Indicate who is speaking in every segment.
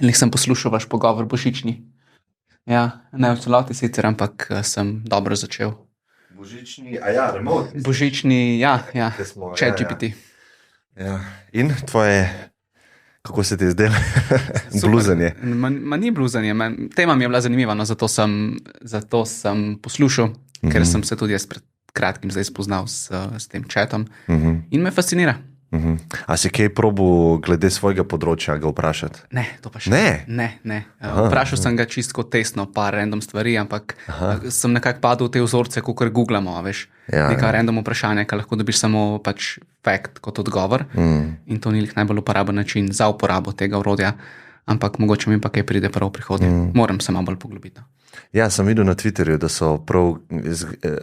Speaker 1: Lih sem poslušal vaš pogovor božični. Ja, ne v celoti sicer, ampak sem dobro začel.
Speaker 2: Božični, a ja, remote.
Speaker 1: Božični, ja,
Speaker 2: Ke smo,
Speaker 1: ChatGPT.
Speaker 2: Ja. In tvoje, kako se ti je zdelo? Bluzanje.
Speaker 1: Ma ni bluzanje, tema mi je bila zanimiva, no, zato sem poslušal, ker sem se tudi jaz pred kratkim zdaj spoznal s tem chatom in me fascinira.
Speaker 2: A si kaj probil glede svojega področja ga vprašati?
Speaker 1: Ne, to pa še
Speaker 2: Ne?
Speaker 1: ne. Vprašal sem ga čisto testno, par random stvari, ampak sem nekako padel v te vzorce, kakor googlamo, veš.
Speaker 2: Ja,
Speaker 1: Neka random vprašanja, ki lahko dobiš samo pač fact kot odgovor. In to ni najbolj uporaben način za uporabo tega orodja, ampak mogoče mi pa kaj pride prav v prihodnje. Moram se malo bolj poglobiti.
Speaker 2: Ja, sem videl na Twitterju, da so prav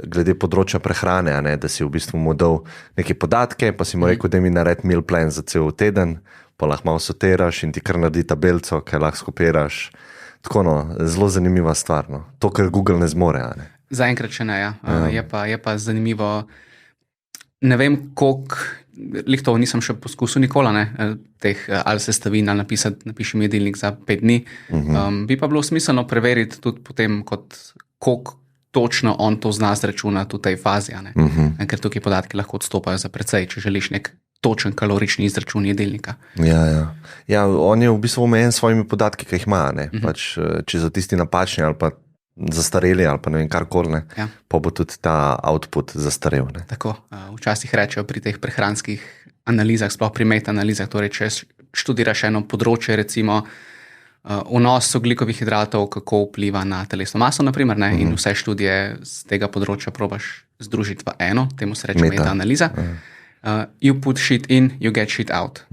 Speaker 2: glede področja prehrane, a ne, da si v bistvu mu dal neke podatke, pa si mu rekel, da mi naredi meal plan za cel teden, pa lahko malo sortiraš in ti kar naredi tabelco, kaj lahko skopiraš. Tako no, zelo zanimiva stvar, no. To, kar Google ne zmore, a ne.
Speaker 1: Zaenkrat še ne, ja. Je pa zanimivo, ne vem, koliko, lih to nisem še poskusil nikoli, ne, teh ali sestavin, ali napiši mi jedilnik za 5 dni. Bi pa bilo smiselno preveriti tudi potem, koliko točno on to zna zračunati v tej fazi, a ne. Ker tukaj podatki lahko odstopajo za precej, če želiš nek točen kalorični izračun jedilnika.
Speaker 2: Ja, on je v bistvu omejen s svojimi podatki, ki jih ima, ne. Pač, če so tisti napačni ali pa zastareli ali pa ne vem karkoli, ne, pa bo tudi ta output zastarel. Ne.
Speaker 1: Tako, včasih rečejo pri teh prehranskih analizah, sploh pri meta-analizah, torej če študiraš eno področje, recimo vnos ogljikovih hidratov, kako vpliva na telesno maso, naprimer, ne, in vse študije z tega področja probaš združiti v eno, temu se reče meta-analiza. You put shit in, you get shit out.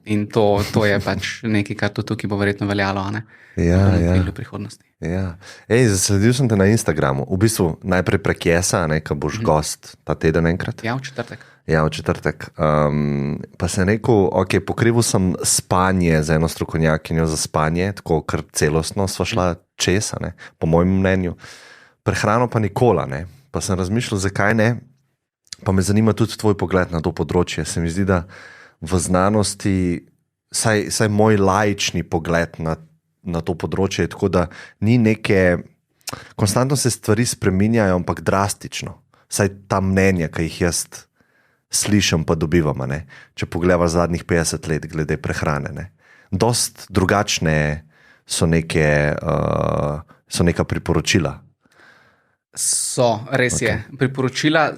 Speaker 1: In to je pač nekaj, kar tudi tukaj bo verjetno veljalo, a ne? V prihodnosti.
Speaker 2: Ja. Zasledil sem te na Instagramu, v bistvu najprej prek Jesa, ne, ko boš gost ta teden enkrat.
Speaker 1: Ja, v četrtek.
Speaker 2: Ja, v četrtek. Pa sem rekel, ok, pokrival sem spanje z eno strokovnjakinjo za spanje, tako kar celostno sva šla čez, ne, po mojem mnenju. Prehrano pa nikola, ne. Pa sem razmišljal, zakaj ne. Pa me zanima tudi tvoj pogled na to področje. Se mi zdi, da v znanosti, saj moj laični pogled na to področje je tako, da ni neke, konstantno se stvari spreminjajo, ampak drastično. Saj ta mnenja, ki jih jaz slišim pa dobivam, ne. Če pogledaš zadnjih 50 let glede prehrane, ne. Dost drugačne so neka priporočila.
Speaker 1: Res je. Priporočila,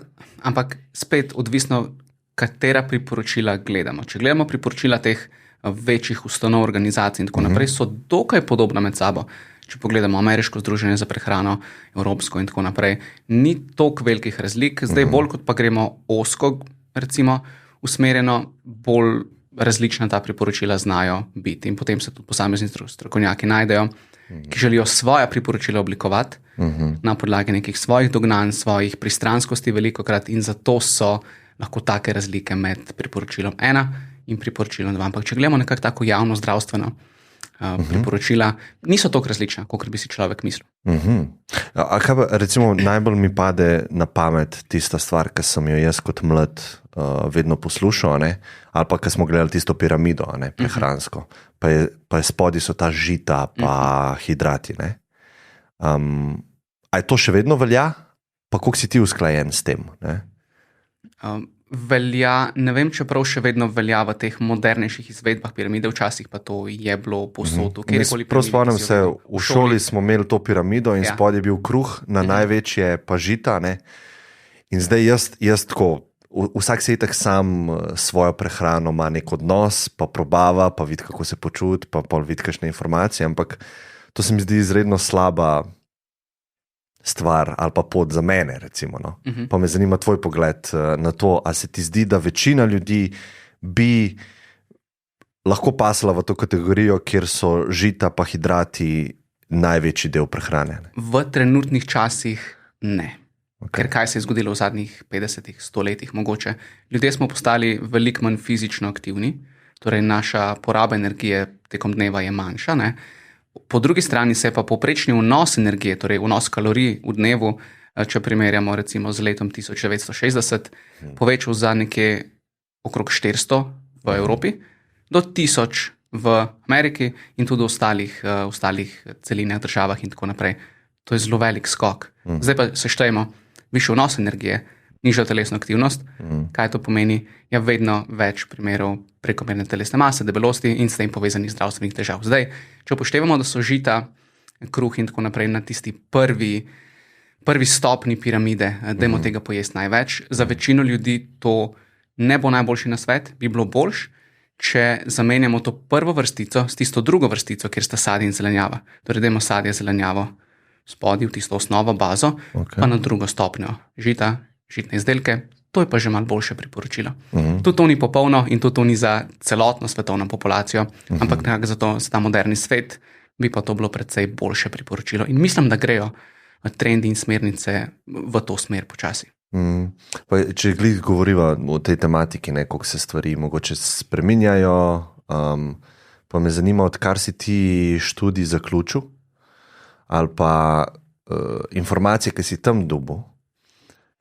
Speaker 1: ampak spet odvisno, katera priporočila gledamo. Če gledamo priporočila teh večjih ustanov, organizacij in tako naprej, so dokaj podobna med sabo. Če pogledamo Ameriško združenje za prehrano, Evropsko in tako naprej, ni toliko velikih razlik. Zdaj bolj kot pa gremo ozko, recimo, usmerjeno, bolj različna ta priporočila znajo biti. In potem se tudi posamezni strokovnjaki najdejo, ki želijo svoja priporočila oblikovati na podlagi nekih svojih dognanj, svojih pristranskosti velikokrat, in zato so lahko take razlike med priporočilom 1 in priporočilom 2. Ampak če gledamo nekako tako javno zdravstveno priporočila, niso toliko različna, kakor bi si človek mislil.
Speaker 2: A kaj pa, recimo, najbolj mi pade na pamet tista stvar, ki sem jo jaz kot mlad vedno poslušal, ne? Ali pa, ko smo gledali tisto piramido, ne, prehransko, pa je spodaj so ta žita pa hidrati, ne. A je to še vedno velja? Pa koliko si ti usklajen s tem, ne?
Speaker 1: Velja, ne vem, čeprav še vedno velja v teh modernejših izvedbah piramide, včasih pa to je bilo povsod.
Speaker 2: Prav spomnim se, v šoli smo imeli to piramido in spodaj je bil kruh, na največje pa žita, ne. In zdaj jaz tako, vsak se itak sam svojo prehrano ima nek odnos, pa probava, pa vidi, kako se počuti, pa vidi kakšne informacije, ampak to se mi zdi izredno slaba stvar ali pa pot za mene, recimo, no. Pa me zanima tvoj pogled na to, a se ti zdi, da večina ljudi bi lahko pasala v to kategorijo, kjer so žita pa hidrati največji del prehrane?
Speaker 1: V trenutnih časih ne. Ker kaj se je zgodilo v zadnjih 50-100 letih mogoče? Ljudje smo postali veliko manj fizično aktivni, torej naša poraba energije tekom dneva je manjša, ne. Po drugi strani se je pa povprečni vnos energije, torej vnos kalorij v dnevu, če primerjamo recimo z letom 1960, povečal za nekje okrog 400 v Evropi, do 1000 v Ameriki in tudi v ostalih celinah, državah in tako naprej. To je zelo velik skok. Zdaj pa seštejemo višji vnos energije, nižjo telesno aktivnost. Kaj to pomeni? Ja, vedno več primerov prekomerne telesne mase, debelosti in s tem povezanih zdravstvenih težav. Zdaj, če upoštevamo, da so žita, kruh in tako naprej na tisti prvi stopni piramide, dajmo tega pojesti največ. Za večino ljudi to ne bo najboljši nasvet, bi bilo boljše, če zamenjamo to prvo vrstico s tisto drugo vrstico, kjer sta sadje in zelenjava. Torej, dajmo sadje, zelenjavo spodaj v tisto osnovo, bazo, pa na drugo stopnjo žita, žitne izdelke. To je pa že malo boljše priporočilo. Tudi to ni popolno in tudi to ni za celotno svetovno populacijo, ampak nekako za ta moderni svet bi pa to bilo precej boljše priporočilo. In mislim, da grejo trendi in smernice v to smer počasi.
Speaker 2: Pa, če glih govoriva o tej tematiki, koliko se stvari mogoče spreminjajo, pa me zanima, odkar si ti študij zaključil, ali pa informacije, ki si tam dobil,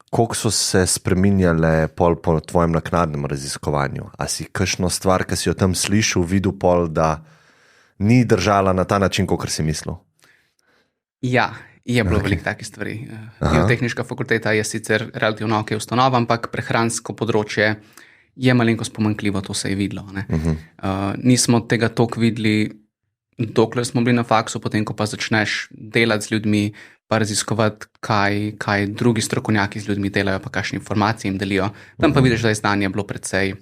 Speaker 2: koliko so se spreminjale pol po tvojem naknadnem raziskovanju? A si kakšno stvar, ki si jo tam slišal, videl pol, da ni držala na ta način, kot si mislil?
Speaker 1: Ja, je bilo veliko takih stvari. Biotehniška fakulteta je sicer relativno ok ustanova, ampak prehransko področje je malenkost pomanjkljivo, to se je videlo. Nismo tega toliko videli, dokler smo bili na faksu, potem ko pa začneš delati z ljudmi, pa raziskovati, kaj drugi strokovnjaki z ljudmi delajo, pa kakšne informacije jim delijo. Tam pa vidiš, da je znanje bilo precej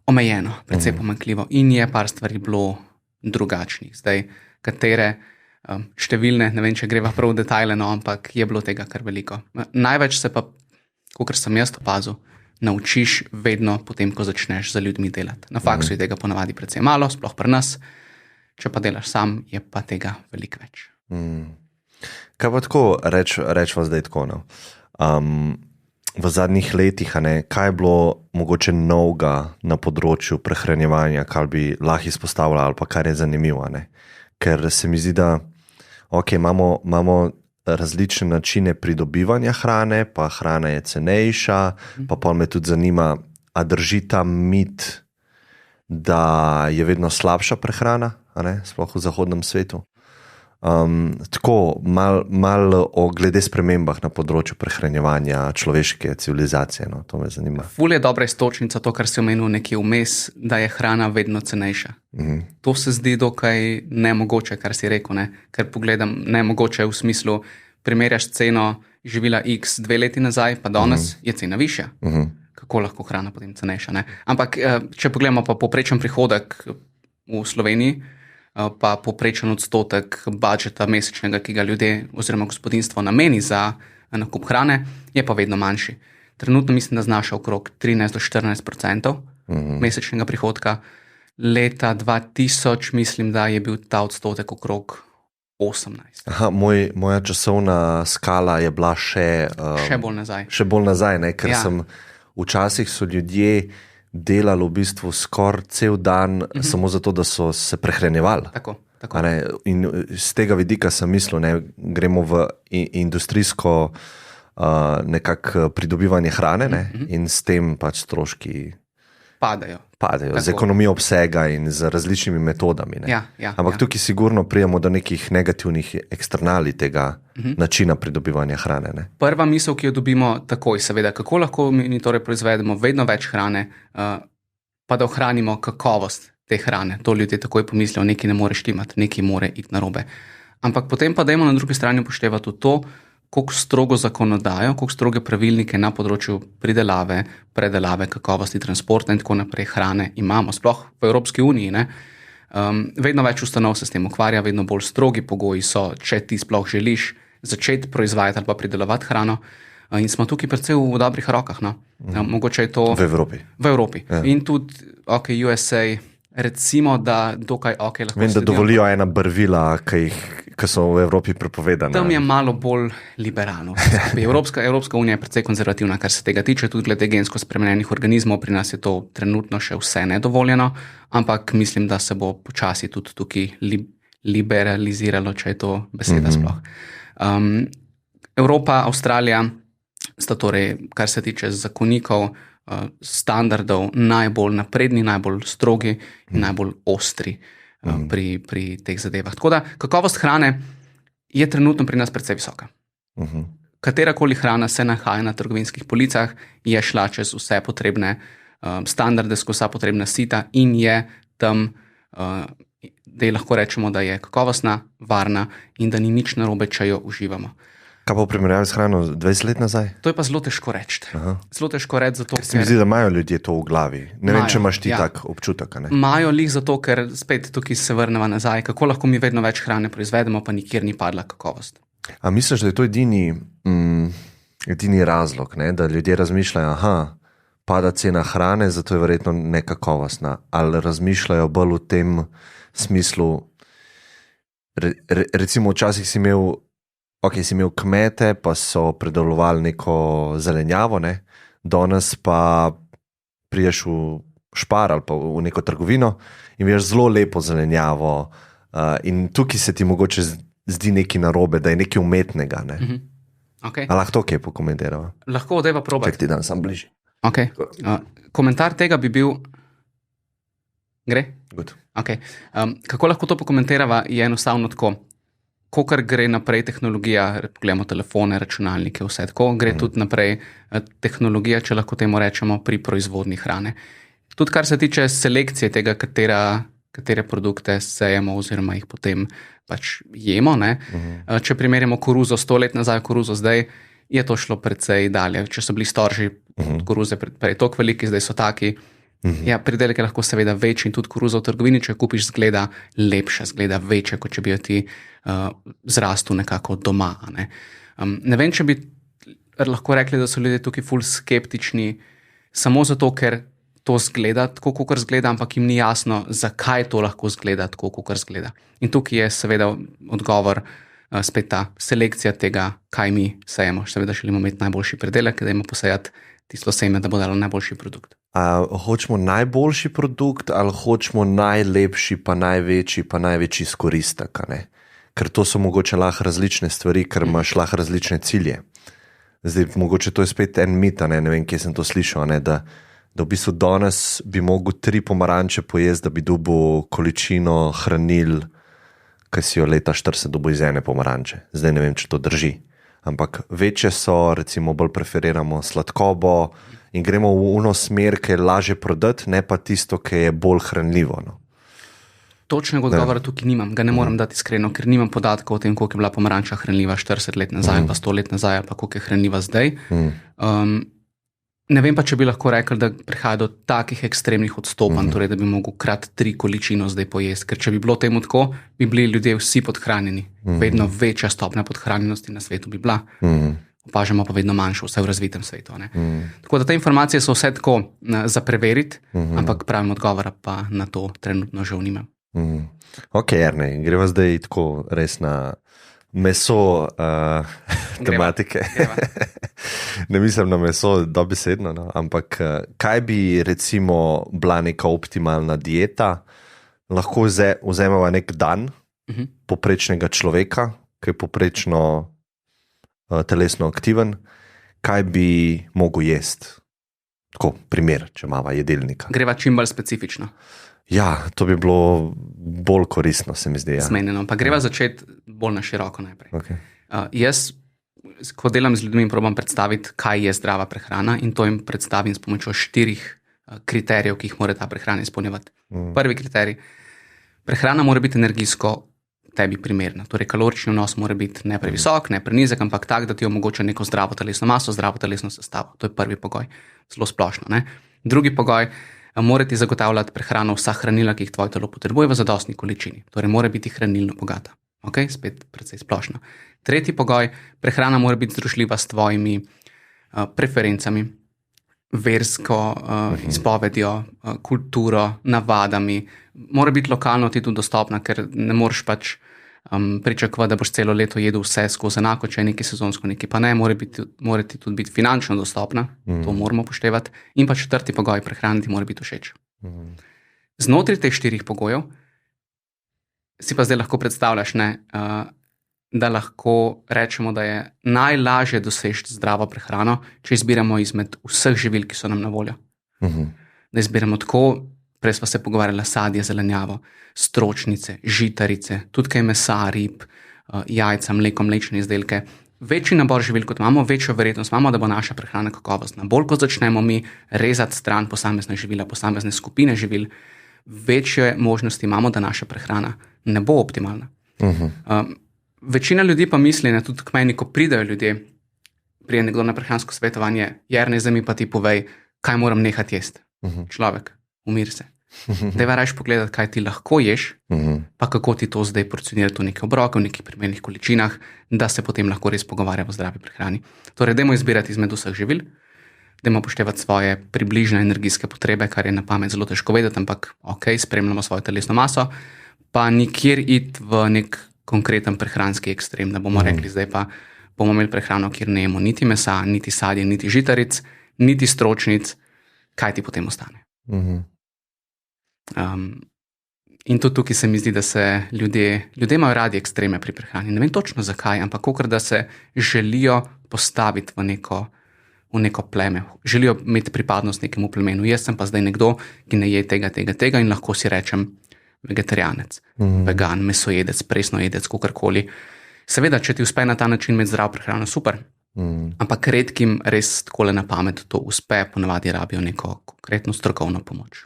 Speaker 1: omejeno, precej pomanjkljivo in je par stvari bilo drugačnih. Zdaj, katere številne, ne vem, če greva prav v detajle, no, ampak je bilo tega kar veliko. Največ se pa, kakor sem jaz opazil, naučiš vedno potem, ko začneš za ljudmi delati. Na faksu je tega ponavadi precej malo, sploh pri nas. Če pa delaš sam, je pa tega veliko več.
Speaker 2: Kaj pa tako rečva zdaj tako? No? V zadnjih letih, kaj je bilo mogoče novega na področju prehranjevanja, kar bi lahko izpostavila ali pa kar je zanimivo? Ker se mi zdi, da imamo različne načine pridobivanja hrane, pa hrana je cenejša, pa me tudi zanima, a drži ta mit, da je vedno slabša prehrana, sploh v zahodnem svetu. Tako, malo o glede spremembah na področju prehranjevanja človeške civilizacije, no, to me zanima.
Speaker 1: Ful je dobra istočnica to, kar si omenil nekje vmes, da je hrana vedno cenejša. To se zdi dokaj nemogoče, kar si rekel, ker pogledam nemogoče v smislu, primerjaš ceno živila X 2 leti nazaj, pa danes je cena višja. Kako lahko hrana potem cenejša, Ampak, če pogledamo pa povprečen prihodek v Sloveniji, pa povprečen odstotek budžeta mesečnega, ki ga ljudje oziroma gospodinstvo nameni za nakup hrane, je pa vedno manjši. Trenutno mislim, da znaša okrog 13-14% mesečnega prihodka. Leta 2000 mislim, da je bil ta odstotek okrog 18.
Speaker 2: Moja časovna skala je bila še
Speaker 1: bolj nazaj.
Speaker 2: Še bolj nazaj, ker včasih so ljudje delali v bistvu skoraj cel dan samo zato, da so se prehranjevali.
Speaker 1: Tako.
Speaker 2: In z tega vidika sem mislil, gremo v industrijsko nekako pridobivanje hrane in s tem pač stroški padajo z ekonomijo obsega in z različnimi metodami. Ampak tukaj sigurno prijemo do nekih negativnih eksternalij tega načina pridobivanja hrane.
Speaker 1: Prva misel, ki jo dobimo takoj, seveda, kako lahko mi torej proizvedemo vedno več hrane, pa da ohranimo kakovost te hrane. To ljudje takoj pomislijo, nekaj ne more štimati, nekaj more iti narobe. Ampak potem pa dajmo na drugi strani upoštevati tudi to, koliko strogo zakonodajo, koliko stroge pravilnike na področju pridelave, predelave, kakovosti, transporta in tako naprej hrane imamo, sploh v Evropski uniji. Vedno več ustanov se s tem ukvarja, vedno bolj strogi pogoji so, če ti sploh želiš začeti proizvajati ali pa pridelovati hrano. In smo tukaj predvsem v dobrih rokah. Mogoče je to
Speaker 2: v Evropi.
Speaker 1: V Evropi. Ja. In tudi USA, recimo, da dokaj lahko
Speaker 2: vem, da dovolijo ena barvila, ki so v Evropi prepovedane.
Speaker 1: Tam je malo bolj liberalno. Evropska unija je precej konzervativna, kar se tega tiče, tudi glede gensko spremenjenih organizmov. Pri nas je to trenutno še vse nedovoljeno, ampak mislim, da se bo počasi tudi tukaj liberaliziralo, če je to beseda sploh. Evropa, Avstralija sta torej, kar se tiče zakonikov, standardov najbolj napredni, najbolj strogi in najbolj ostri pri teh zadevah. Tako da kakovost hrane je trenutno pri nas precej visoka. Katerakoli hrana se nahaja na trgovinskih policah, je šla čez vse potrebne standarde, skozi vsa potrebna sita in je tam, da lahko rečemo, da je kakovostna, varna in da ni nič narobe, če jo uživamo.
Speaker 2: Kaj pa v primerjavi s hrano 20 let nazaj?
Speaker 1: To je pa zelo težko reči. Zelo težko reči, zato
Speaker 2: Se mi zdi, da imajo ljudje to v glavi. Ne vem, če imaš ti tak občutek.
Speaker 1: Imajo lih zato, ker spet tukaj se vrnemo nazaj, kako lahko mi vedno več hrane proizvedemo, pa nikjer ni padla kakovost.
Speaker 2: A misliš, da je to edini razlog, ne? Da ljudje razmišljajo, pada cena hrane, zato je verjetno nekakovostna. Ali razmišljajo bolj v tem smislu, recimo včasih si imel kmete, pa so predelovali neko zelenjavo, ne? Danes pa priješ v Špar ali pa v neko trgovino in vidiš zelo lepo zelenjavo in tukaj se ti mogoče zdi nekaj narobe, da je nekaj umetnega. Ne?
Speaker 1: Okay.
Speaker 2: A lahko to kaj pokomentirava?
Speaker 1: Lahko, dajva probati.
Speaker 2: Čak ti dan sam bližje.
Speaker 1: Okay. Komentar tega bi bil... Gre?
Speaker 2: Good.
Speaker 1: Okay. Kako lahko to pokomentirava, je enostavno tako. Kokar gre naprej tehnologija, pogledamo telefone, računalnike, vse tako, gre tudi naprej tehnologija, če lahko temu rečemo, pri proizvodnji hrane. Tudi kar se tiče selekcije tega, katere produkte sejemo oziroma jih potem pač jemo. Ne? Če primerjamo koruzo 100 let nazaj, koruzo zdaj, je to šlo precej dalje. Če so bili storži koruze prej toliko veliki, zdaj so taki. Ja, pridelek je lahko seveda večji in tudi koruza v trgovini, če jo kupiš, zgleda lepša, zgleda večja, kot če bi jo ti zrastel nekako doma. Ne vem, če bi lahko rekli, da so ljudje tukaj ful skeptični samo zato, ker to zgleda tako, kot zgleda, ampak jim ni jasno, zakaj to lahko zgleda tako, kot zgleda. In tukaj je seveda odgovor spet ta selekcija tega, kaj mi sejemo. Seveda želimo imeti najboljši pridelek, da imamo posejati tisto seme, da bo dalo najboljši produkt.
Speaker 2: Hočemo najboljši produkt ali hočemo najlepši, pa največji izkoristek? Ker to so mogoče lahko različne stvari, ker imaš lahko različne cilje. Zdaj, mogoče to je spet en mit, ne vem, kje sem to slišal, da v bistvu danes bi mogel 3 pomaranče pojesti, da bi dobil količino hranil, ki si jo leta 40 dobil iz ene pomaranče. Zdaj ne vem, če to drži. Ampak večje so, recimo bolj preferiramo sladkobo in gremo v ono smer, ki je lažje prodati, ne pa tisto, ki je bolj hranljivo.
Speaker 1: Točnega odgovora tukaj nimam, ga ne morem dati iskreno, ker nimam podatkov o tem, koliko je bila pomaranča hranljiva 40 let nazaj, pa 100 let nazaj, pa koliko je hranljiva zdaj. Ne vem pa, če bi lahko rekel, da prihaja do takih ekstremnih odstopanj, torej da bi mogel krat 3 količino zdaj pojesti, ker če bi bilo temu tako, bi bili ljudje vsi podhranjeni. Vedno večja stopnja podhranjenosti na svetu bi bila. Opažamo pa vedno manjšo, vse v razvitem svetu. Tako da te informacije so vse tako za preveriti, ampak pravim odgovora pa na to trenutno žal nimam.
Speaker 2: Ok, Erne, greva zdaj tako res na meso tematike. Ne mislim na meso dobesedno, no? Ampak kaj bi recimo bila neka optimalna dieta? Lahko vzemeva nek dan poprečnega človeka, ki je poprečno telesno aktiven, kaj bi mogel jesti? Tako, primer, če imava jedilnika.
Speaker 1: Greva čim bolj specifično.
Speaker 2: Ja, to bi bilo bolj koristno, se mi zdi. Ja.
Speaker 1: Zmenjeno, pa greva začeti bolj na široko najprej.
Speaker 2: Okay.
Speaker 1: Jaz, ko delam z ljudmi, probam predstaviti, kaj je zdrava prehrana in to jim predstavim s pomočjo 4 kriterijev, ki jih mora ta prehrana izpolnjevati. Prvi kriterij, prehrana mora biti energijsko tebi primerna, torej kalorični vnos mora biti ne previsok, ne prenizek, ampak tak, da ti omogoča neko zdravo telesno maso, zdravo telesno sestavo. To je prvi pogoj, zelo splošno. Ne? Drugi pogoj, mora ti zagotavljati prehrano vsa hranila, ki jih tvoje telo potrebuje v zadostni količini. Torej mora biti hranilno bogata. Ok, spet precej splošno. Tretji pogoj, prehrana mora biti združljiva s tvojimi preferencami, versko izpovedjo, kulturo, navadami. Mora biti lokalno ti tudi dostopna, ker ne moreš pač pričakovati, da boš celo leto jedel vse skozi enako, če je nekaj sezonsko, nekaj pa ne. Mora ti tudi biti finančno dostopna, to moramo upoštevati. In pa 4. pogoj, prehrana ti mora biti všeč. Znotraj teh 4 pogojev si pa zdaj lahko predstavljaš, da lahko rečemo, da je najlažje doseči zdravo prehrano, če izbiramo izmed vseh živil, ki so nam na voljo. Da izbiramo tako, prej smo se pogovarjali, sadje, zelenjavo, stročnice, žitarice, tudi kaj mesa, rib, jajca, mleko, mlečne izdelke. Večji nabor živil, kot imamo, večjo verjetnost imamo, da bo naša prehrana kakovostna. Bolj kot začnemo mi rezati stran posamezne živila, posamezne skupine živil, večje možnosti imamo, da naša prehrana ne bo optimalna. Večina ljudi pa misli, ne, tudi k meni, ko pridajo ljudje, prije nekdo na prehransko svetovanje, Jernej, zdaj mi pa ti povej, kaj moram nehati jesti. Človek, umiri se. Dajva rajš pogledati, kaj ti lahko ješ, pa kako ti to zdaj porcionirati v neke obroke, v nekih primernih količinah, da se potem lahko res pogovarjamo o zdravi prehrani. Torej, dajmo izbirati izmed vseh živil, dajmo upoštevati svoje približne energijske potrebe, kar je na pamet zelo težko vedeti, ampak ok, spremljamo svojo telesno maso, pa nikjer iti v nek konkreten prehranski ekstrem, da bomo rekli, zdaj pa bomo imeli prehrano, kjer ne jemo niti mesa, niti sadje, niti žitaric, niti stročnic, kaj ti potem ostane. In tudi tukaj se mi zdi, da se ljudje imajo radi ekstreme pri prehrani. Ne vem točno zakaj, ampak kakor da se želijo postaviti v neko pleme. Želijo imeti pripadnost nekemu plemenu. Jaz sem pa zdaj nekdo, ki ne je tega in lahko si rečem vegetarijanec, vegan, mesojedec, presnojedec, kakorkoli. Seveda, če ti uspe na ta način imeti zdrav prehrano, super. Ampak redkim res takole na pamet to uspe, ponavadi rabijo neko konkretno strokovno pomoč.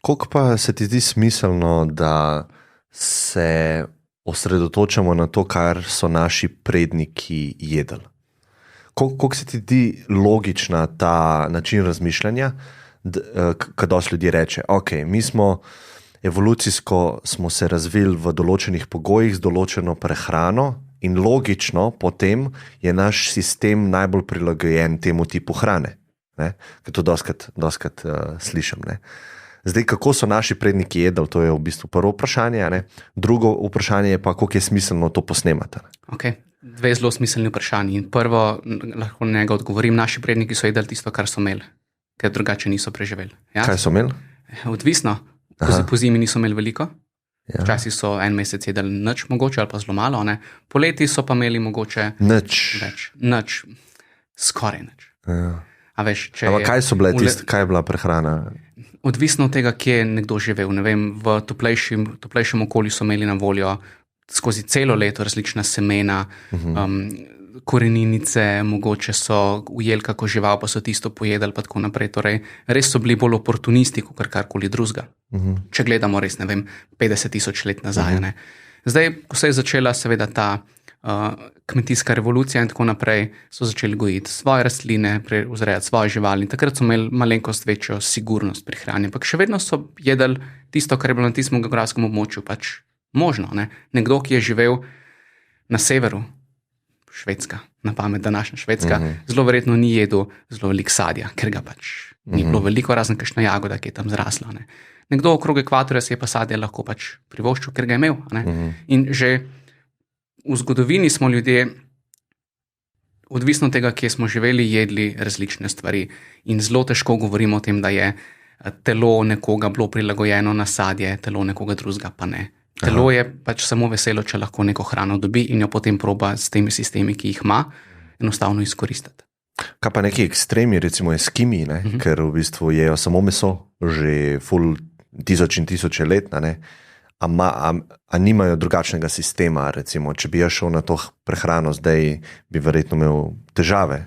Speaker 2: Koliko pa se ti zdi smiselno, da se osredotočamo na to, kar so naši predniki jedli? Koliko se ti zdi logična ta način razmišljanja, kad dosti ljudi reče, ok, mi smo evolucijsko smo se razvili v določenih pogojih z določeno prehrano in logično potem je naš sistem najbolj prilagojen temu tipu hrane. Ker to doskrat slišim. Ne? Zdaj, kako so naši predniki jedli, to je v bistvu prvo vprašanje. Ne? Drugo vprašanje je pa, koliko je smiselno to posnemati.
Speaker 1: Ok, dve zelo smiselni vprašanji. Prvo, lahko na njega odgovorim, naši predniki so jedli tisto, kar so imeli, ker drugače niso preživeli. Ja?
Speaker 2: Kaj so imeli?
Speaker 1: Odvisno. Po zimi niso imeli veliko. Ja. Včasih so en mesec jedli nič mogoče ali pa zelo malo. Ne? Poleti so pa imeli mogoče nič. Skoraj nič.
Speaker 2: Ja.
Speaker 1: Veš,
Speaker 2: kaj so bile kaj je bila prehrana?
Speaker 1: Odvisno od tega, kje je nekdo živel. Ne vem, v toplejšem okolju so imeli na voljo skozi celo leto različna semena, koreninice, mogoče so ujeli kako žival, pa so tisto pojedali, pa tako naprej. Torej, res so bili bolj oportunisti, kot karkoli drugega. Če gledamo res, ne vem, 50 000 let nazaj. Ne. Zdaj, ko se je začela seveda ta kmetijska revolucija in tako naprej, so začeli gojiti svoje rastline, vzrejati svoje živali in takrat so imeli malenkost večjo sigurnost pri hrani. Ampak še vedno so jedli tisto, kar je bilo na tistem geografskem območju pač možno. Ne. Nekdo, ki je živel na severu, Švedska, na pamet današnja Švedska, zelo verjetno ni jedel zelo veliko sadja, ker ga pač ni bilo veliko, razen kakšna jagoda, ki je tam zrasla. Ne. Nekdo okrog ekvatorja se je pa sadje lahko pač privoščil, ker ga je imel. Ne. In že v zgodovini smo ljudje, odvisno od tega, kje smo živeli, jedli različne stvari. In zelo težko govorimo o tem, da je telo nekoga bilo prilagojeno na sadje, telo nekoga drugega pa ne. Telo je pač samo veselo, če lahko neko hrano dobi in jo potem proba s temi sistemi, ki jih ima, enostavno izkoristiti.
Speaker 2: Kaj pa neki ekstremi, recimo eskimi, ker v bistvu jejo samo meso, že ful tisoč in tisoče let, a nimajo drugačnega sistema, recimo, če bi jaz šel na to prehrano, zdaj bi verjetno imel težave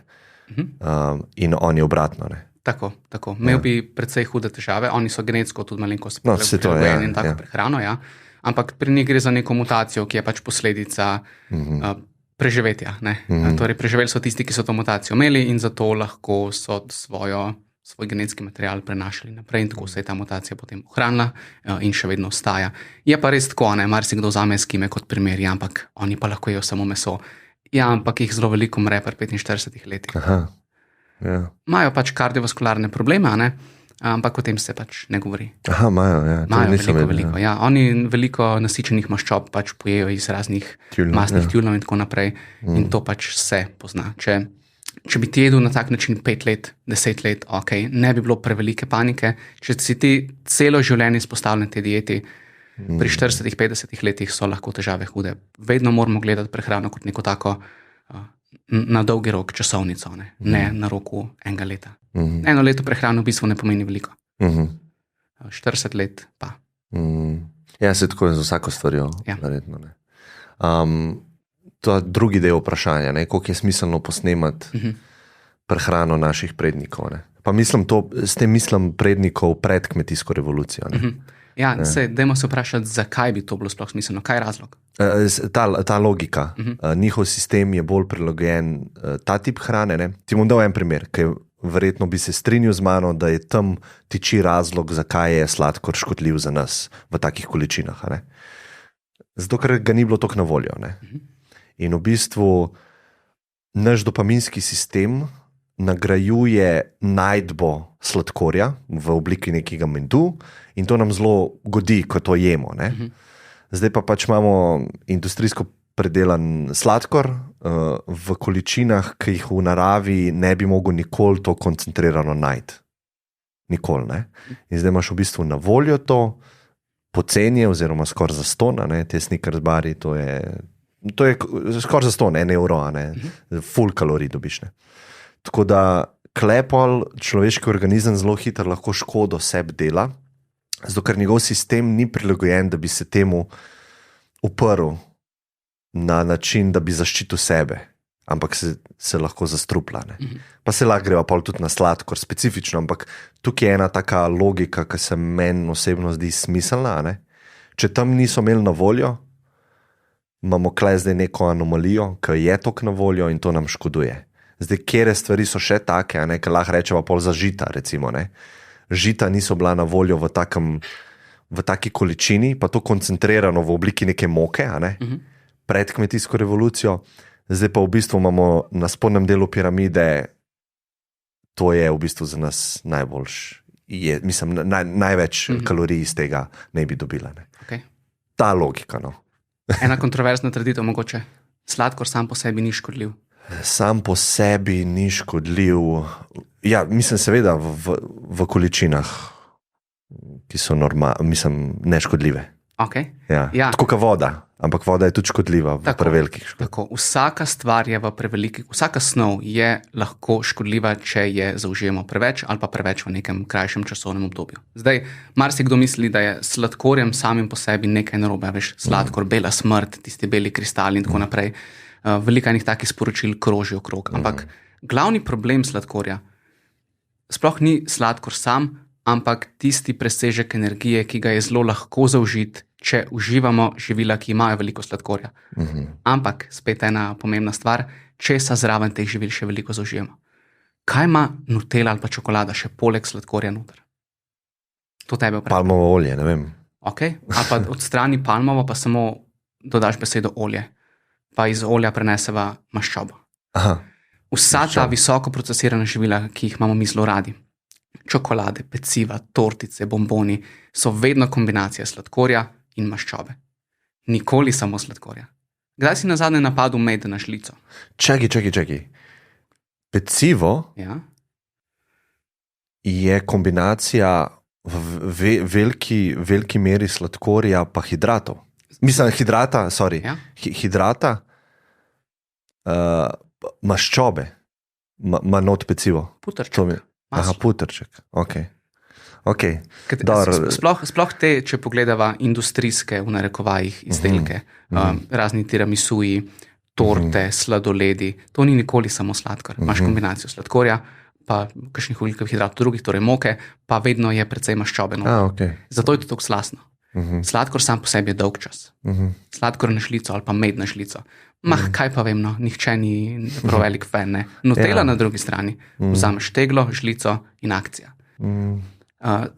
Speaker 2: in oni obratno, ne?
Speaker 1: Tako. Imel bi precej hude težave, oni so genetsko tudi malenkost prilagojeni in tako prehrano, ja. Ampak pri njih gre za neko mutacijo, ki je pač posledica preživetja. Torej, preživeli so tisti, ki so to mutacijo imeli in zato lahko so svoj genetski material prenašali naprej in tako se je ta mutacija potem ohranila in še vedno ostaja. Je pa res tako, marsikdo vzame eskime kot primer, ja, ampak oni pa lahko jejo samo meso. Ja, ampak jih zelo veliko umre pri 45 letih. Imajo pač kardiovaskularne probleme, ampak o tem se pač ne govori.
Speaker 2: Imajo, ja.
Speaker 1: Imajo veliko. Ja. Oni veliko nasičenih maščob pač pojejo iz raznih masnih tjulnov in tako naprej in to pač se pozna. Če bi ti jedel na tak način 5 let, 10 let, ok, ne bi bilo prevelike panike. Če si ti celo življenje izpostavljen tej dieti, Pri 40-50 letih so lahko težave hude. Vedno moramo gledati prehrano kot neko tako na dolgi rok časovnico, ne na roku enega leta. Eno leto prehrano v bistvu ne pomeni veliko. 40 let pa.
Speaker 2: Ja, se tako je z vsako stvarjo.
Speaker 1: Ja.
Speaker 2: Verjetno, ne. To je drugi del vprašanja, koliko je smiselno posnemati prehrano naših prednikov. Ne. Pa s tem mislim prednikov pred kmetijsko revolucijo. Ne.
Speaker 1: Ja, dajmo se vprašati, zakaj bi to bilo sploh smiselno, kaj je razlog?
Speaker 2: Ta logika, njihov sistem je bolj prilagojen ta tip hrane. Ne. Ti bom dal en primer, ki verjetno bi se strinjal z mano, da je tam tiči razlog, zakaj je sladkor škodljiv za nas v takih količinah. Ne. Zato, ker ga ni bilo toliko na voljo. Ne. In v bistvu naš dopaminski sistem nagrajuje najdbo sladkorja v obliki nekega medu in to nam zelo godi, ko to jemo. Ne. Zdaj pa pač imamo industrijsko predelan sladkor v količinah, ki jih v naravi ne bi mogel nikoli to koncentrirano najti. Nikoli, ne. In zdaj imaš v bistvu na voljo to poceni oziroma skoraj zastonj, te Snickers bari, to je skoraj zastonj, 1 evro, full kalorij dobiš. Ne. Tako da klepol človeški organizem zelo hitro lahko škodo sebi dela, zato ker njegov sistem ni prilagojen, da bi se temu uprl na način, da bi zaščitil sebe, ampak se lahko zastrupla. Ne. Pa se lahko greva pol tudi na sladkor specifično, ampak tukaj je ena taka logika, ki se meni osebno zdi smiselna. Ne. Če tam niso imeli na voljo, imamo klej zdaj neko anomalijo, ki je tok na voljo in to nam škoduje. Zdaj, kjere stvari so še take, ki lahko rečeva pol za žita, recimo. Ne. Žita niso bila na voljo v taki količini, pa to koncentrirano v obliki neke moke, pred kmetijsko revolucijo. Zdaj pa v bistvu imamo na spodnjem delu piramide, to je v bistvu za nas največ kalorij iz tega ne bi dobila. Ne.
Speaker 1: Okay.
Speaker 2: Ta logika, no.
Speaker 1: Ena kontroverzna trditev mogoče. Sladkor sam po sebi ni škodljiv.
Speaker 2: Sam po sebi ni škodljiv. Ja, mislim seveda v količinah, ki so neškodljive.
Speaker 1: Okay.
Speaker 2: Ja.
Speaker 1: Ja.
Speaker 2: Tako kot voda, ampak voda je tudi škodljiva v prevelikih
Speaker 1: škodljivih. Vsaka stvar je v prevelikih, vsaka snov je lahko škodljiva, če je zaužijemo preveč ali pa preveč v nekem krajšem časovnem obdobju. Zdaj, marsikdo misli, da je sladkorjem samim po sebi nekaj narobe, veš, sladkor, bela smrt, tisti beli kristali in tako naprej. Veliko enih takih sporočil kroži okrog. Ampak glavni problem sladkorja sploh ni sladkor sam, ampak tisti presežek energije, ki ga je zelo lahko zaužiti, če uživamo živila, ki imajo veliko sladkorja. Ampak, spet ena pomembna stvar, česa zraven teh živil še veliko zaužijemo. Kaj ima Nutella ali pa čokolada še poleg sladkorja noter? To tebe vprašam.
Speaker 2: Palmovo olje, ne vem.
Speaker 1: Okay. Ali pa odstrani palmovo, pa samo dodaš besedo olje. Pa iz olja preneseva maščobo.
Speaker 2: Aha.
Speaker 1: Vsa ta visoko procesirana živila, ki jih imamo mi zelo radi, čokolade, peciva, tortice, bomboni, so vedno kombinacija sladkorja in maščobe. Nikoli samo sladkorja. Kdaj si nazadnje napadel med na žlico?
Speaker 2: Čakaj. Pecivo je kombinacija v veliki meri sladkorja pa hidratov. Mislim, hidrata, maščobe, ima not pecivo.
Speaker 1: Putrček.
Speaker 2: Aha, putrček, ok.
Speaker 1: Sploh te, če pogledava industrijske, v narekovajih, izdelke, razni tiramisuji, torte, sladoledi, to ni nikoli samo sladkor. Imaš kombinacijo sladkorja, pa kakšnih ogljikovih hidratov, drugih, torej moke, pa vedno je precej maščobe.
Speaker 2: Okay.
Speaker 1: Zato je to tako slastno. Sladkor sam po sebi je dolg čas. Sladkor na žlico ali pa med na žlico. Kaj pa vem, no, nihče ni prav velik fan. Ne. Nutella na drugi strani. Vzameš teglo, žlico in akcija.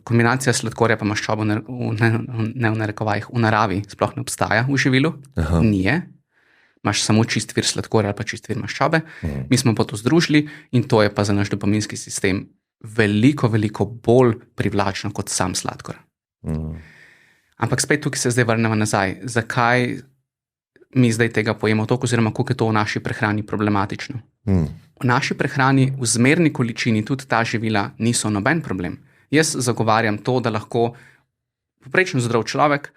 Speaker 1: Kombinacija sladkorja pa maščobo ne v narekovajih v naravi sploh ne obstaja v živilu. Nije. Imaš samo čist vir sladkorja ali pa čist vir maščobe. Mi smo pa to združili in to je pa za naš dopaminski sistem veliko bolj privlačno kot sam sladkor. Ampak spet tukaj se zdaj vrnemo nazaj. Zakaj mi zdaj tega pojemo toliko, oziroma koliko je to v naši prehrani problematično? V naši prehrani v zmerni količini tudi ta živila niso noben problem. Jaz zagovarjam to, da lahko poprečno zdrav človek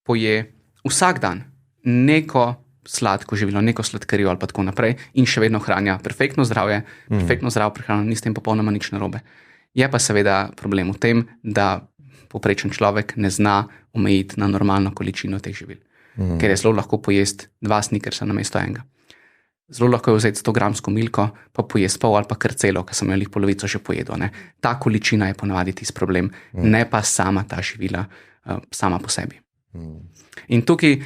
Speaker 1: poje vsak dan neko sladko živilo, neko sladkarijo ali pa tako naprej in še vedno hranja perfektno zdravje, perfektno zdravo prehrano, ni s tem popolnoma nič narobe. Je pa seveda problem v tem, da povprečen človek ne zna omejiti na normalno količino teh živil. Ker je zelo lahko pojesti 2 snickersa namesto enega. Zelo lahko je vzeti 100-gramsko milko, pa pojesti pol ali pa kar celo, ker sem jo polovico že pojedel. Ne. Ta količina je ponavadi tisti problem, ne pa sama ta živila sama po sebi. In tukaj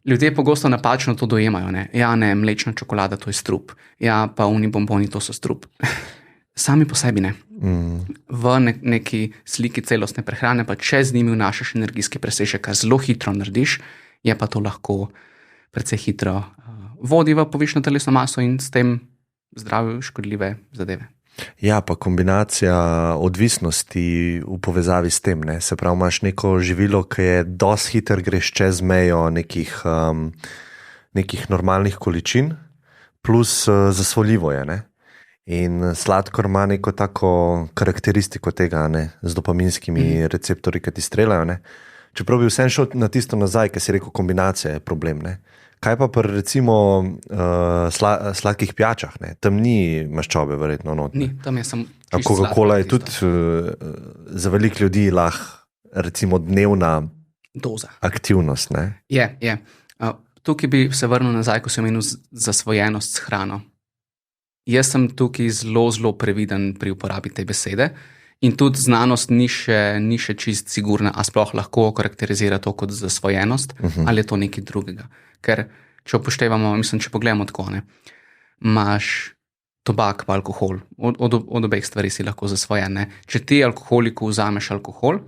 Speaker 1: ljudje pogosto napačno to dojemajo. Ne. Ja, ne, mlečna čokolada, to je strup. Ja, pa oni bomboni, to so strup. Sami po sebi ne. V neki sliki celostne prehrane, pa če z njimi vnašaš energijski presežek, kar zelo hitro narediš, je pa to lahko precej hitro vodi v povišano telesno maso in s tem zdravju škodljive zadeve.
Speaker 2: Ja, pa kombinacija odvisnosti v povezavi s tem. Ne? Se pravi, imaš neko živilo, ki je dosti hitro greš čez mejo nekih normalnih količin, plus zasvoljivo je. Ne? In sladkor ima neko tako karakteristiko tega, ne? Z dopaminskimi receptorji, ki ti streljajo. Ne? Čeprav bi vsem šel na tisto nazaj, ker si rekel, kombinacija je problem. Ne? Kaj pa pri recimo sladkih pijačah? Ne? Tam ni maščobe verjetno not.
Speaker 1: Ni, tam je samo
Speaker 2: čisto sladko. Coca-Cola je tudi za veliko ljudi lahko recimo dnevna
Speaker 1: doza.
Speaker 2: Aktivnost. Ne?
Speaker 1: Je. Tukaj bi se vrnil nazaj, ko sem omenil zasvojenost s hrano. Jaz sem tukaj zelo previden pri uporabi te besede in tudi znanost ni še čist sigurna, a sploh lahko karakterizira to kot zasvojenost ali je to nekaj drugega. Ker če upoštevamo, mislim, če pogledamo tako, ne, imaš tobak pa alkohol, od obeh stvari si lahko zasvojen. Ne. Če ti alkoholiku vzameš alkohol,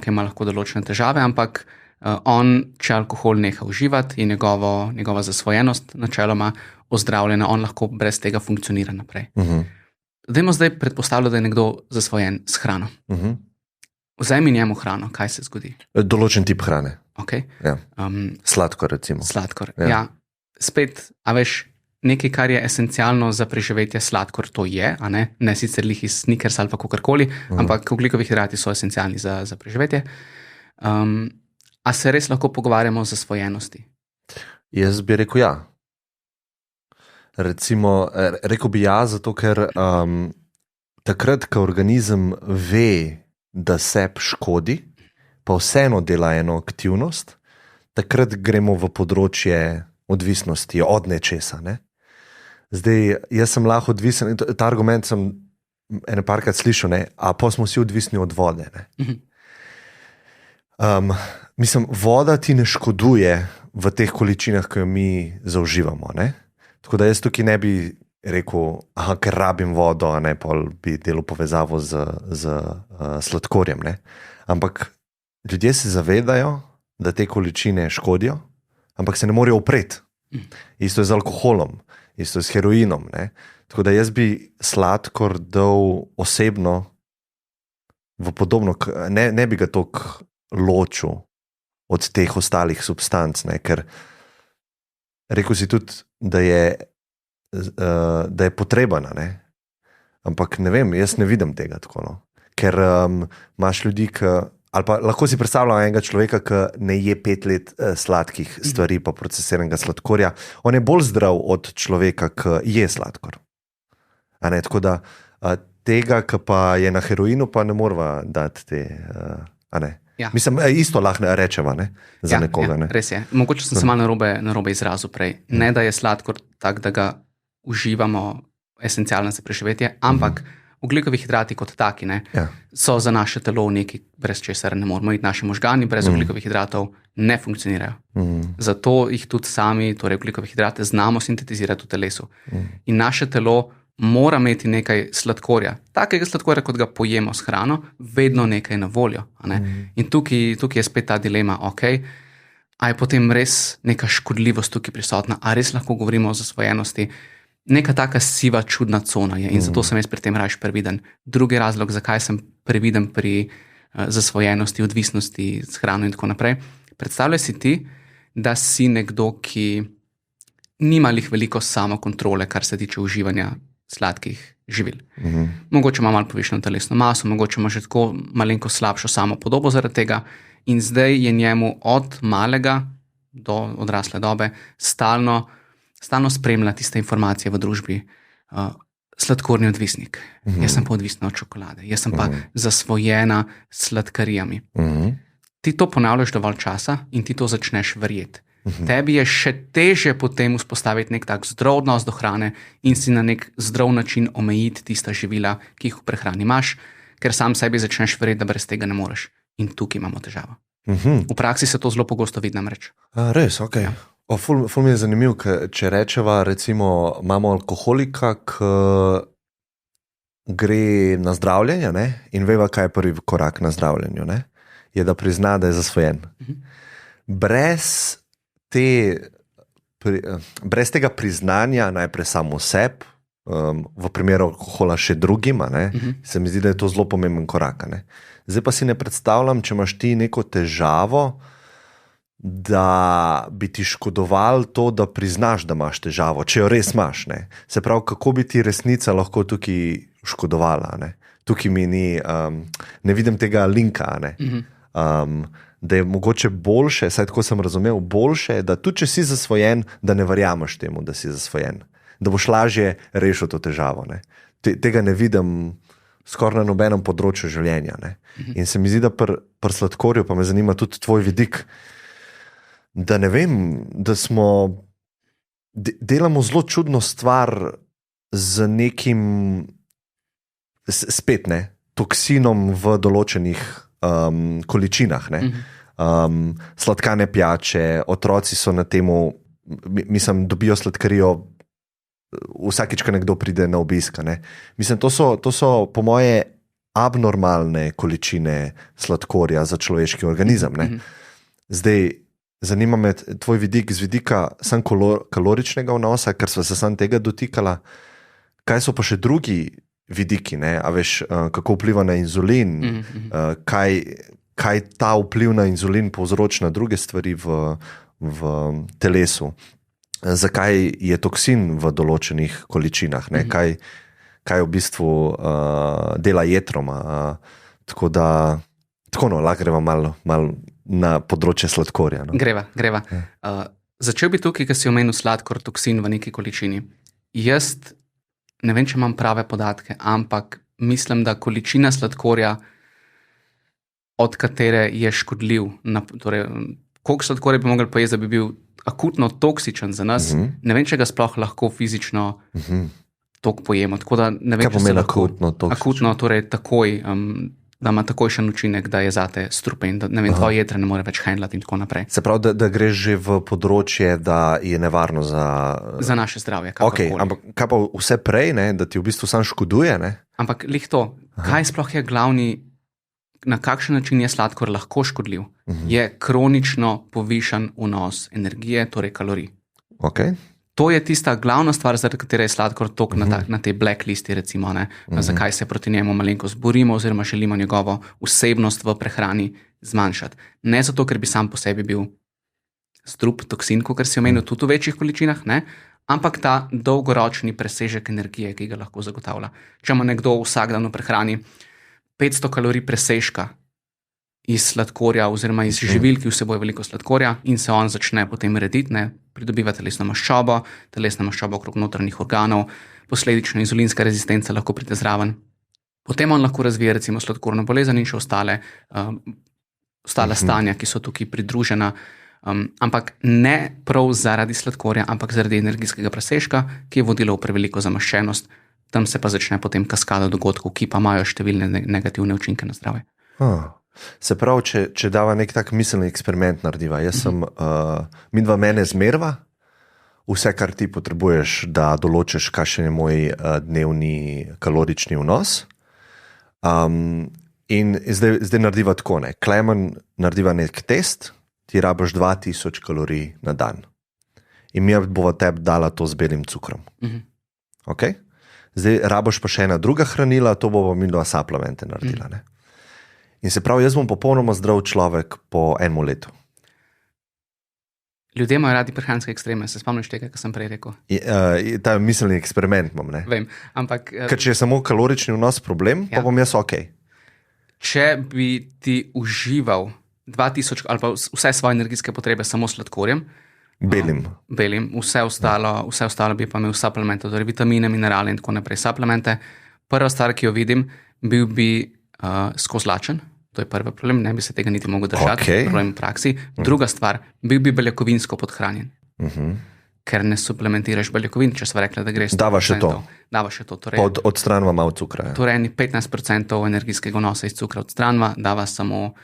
Speaker 1: ima lahko določene težave, ampak če alkohol neha uživati, je njegova zasvojenost načeloma ozdravljena, on lahko brez tega funkcionira naprej. Dajmo zdaj predpostavljati, da je nekdo zasvojen s hrano. Vzemi njemu hrano, kaj se zgodi?
Speaker 2: Določen tip hrane.
Speaker 1: Okay.
Speaker 2: Ja. Sladkor recimo.
Speaker 1: Sladkor, ja. Spet, a veš, nekaj, kar je esencialno za preživetje, sladkor to je, a ne sicer lih iz Snickers ali pa kakorkoli, ampak ogljikovi hidrati so esencialni za preživetje. A se res lahko pogovarjamo o zasvojenosti?
Speaker 2: Jaz bi rekel ja. Recimo, rekel bi ja, zato ker takrat, ko organizem ve, da sebi škodi, pa vseeno dela eno aktivnost, takrat gremo v področje odvisnosti od nečesa. Ne? Zdaj, jaz sem lahko odvisen, ta argument sem ene parkrat slišal, a pa smo vsi odvisni od vode. Ne? Mislim, voda ti ne škoduje v teh količinah, ki jo mi zauživamo. Ne? Tako da jaz tukaj ne bi rekel, ker rabim vodo, a ne pa bi delal povezavo z sladkorjem. Ne? Ampak ljudje se zavedajo, da te količine škodijo, ampak se ne morejo upreti. Isto je z alkoholom, isto je s heroinom. Ne? Tako da jaz bi sladkor dal osebno v podobno, ne bi ga toliko ločil od teh ostalih substanc, ne? Ker rekel si tudi, da je potrebna, ne? Ampak ne vem, jaz ne vidim tega tako. No? Ker imaš ljudi, ali pa lahko si predstavljam enega človeka, ki ne je 5 let sladkih stvari, pa procesiranega sladkorja. On je bolj zdrav od človeka, ki je sladkor. A ne, tako da tega, ki pa je na heroinu, pa ne morava dati te, a ne. Ja. Mislim, isto lahko rečeva, ne, za nekoga. Ne.
Speaker 1: Res je. Mogoče sem se malo narobe izrazil prej. Ne, da je sladkor tak, da ga uživamo esencialno za preživetje, ampak ogljikovi hidrati kot taki, ne, so za naše telo nekaj, brez česar ne moramo iti. Naši možgani brez ogljikovih hidratov ne funkcionirajo. Zato jih tudi sami, torej ogljikove hidrate, znamo sintetizirati v telesu. In naše telo mora imeti nekaj sladkorja. Takega sladkorja, kot ga pojemo s hrano, vedno nekaj na voljo. In tukaj je spet ta dilema, a je potem res neka škodljivost tukaj prisotna, a res lahko govorimo o zasvojenosti. Neka taka siva, čudna cona je in zato sem jaz pri tem raje previden. Drugi razlog, zakaj sem previden pri zasvojenosti, odvisnosti s hrano in tako naprej. Predstavljaj si ti, da si nekdo, ki nima lih veliko samokontrole, kar se tiče uživanja sladkih živil. Mogoče ima malo povišano telesno maso, mogoče ima že tako malenko slabšo samopodobo zaradi tega In zdaj je njemu od malega do odrasle dobe stalno spremlja tiste informacije v družbi. Sladkorni odvisnik. Jaz sem pa odvisna od čokolade. Jaz sem pa zasvojena s sladkarijami. Ti to ponavljaš dovolj časa in ti to začneš verjeti. Tebi je še težje potem vzpostaviti nek tak zdrav odnos do hrane in si na nek zdrav način omejiti tista živila, ki jih v prehrani imaš, ker sam sebi začneš verjeti, da brez tega ne moreš. In tukaj imamo težavo. V praksi se to zelo pogosto vidi namreč.
Speaker 2: Res, ok. Ja. Ful mi je zanimiv, če rečeva, recimo, imamo alkoholika, ki gre na zdravljenje, ne? In veva, kaj je prvi korak na zdravljenju, ne? Je, da prizna, da je zasvojen. Brez tega priznanja, najprej samo sebi, v primeru alkohola še drugima, ne? Se mi zdi, da je to zelo pomemben korak. Ne? Zdaj pa si ne predstavljam, če imaš ti neko težavo, da bi ti škodoval to, da priznaš, da imaš težavo, če jo res imaš. Ne? Se pravi, kako bi ti resnica lahko tukaj škodovala. Ne? Tukaj mi ni, ne vidim tega linka. Ne? Da je mogoče boljše, saj tako sem razumel, boljše, da tudi če si zasvojen, da ne verjameš temu, da si zasvojen. Da boš lažje rešil to težavo. Ne? Tega ne vidim skoraj na nobenem področju življenja. Ne? In se mi zdi, da pri sladkorju, pa me zanima tudi tvoj vidik, da ne vem, da delamo zelo čudno stvar z nekim spet, ne, toksinom v določenih količinah. Ne. Sladkane pijače, otroci so na temu, mislim, dobijo sladkarijo vsakič, ko nekdo pride na obisk. Ne. Mislim, to so po moje abnormalne količine sladkorja za človeški organizem. Ne. Zdaj, zanima me tvoj vidik z vidika sam kaloričnega vnosa, ker sva se sam tega dotikala. Kaj so pa še drugi vidiki, ne? A veš, kako vpliva na inzulin, kaj ta vpliv na inzulin povzroča na druge stvari v telesu, zakaj je toksin v določenih količinah, ne? Kaj v bistvu dela jetroma. Tako lahko greva malo na področje sladkorja. No?
Speaker 1: Greva. Začel bi tukaj, ker si omenil sladkor, toksin v neki količini. Jaz ne vem, če imam prave podatke, ampak mislim, da količina sladkorja, od katere je škodljiv, torej, koliko sladkorja bi mogli pojesti, da bi bil akutno toksičen za nas, ne vem, če ga sploh lahko fizično toliko pojemo. Tako da ne vem,
Speaker 2: kaj pomeni akutno toksičen?
Speaker 1: Akutno, torej takoj, da ima takojšen učinek, da je zate strupen, da tvoje jedra ne more več handlati in tako naprej.
Speaker 2: Se pravi, da greš že v področje, da je nevarno za
Speaker 1: naše zdravje.
Speaker 2: Okay, ampak kaj pa vse prej, ne, da ti v bistvu sam škoduje? Ne?
Speaker 1: Ampak lih to, kaj sploh je glavni, na kakšen način je sladkor lahko škodljiv? Je kronično povišan vnos energije, torej kalorij.
Speaker 2: Okay.
Speaker 1: To je tista glavna stvar, zaradi katere je sladkor toliko na tej blacklisti, recimo, ne, zakaj se proti njemu malenkost borimo oziroma želimo njegovo vsebnost v prehrani zmanjšati. Ne zato, ker bi sam po sebi bil strup, toksin, kot si omenil tudi v večjih količinah, ne, ampak ta dolgoročni presežek energije, ki ga lahko zagotavlja. Če ima nekdo vsak dan v prehrani 500 kalorij presežka iz sladkorja oziroma iz živil, ki vseboj veliko sladkorja in se on začne potem rediti, ne, pridobiva telesna maščoba okrog notranjih organov, posledično inzulinska rezistenca lahko pride zraven. Potem on lahko razvije recimo sladkorno bolezen in še ostala stanja, ki so tukaj pridružena, ampak ne prav zaradi sladkorja, ampak zaradi energijskega presežka, ki je vodilo v preveliko zamaščenost. Tam se pa začne potem kaskada dogodkov, ki pa imajo številne negativne učinke na zdravje.
Speaker 2: Se pravi, če dava nek tak miselni eksperiment narediva, jaz sem, midva mene zmerva, vse, kar ti potrebuješ, da določiš, kakšen je moj dnevni kalorični vnos. In zdaj narediva tako, ne. Klemen narediva nek test, ti rabiš 2000 kalorij na dan. In mi bova tebi dala to z belim cukrom. Okay? Zdaj rabiš pa še ena druga hranila, to bova midva suplemente naredila, ne. In se pravi, jaz bom popolnoma zdrav človek po enem letu.
Speaker 1: Ljudje imajo radi prehranske ekstreme, se spomniš tega, kar sem prej rekel?
Speaker 2: Ta miselni eksperiment imam, ne?
Speaker 1: Vem, ampak...
Speaker 2: Ker če je samo kalorični vnos problem, pa bom jaz ok.
Speaker 1: Če bi ti užival 2000 ali pa vse svoje energijske potrebe samo s sladkorjem.
Speaker 2: Belim.
Speaker 1: Vse ostalo bi pa imel suplemente, torej vitamine, minerale in tako naprej. Suplemente. Prva stvar, ki jo vidim, bil bi skozi lačen. To je prvi problem, ne bi se tega niti mogel držati, problem v praksi. Druga stvar, bil bi beljakovinsko podhranjen. Ker ne suplementiraš beljakovin, če sva rekla, da greš.
Speaker 2: Dava še to.
Speaker 1: Torej,
Speaker 2: odstranva malo cukra.
Speaker 1: Torej, 15% energijskega vnosa iz cukra odstranva, dava samo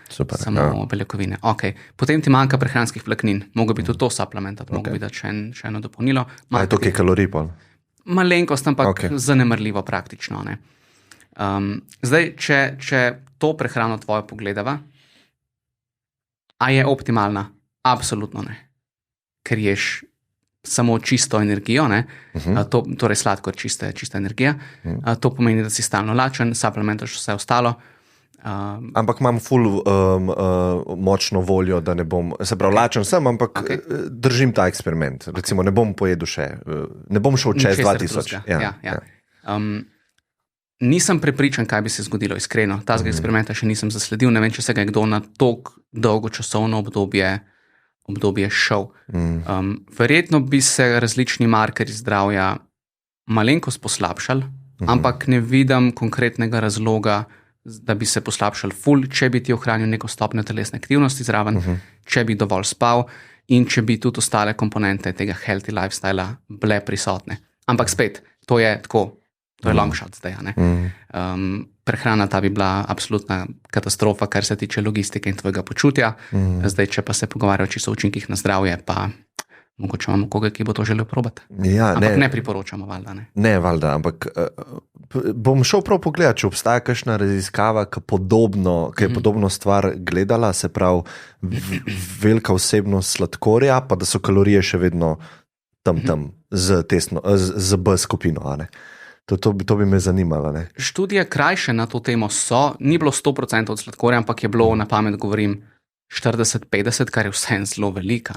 Speaker 1: beljakovine. Okay. Potem ti manjka prehranskih vlaknin. Mogo bi tudi to suplementati, mogo bi dati še eno dopolnilo.
Speaker 2: A je to kaj kalorij pol?
Speaker 1: Malenkost, ampak zanemarljivo praktično. Ne? Zdaj, če to prehrano tvojo pogledava, a je optimalna? Absolutno ne. Ker ješ samo čisto energijo, torej sladkor, čista energija. To pomeni, da si stalno lačen, suplementaš vse ostalo.
Speaker 2: Ampak imam ful močno voljo, da ne bom, se pravi, lačen sem, ampak držim ta eksperiment. Recimo, ne bom pojedel še, ne bom šel čez 2000.
Speaker 1: Nisem prepričan, kaj bi se zgodilo, iskreno. Tazga eksperimenta še nisem zasledil, ne vem, če se ga je kdo na tako dolgo časovno obdobje šel. Verjetno bi se različni markerji zdravja malenkost poslabšali, ampak ne vidim konkretnega razloga, da bi se poslabšali ful, če bi ti ohranil neko stopnjo telesne aktivnosti zraven, če bi dovolj spal in če bi tudi ostale komponente tega healthy lifestyla bile prisotne. Ampak spet, to je tako, to je long shot zdaj. Prehrana ta bi bila absolutna katastrofa, kar se tiče logistike in tvojega počutja. Zdaj, če pa se pogovarjajo čisto o učinkih na zdravje, pa mogoče imamo koga, ki bo to želel probati. Ampak ne priporočamo, valjda. Ne,
Speaker 2: valjda, ampak bom šel prav pogledat, če obstaja kakšna raziskava, ki je podobno stvar gledala, se pravi velika vsebnost sladkorja, pa da so kalorije še vedno tam z B skupino, a ne? To bi me zanimalo. Ne?
Speaker 1: Študije krajše na to temo ni bilo 100% od sladkorja, ampak je bilo, na pamet govorim, 40-50, kar je vsem zelo velika.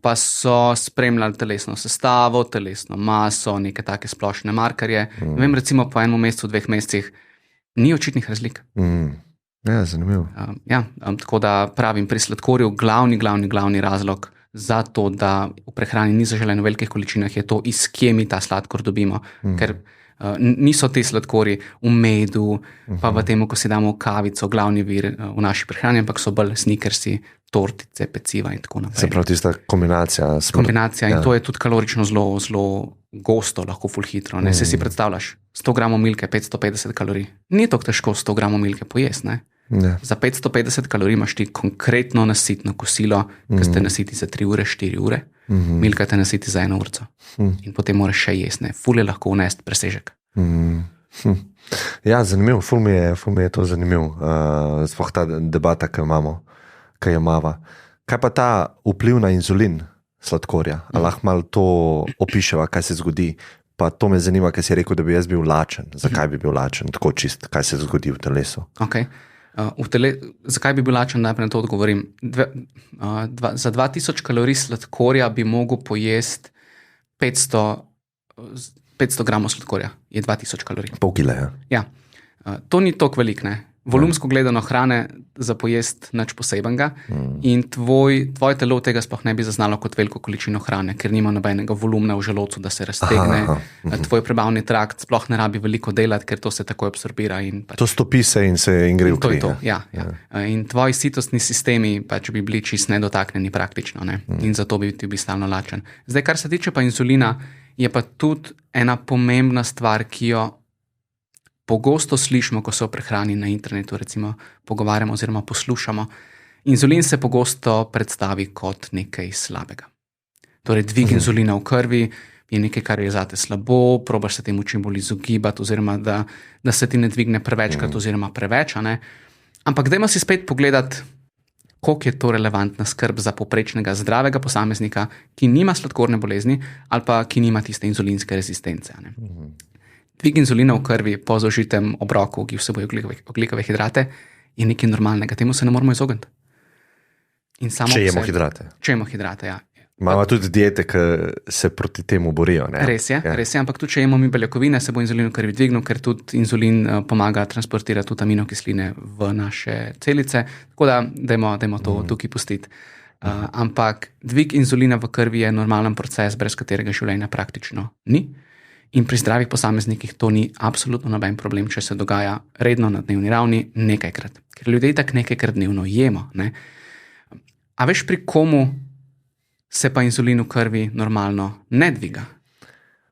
Speaker 1: Pa so spremljali telesno sestavo, telesno maso, neke take splošne markerje. Vem, recimo po enem mesecu, 2 mesecih ni očitnih razlik.
Speaker 2: Ja, zanimivo.
Speaker 1: Tako da pravim, pri sladkorju glavni razlog za to, da v prehrani ni zaželeno v velikih količinah, je to, iz kje mi ta sladkor dobimo. Ker niso ti sladkori v medu, pa v tem, ko si damo kavico, glavni vir v naši prehrani, ampak so bolj snickersi, tortice, peciva in tako naprej.
Speaker 2: Se pravi, tista kombinacija.
Speaker 1: In to je tudi kalorično zelo gosto, lahko ful hitro. Se si predstavljaš, 100 gramov milke, 550 kalorij. Ni tako težko 100 gramov milke pojesti, ne? Za 550 kalorij imaš ti konkretno nasitno kosilo, ki ste nasiti za 3 ure, 4 ure, milka te nasiti za 1 urco. In potem moraš še jesti, ful je lahko vnesti presežek.
Speaker 2: Ja, zanimivo, ful mi je to zanimivo, sploh ta debata, ki jo imava. Kaj pa ta vpliv na inzulin sladkorja? Lahko malo to opiševa, kaj se zgodi? Pa to me zanima, kaj si rekel, da bi jaz bil lačen. Zakaj bi bil lačen? Tako čist, kaj se zgodi v telesu?
Speaker 1: Zakaj bi bil lačen, najprej na to odgovorim. Za 2000 kalorij sladkorja bi mogel pojesti 500 gramov sladkorja. Je 2000 kalorij.
Speaker 2: Pol kile,
Speaker 1: ja. To ni toliko velik, ne. Volumsko gledano hrane za pojesti nič posebenega in tvoje telo tega sploh ne bi zaznalo kot veliko količino hrane, ker nima nobenega volumna v želodcu, da se raztegne. Tvoj prebavni trakt sploh ne rabi veliko delati, ker to se takoj absorbira.
Speaker 2: To stopi se in gre v kri.
Speaker 1: Ja. In tvoji sitostni sistemi pač bi bili čist nedotaknjeni praktično, ne? In zato bi ti bil stalno lačen. Zdaj, kar se tiče pa inzulina, je pa tudi ena pomembna stvar, ki jo pogosto slišimo, ko se o prehrani na internetu recimo pogovarjamo oziroma poslušamo. Inzulin se pogosto predstavi kot nekaj slabega. Torej, dvig inzulina v krvi je nekaj, kar je zate slabo, probaš se temu čim bolj izogibati oziroma da se ti ne dvigne prevečkrat oziroma preveč. Ampak dajmo si spet pogledati, koliko je to relevantna skrb za povprečnega zdravega posameznika, ki nima sladkorne bolezni ali pa ki nima tiste inzulinske rezistence. Dvig inzulina v krvi po zaužitem obroku, ki vsebuje ogljikove hidrate, je nekaj normalnega. Temu se ne moramo izogniti.
Speaker 2: Če jemo hidrate.
Speaker 1: Če jemo hidrate, ja.
Speaker 2: Imamo tudi diete, ki se proti temu borijo. Ne?
Speaker 1: Res je, ampak tudi če jemo mi beljakovine, se bo inzulin v krvi dvignil, ker tudi inzulin pomaga transportirati tudi aminokisline v naše celice, tako da dajmo to tukaj pustiti. Ampak dvig inzulina v krvi je normalen proces, brez katerega življenja praktično ni. In pri zdravih posameznikih to ni absolutno noben problem, če se dogaja redno na dnevni ravni nekajkrat. Ker ljudje tak nekajkrat dnevno jemo. Ne? A veš, pri komu se pa inzulin v krvi normalno ne dviga?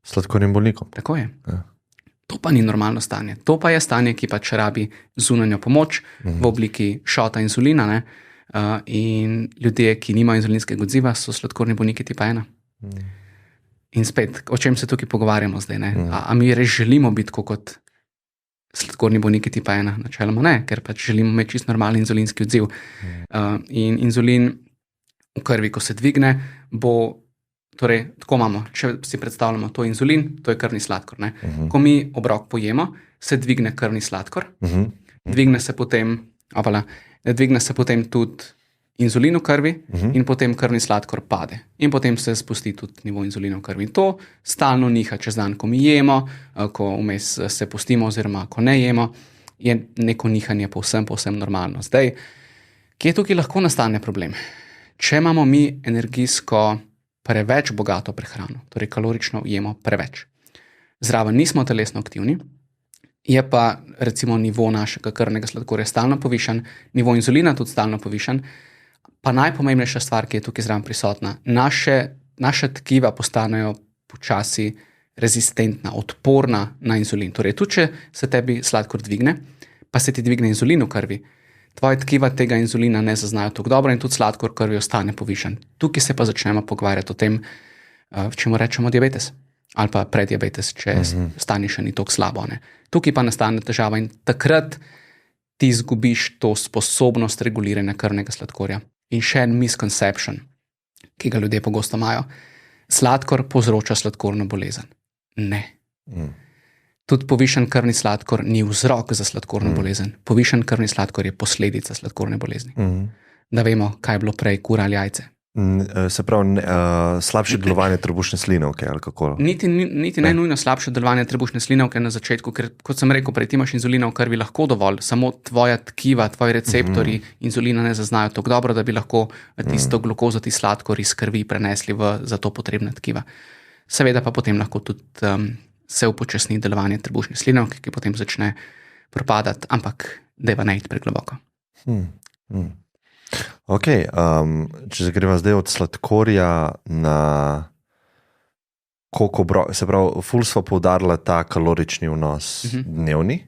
Speaker 2: Sladkornim bolnikom.
Speaker 1: Tako je. Ja. To pa ni normalno stanje. To pa je stanje, ki pač rabi zunanjo pomoč v obliki šota inzulina. Ne? In ljudje, ki nimajo inzulinskega odziva, so sladkorni bolniki tipa 1. In spet, o čem se tukaj pogovarjamo zdaj? A mi res želimo biti kot sladkorni bolniki tipa 1? Načeloma ne, ker pač želimo imeti čist normalen inzulinski odziv. In inzulin v krvi, ko se dvigne, torej, tako imamo, če si predstavljamo, to je inzulin, to je krvni sladkor. Ne? Ko mi obrok pojemo, se dvigne krvni sladkor, dvigne se potem tudi inzulin v krvi in potem krvni sladkor pade. In potem se spusti tudi nivo inzulina v krvi. In to stalno niha čez dan, ko mi jemo, ko vmes se pustimo oziroma ko ne jemo, je neko nihanje povsem normalno. Zdaj, kje tukaj lahko nastane problem? Če imamo mi energijsko preveč bogato prehrano, torej kalorično jemo preveč, zraven nismo telesno aktivni, je pa recimo nivo našega krvnega sladkorja stalno povišan, nivo inzulina tudi stalno povišan, pa najpomembnejša stvar, ki je tukaj zraven prisotna, naše tkiva postanejo počasi rezistentna, odporna na inzulin. Torej, tudi če se tebi sladkor dvigne, pa se ti dvigne inzulin v krvi, tvoje tkiva tega inzulina ne zaznajo tako dobro in tudi sladkor v krvi ostane povišan. Tukaj se pa začnemo pogovarjati o tem, čemu rečemo diabetes ali pa preddiabetes, če stanje še ni tako slabo. Ne? Tukaj pa nastane težava in takrat ti izgubiš to sposobnost reguliranja krvnega sladkorja. In še en misconception, ki ga ljudje pogosto imajo. Sladkor povzroča sladkorno bolezen. Ne. Tudi povišen krvni sladkor ni vzrok za sladkorno bolezen. Povišen krvni sladkor je posledica sladkorne bolezni. Da vemo, kaj je bilo prej, kura ali jajce.
Speaker 2: Se pravi, slabše delovanje trebušne slinavke ali kako?
Speaker 1: Niti ne nujno slabše delovanje trebušne slinavke na začetku, ker kot sem rekel, prej ti imaš inzulina v krvi lahko dovolj, samo tvoja tkiva, tvoji receptori inzulina ne zaznajo tako dobro, da bi lahko tisto glukozo, ti sladkor iz krvi prenesli v za to potrebna tkiva. Seveda pa potem lahko tudi se upočasni delovanje trebušne slinavke, ki potem začne propadati, ampak deva ne iti pregloboko.
Speaker 2: Ok, če greva zdaj od sladkorja na koliko se pravi, ful sva poudarila ta kalorični vnos dnevni.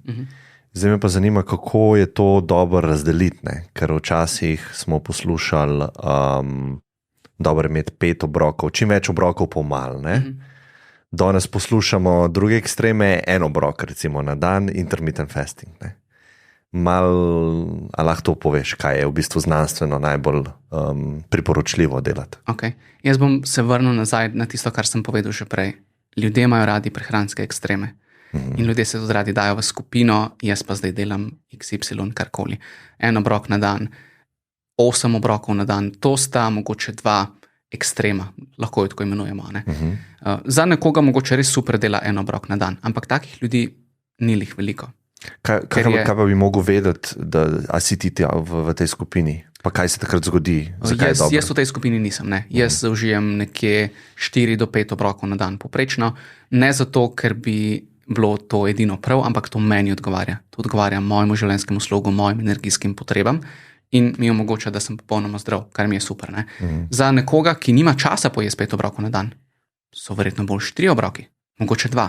Speaker 2: Zdaj me pa zanima, kako je to dobro razdeliti, ne? Ker včasih smo poslušali dobro imeti 5 obrokov, čim več obrokov pomal, ne? Danes poslušamo druge ekstreme, 1 obrok recimo na dan, intermittent fasting, ne? A lahko to poveš, kaj je v bistvu znanstveno najbolj priporočljivo delati?
Speaker 1: Okay. Jaz bom se vrnil nazaj na tisto, kar sem povedal že prej. Ljudje imajo radi prehranske ekstreme. In ljudje se tudi radi dajo v skupino, jaz pa zdaj delam XY karkoli. 1 obrok na dan, 8 obrokov na dan, to sta mogoče 2 ekstrema, lahko jo tako imenujemo. Ne? Za nekoga mogoče res super dela 1 obrok na dan, ampak takih ljudi ni lih veliko.
Speaker 2: Kaj pa bi mogel vedeti, da si ti v tej skupini? Pa kaj se takrat zgodi?
Speaker 1: Jaz v tej skupini nisem. Ne. Jaz zaužijem nekje 4 do 5 obrokov na dan poprečno. Ne zato, ker bi bilo to edino prav, ampak to meni odgovarja. To odgovarja mojemu življenjskemu slogu, mojim energijskim potrebam in mi omogoča, da sem popolnoma zdrav, kar mi je super. Ne. Za nekoga, ki nima časa pojesti 5 obrokov na dan, so verjetno bolj 4 obroki, mogoče 2.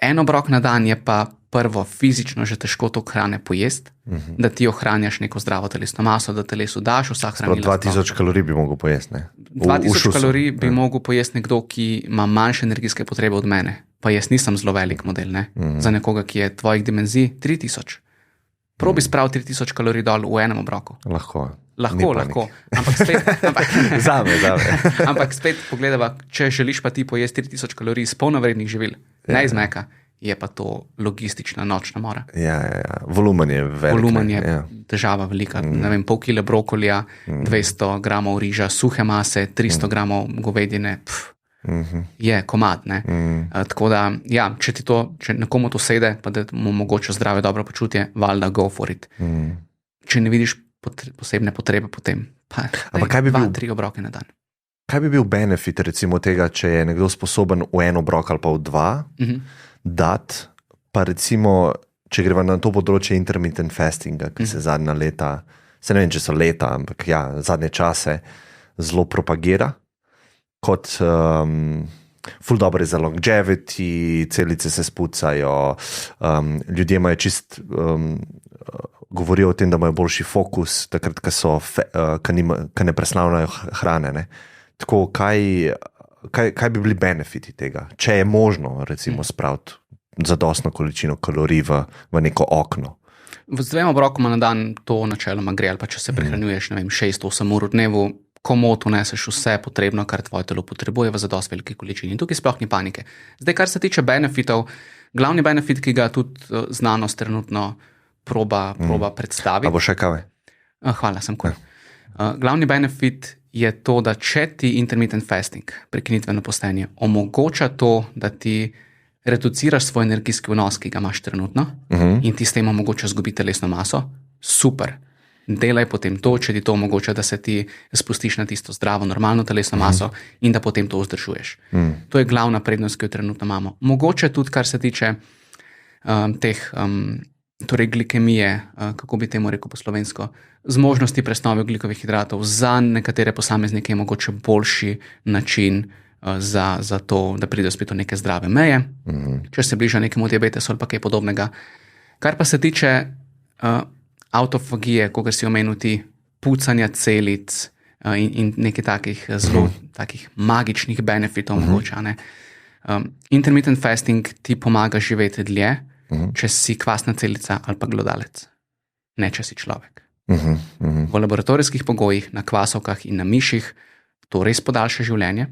Speaker 1: 1 obrok na dan je pa prvo fizično že težko to hrane pojesti, da ti ohranjaš neko zdravo telesno maso, da telesu daš vsa hranila.
Speaker 2: 2000 kalorij bi mogel pojesti, ne?
Speaker 1: 2000 kalorij bi mogel pojesti nekdo, ki ima manjše energijske potrebe od mene. Pa jaz nisem zelo velik model, ne? Za nekoga, ki je tvojih dimenzij 3000. Probi spraviti 3000 kalorij dol v 1 obroku.
Speaker 2: Lahko.
Speaker 1: Ampak spet pogledava, če želiš pa ti pojesti 3000 kalorij iz polnovrednih živil, ne iz meka, je pa to logistična nočna mora.
Speaker 2: Ja. Volumen je velik.
Speaker 1: Volumen je težava velika. Ne vem, pol kile brokolija, 200 gramov riža, suhe mase, 300 gramov govedine, je komad. Tako da, ja, če nekomu to sede, pa da mu omogoča zdrave, dobro počutje, valjda go for it. Če ne vidiš posebne potrebe potem, pa
Speaker 2: kaj bi
Speaker 1: 2-3 obroke na dan.
Speaker 2: Kaj bi bil benefit recimo tega, če je nekdo sposoben v en obrok ali pa v 2 dati, pa recimo, če greva na to področje intermittent fastinga, ki se zadnja leta, se ne vem, če so leta, ampak ja, zadnje čase zelo propagira, kot ful dobro je za longevity, celice se spucajo, ljudje imajo čist, govorijo o tem, da imajo boljši fokus, takrat, ko ne presnavljajo hrane, ne. Tako, kaj bi bili benefiti tega, če je možno recimo spraviti zadostno količino kalorij v neko okno?
Speaker 1: Z 2 obrokoma na dan to načeloma gre, ali pa če se prehranjuješ, ne vem, 6-8 ur v dnevu, komot vneseš vse potrebno, kar tvoje telo potrebuje v zadost veliki količini. In tukaj sploh ni panike. Zdaj, kar se tiče benefitov, glavni benefit, ki ga tudi znanost trenutno proba predstaviti.
Speaker 2: A bo še kave?
Speaker 1: Hvala, sem cool. Glavni benefit je to, da če ti intermittent fasting, prekinitveno postenje, omogoča to, da ti reduciraš svoj energijski vnos, ki ga imaš trenutno, in ti s tem omogoča izgubiti telesno maso, super. Delaj potem to, če ti to omogoča, da se ti spustiš na tisto zdravo, normalno telesno maso in da potem to vzdržuješ. To je glavna prednost, ki jo trenutno imamo. Mogoče tudi, kar se tiče torej glikemije, kako bi temu rekel po slovensko, zmožnosti presnove ogljikovih hidratov, za nekatere posameznike je mogoče boljši način za to, da pride spet do neke zdrave meje, če se bliža nekemu diabetesu ali pa kaj podobnega. Kar pa se tiče autofagije, kogar si omenil ti, pucanja celic in nekaj takih zelo takih magičnih benefitov mogoče, ne. Intermittent fasting ti pomaga živeti dlje, če si kvasna celica ali pa glodalec, ne če si človek. V laboratorijskih pogojih, na kvasovkah in na miših to res podaljša življenje,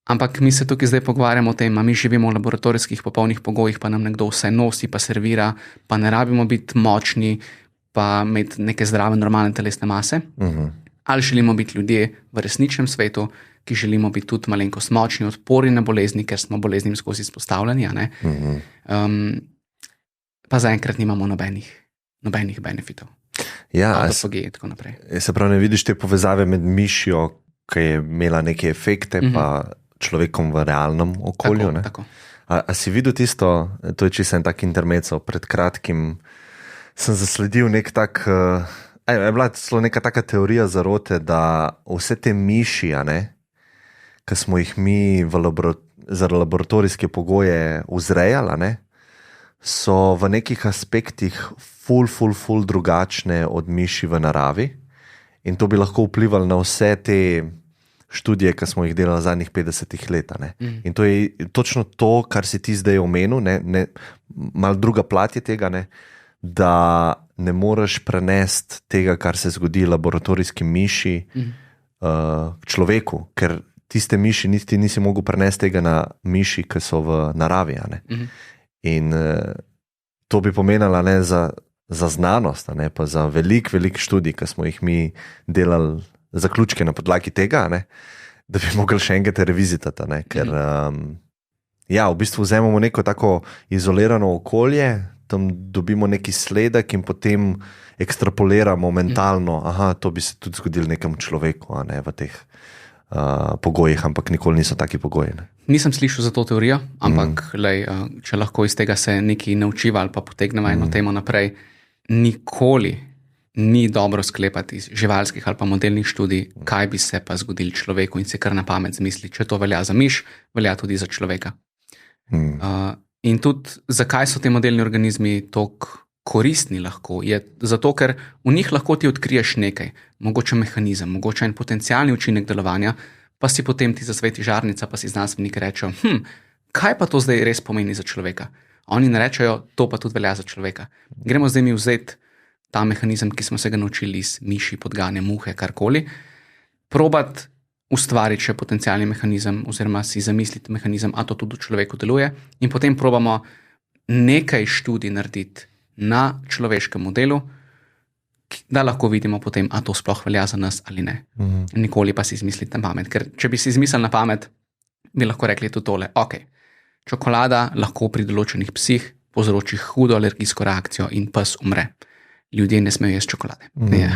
Speaker 1: ampak mi se tukaj zdaj pogovarjamo o tem, a mi živimo v laboratorijskih popolnih pogojih, pa nam nekdo vse nosi, pa servira, pa ne rabimo biti močni, pa imeti neke zdrave, normalne telesne mase, ali želimo biti ljudje v resničnem svetu, ki želimo biti tudi malenkost močni, odporni na bolezni, ker smo boleznim skozi izpostavljeni, pa zaenkrat nimamo nobenih benefitov.
Speaker 2: Ja,
Speaker 1: autofagije in tako naprej.
Speaker 2: Se pravi, ne vidiš te povezave med mišjo, ki je imela neke efekte, pa človekom v realnem okolju?
Speaker 1: Tako.
Speaker 2: A si videl tisto, to je čisto en tak intermezzo, pred kratkim sem zasledil nek tak, je bila celo neka taka teorija zarote, da vse te miši, ki smo jih mi za laboratorijske pogoje vzrejali, so v nekih aspektih ful drugačne od miši v naravi, in to bi lahko vplivalo na vse te študije, ki smo jih delali zadnjih 50 let. In to je točno to, kar si ti zdaj omenil, malo druga plat je tega, da ne moreš prenesti tega, kar se zgodi laboratorijski miši človeku, ker tiste miši nisi mogel prenesti tega na miši, ki so v naravi. In to bi pomenilo za znanost, pa za velik študij, ki smo jih mi delali zaključke na podlagi tega, da bi mogli še enkrat revizitati, ker v bistvu vzemamo neko tako izolirano okolje, tam dobimo neki sledek in potem ekstrapoliramo mentalno, to bi se tudi zgodilo nekemu človeku, v teh pogojih, ampak nikoli niso taki pogoji.
Speaker 1: Nisem slišal za to teorijo, ampak če lahko iz tega se nekaj naučiva ali pa potegnemo eno temo naprej, nikoli ni dobro sklepati iz živalskih ali pa modelnih študij, kaj bi se pa zgodilo človeku in se kar na pamet zmisli. Če to velja za miš, velja tudi za človeka. In tudi, zakaj so te modelni organizmi toliko koristni lahko, je zato, ker v njih lahko ti odkriješ nekaj, mogoče mehanizem, mogoče en potencialni učinek delovanja, pa si potem ti zasveti žarnica, pa si znanstveniki rečejo, kaj pa to zdaj res pomeni za človeka? Oni ne rečejo, to pa tudi velja za človeka. Gremo zdaj mi vzeti ta mehanizem, ki smo se ga naučili iz miši, podgane, muhe, karkoli, probati ustvariti še potencialni mehanizem oziroma si zamisliti mehanizem, a to tudi v človeku deluje in potem probamo nekaj študij narediti na človeškem modelu, da lahko vidimo potem, a to sploh velja za nas ali ne. Nikoli pa si izmisliti na pamet, ker če bi si izmislili na pamet, bi lahko rekli tudi tole, ok, čokolada lahko pri določenih psih povzroči hudo alergijsko reakcijo in pes umre. Ljudje ne smejo jesti čokolade.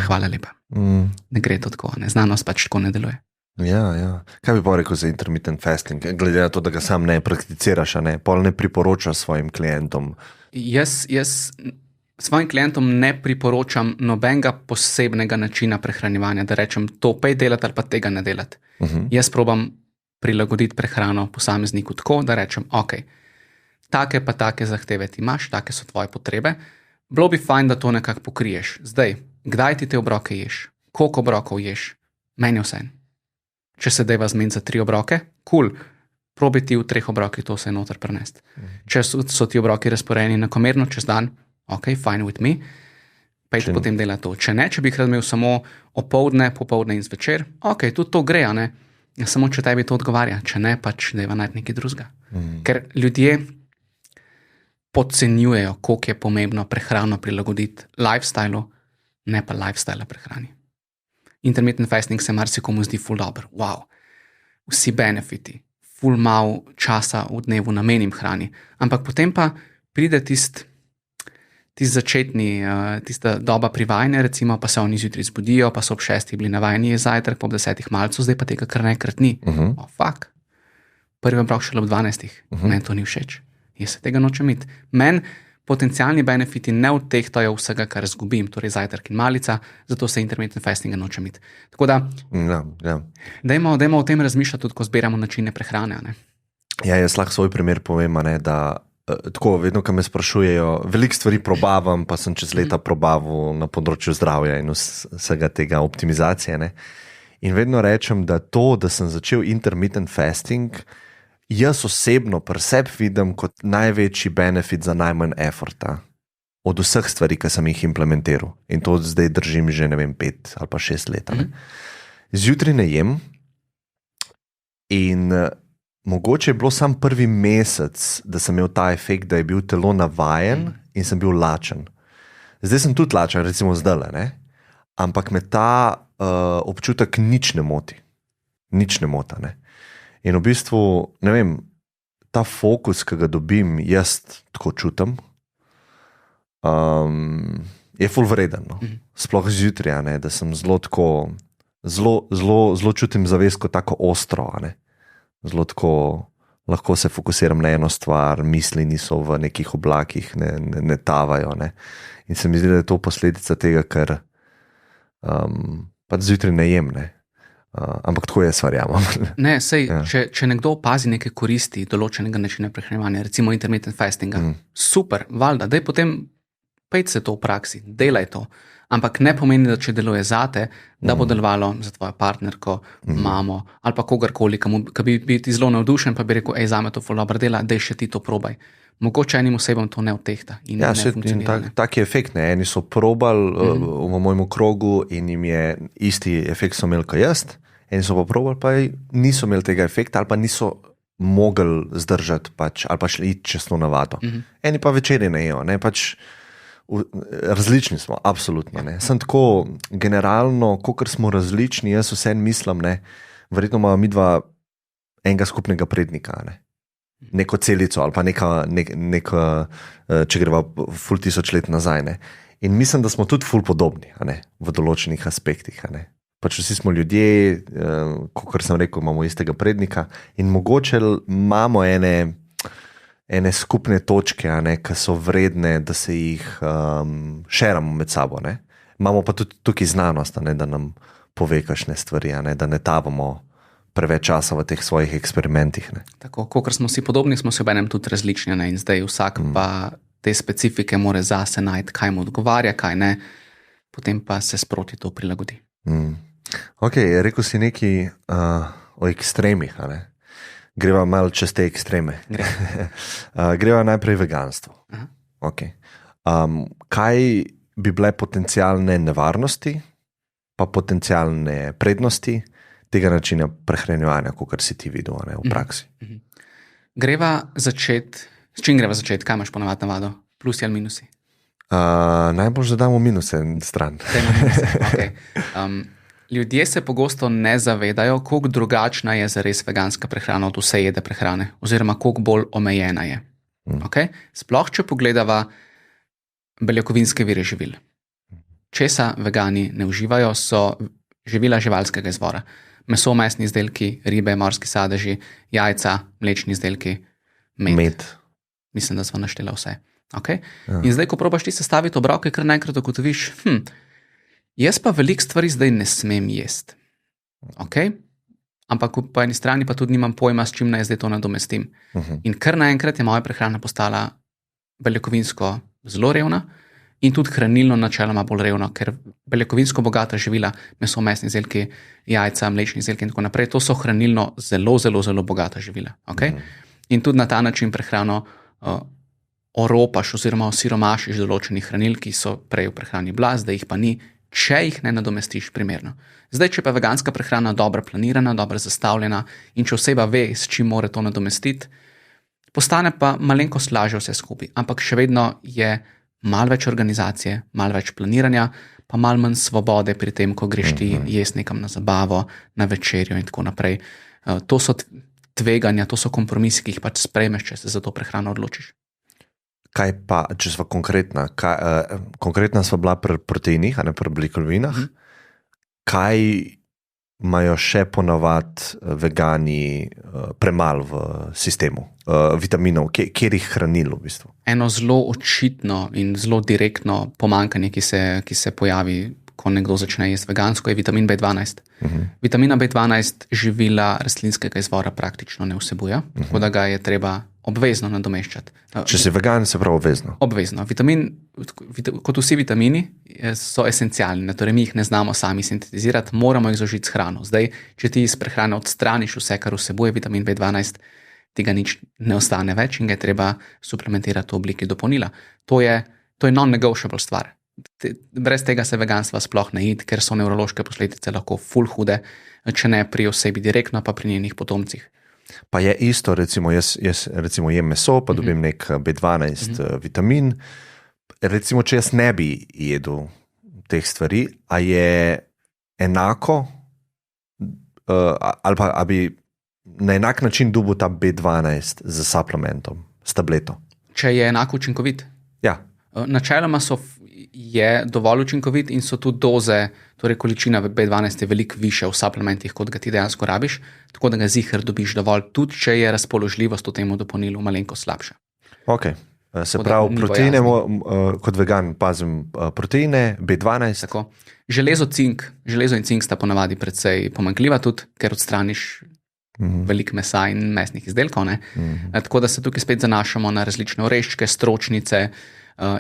Speaker 1: Hvala lepa. Ne gre to tako, ne. Znanost pač tako ne deluje.
Speaker 2: Ja. Kaj bi pa rekel za intermittent fasting? Glede na to, da ga sam ne prakticiraš, a ne? Pol ne priporočaš svojim klientom.
Speaker 1: Jaz svojim klientom ne priporočam nobenega posebnega načina prehranjevanja, da rečem, to pej delati ali pa tega ne delati. Jaz probam prilagoditi prehrano posamezniku tako, da rečem, ok, take pa take zahteve ti imaš, take so tvoje potrebe, bilo bi fajn, da to nekako pokriješ. Zdaj, kdaj ti te obroke ješ? Koliko obrokov ješ? Meni je vseeno. Če se deva zmeniti za 3 obroke, cool, probi ti v 3 obrokih to vse noter prenesti. Če so ti obroki razporejeni enakomerno čez dan, ok, fine with me, pejte potem dela to. Če ne, če bi jih razumel samo opoldne, popoldne in zvečer, ok, tudi to gre, a ne? Samo če tebi to odgovarja, če ne, pač deva najti nekaj drugega. Ker ljudje podcenjujejo, koliko je pomembno prehrano prilagoditi lifestylu, ne pa lifestyle prehrani. Intermittent fasting se marsikomu zdi ful dobro. Wow, vsi benefiti, ful mal časa v dnevu namenim hrani, ampak potem pa pride tisti začetni, tista doba privajanja, recimo, pa se oni zjutraj zbudijo, pa so ob 6 bili navajeni zajtrk, po 10 malcu, zdaj pa tega kar naenkrat ni. Oh, fuck. Prvi obrok šele ob 12. Meni to ni všeč. Jaz se tega nočem imeti. Meni potencialni benefiti ne odtehtajo vsega, kar izgubim, torej zajtrk in malica, zato se intermittent fastinga nočem imeti. Tako da, dajmo o tem razmišljati tudi, ko zbiramo načine prehrane. Ne?
Speaker 2: Ja, jaz lahko svoj primer povem, ne, da tako, vedno, ko me sprašujejo, veliko stvari probavam, pa sem čez leta probaval na področju zdravja in vsega tega optimizacije. Ne? In vedno rečem, da to, da sem začel intermittent fasting, jaz osebno pri sebi vidim kot največji benefit za najmanj efforta od vseh stvari, ki sem jih implementiral. In to zdaj držim že, 5 ali pa 6 let. Zjutraj ne jem in mogoče je bilo sam prvi mesec, da sem imel ta efekt, da je bil telo navajen in sem bil lačen. Zdaj sem tudi lačen, recimo zdajle, ne? Ampak me ta občutek nič ne moti. Nič ne mota, ne? In v bistvu, ne vem, ta fokus, ki ga dobim, jaz tako čutim, je ful vreden. No? Sploh zjutraj, ne? Da sem zelo čutim zavest kot tako ostro, ne? Zelo tako lahko se fokusiram na eno stvar, misli niso v nekih oblakih, ne tavajo. Ne? In se mi zdi, da je to posledica tega, ker pač zjutraj ne jem, ne? Ampak tako jaz verjamem.
Speaker 1: Ne, sej, če nekdo opazi neke koristi določenega načina prehranjevanja, recimo intermittent fastinga, super, valjda, daj potem pejte se to v praksi, delaj to. Ampak ne pomeni, da če deluje zate, da bo delovalo za tvojo partnerko, mamo ali pa kogarkoli, ki bi ti zelo navdušen, pa bi rekel, zame to ful dobro dela, daj še ti to probaj. Mogoče enim osebam to ne odtehta.
Speaker 2: Ja, tak je efekt. Ne? Eni so probali v mojem krogu in jim je isti efekt so imeli kot jaz, eni so pa probali, pa niso imeli tega efekta ali pa niso mogli zdržati pač, ali pa šli iti čez to navado. Eni pa večeri ne jejo, ne pač. Različni smo, absolutno. Ne. Sem tako generalno, kakor smo različni, jaz vsem mislim, ne, verjetno imamo midva enega skupnega prednika, ne. Neko celico ali pa neka, če greva ful 1000 let nazaj. Ne. In mislim, da smo tudi ful podobni, ne, v določenih aspektih. Ne. Pač vsi smo ljudje, kakor sem rekel, imamo istega prednika in mogoče imamo ene skupne točke, ki so vredne, da se jih šeramo med sabo. Ne? Imamo pa tudi tukaj znanost, da nam pove kakšne stvari, da ne tavamo preveč časa v teh svojih eksperimentih. Ne?
Speaker 1: Tako, kakor smo si podobni, smo si obenem tudi različni, ne? In zdaj vsak pa te specifike more zase najti, kaj mu odgovarja, kaj ne, potem pa se sproti to prilagodi.
Speaker 2: Ok, rekel si nekaj o ekstremih, a ne? Greva malo čez te ekstreme. Greva najprej veganstvo. Okay. Kaj bi bile potencialne nevarnosti, pa potencialne prednosti tega načina prehranjevanja, kot si ti videl, ne, v praksi.
Speaker 1: S čim greva začeti? Kaj imaš ponovadi navado? Plusi ali minusi?
Speaker 2: Najbolj, da damo minuse stran.
Speaker 1: Okay. Ljudje se pogosto ne zavedajo, koliko drugačna je zares veganska prehrana od vse jede prehrane, oziroma koliko bolj omejena je. Okay? Sploh, če pogledava beljakovinske vire živil. Česa vegani ne uživajo, so živila živalskega izvora. Meso, mesni izdelki, ribe, morski sadeži, jajca, mlečni izdelki, med. Mislim, da smo naštela vse. Okay? Ja. In zdaj, ko probaš ti sestaviti obroke, kar naenkrat ugotoviš, jaz pa veliko stvari zdaj ne smem jesti. Okay? Ampak po eni strani pa tudi nimam pojma, s čim naj zdaj to nadomestim. In kar naenkrat je moja prehrana postala beljakovinsko zelo revna in tudi hranilno načeloma bolj revna, ker beljakovinsko bogata živila, meso, mesni izdelki, jajca, mlečni izdelki in tako naprej, to so hranilno zelo, zelo, zelo bogata živila. Okay? In tudi na ta način prehrano oropaš oziroma osiromašiš določenih hranil, ki so prej v prehrani bila, zdaj jih pa ni, če jih ne nadomestiš primerno. Zdaj, če pa je veganska prehrana dobro planirana, dobro zastavljena in če oseba ve, s čim mora to nadomestiti, postane pa malenkost lažje vse skupaj. Ampak še vedno je malo več organizacije, malo več planiranja, pa malo manj svobode pri tem, ko greš ti jesti nekam na zabavo, na večerjo in tako naprej. To so tveganja, to so kompromisi, ki jih pač sprejmeš, če se za to prehrano odločiš.
Speaker 2: Kaj pa, če sva konkretna? Konkretna sva bila pri proteinih, a ne pri beljakovinah. Kaj imajo še ponavadi vegani premalo v sistemu vitaminov, katerih hranil v bistvu?
Speaker 1: Eno zelo očitno in zelo direktno pomanjkanje, ki se pojavi, ko nekdo začne jesti vegansko, je vitamin B12. Vitamina B12 živila rastlinskega izvora praktično ne vsebuje, tako da ga je treba obvezno nadomeščati.
Speaker 2: Če si vegan, se pravi obvezno?
Speaker 1: Obvezno. Kot vsi vitamini, so esencialni, torej mi jih ne znamo sami sintetizirati, moramo jih zaužiti s hrano. Zdaj, če ti iz prehrane odstraniš vse, kar vsebuje vitamin B12, tega nič ne ostane več in ga je treba suplementirati v obliki dopolnila. To je non-negotiable stvar. Brez tega se veganstva sploh ne ide, ker so nevrološke posledice lahko ful hude, če ne pri osebi direktno, pa pri njenih potomcih.
Speaker 2: Pa je isto, recimo, jaz recimo jem meso, pa dobim nek B12 vitamin. Recimo, če jaz ne bi jedel teh stvari, a je enako, ali pa a bi na enak način dobil ta B12 z suplementom, s tableto?
Speaker 1: Če je enako učinkovit?
Speaker 2: Ja.
Speaker 1: Načeloma je dovolj učinkovit in so tudi doze, torej količina B12 je veliko više v suplementih, kot ga ti dejansko rabiš, tako da ga ziher dobiš dovolj, tudi če je razpoložljivost v tem dopolnilu malenkost slabša.
Speaker 2: Ok, se pravi, proteine, kot vegan pazim proteine, B12.
Speaker 1: Tako. Železo in cink sta ponavadi precej pomanjkljiva tudi, ker odstraniš veliko mesa in mesnih izdelkov. Tako da se tukaj spet zanašamo na različne oreščke, stročnice,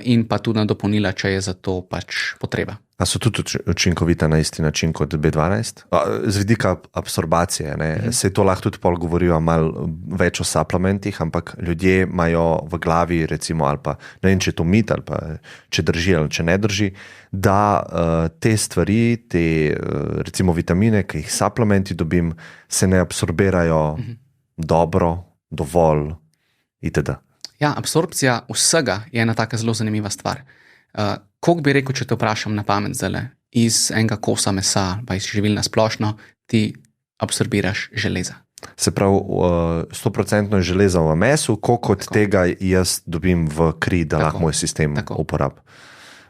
Speaker 1: in pa tudi na dopolnila, če je za to pač potreba.
Speaker 2: A so tudi učinkovita na isti način kot B12? Z vidika absorbacije, se to lahko tudi pol govorijo malo več o suplementih, ampak ljudje imajo v glavi, recimo, ali pa ne vem, če je to mit, ali pa če drži ali če ne drži, da te stvari, te recimo vitamine, ki jih suplementi dobim, se ne absorbirajo dobro, dovolj itd.
Speaker 1: Ja, absorpcija vsega je ena taka zelo zanimiva stvar. Koliko bi rekel, če te vprašam na pamet zdajle, iz enega kosa mesa, pa iz živil na splošno, ti absorbiraš železa?
Speaker 2: Se pravi, 100% železa v mesu, koliko od tega jaz dobim v kri, da lahko moj sistem uporab?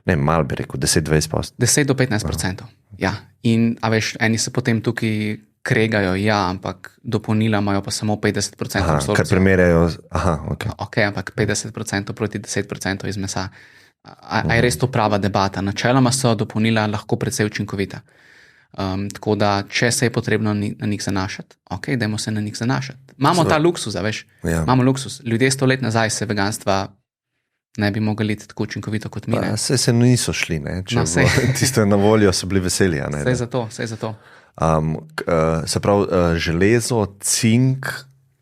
Speaker 2: Ne, malo bi rekel, 10-20%.
Speaker 1: 10-15%. Ja, in a veš, eni se potem tukaj kregajo, ja, ampak dopolnila imajo pa samo 50% absorpcijo.
Speaker 2: Kar primerjajo,
Speaker 1: Ok, ampak 50% proti 10% iz mesa. A je res to prava debata? Načeloma so dopolnila lahko precej učinkovita. Tako da, če se je potrebno na njih zanašati, ok, dajmo se na njih zanašati. Imamo ta luksus, veš? Ja. Imamo luksus. Ljudje 100 let nazaj se veganstva ne bi mogli iti tako učinkovito kot mi.
Speaker 2: Se niso šli, ne? Tiste na voljo so bili veseli.
Speaker 1: Sej zato.
Speaker 2: Se pravi, železo, cink,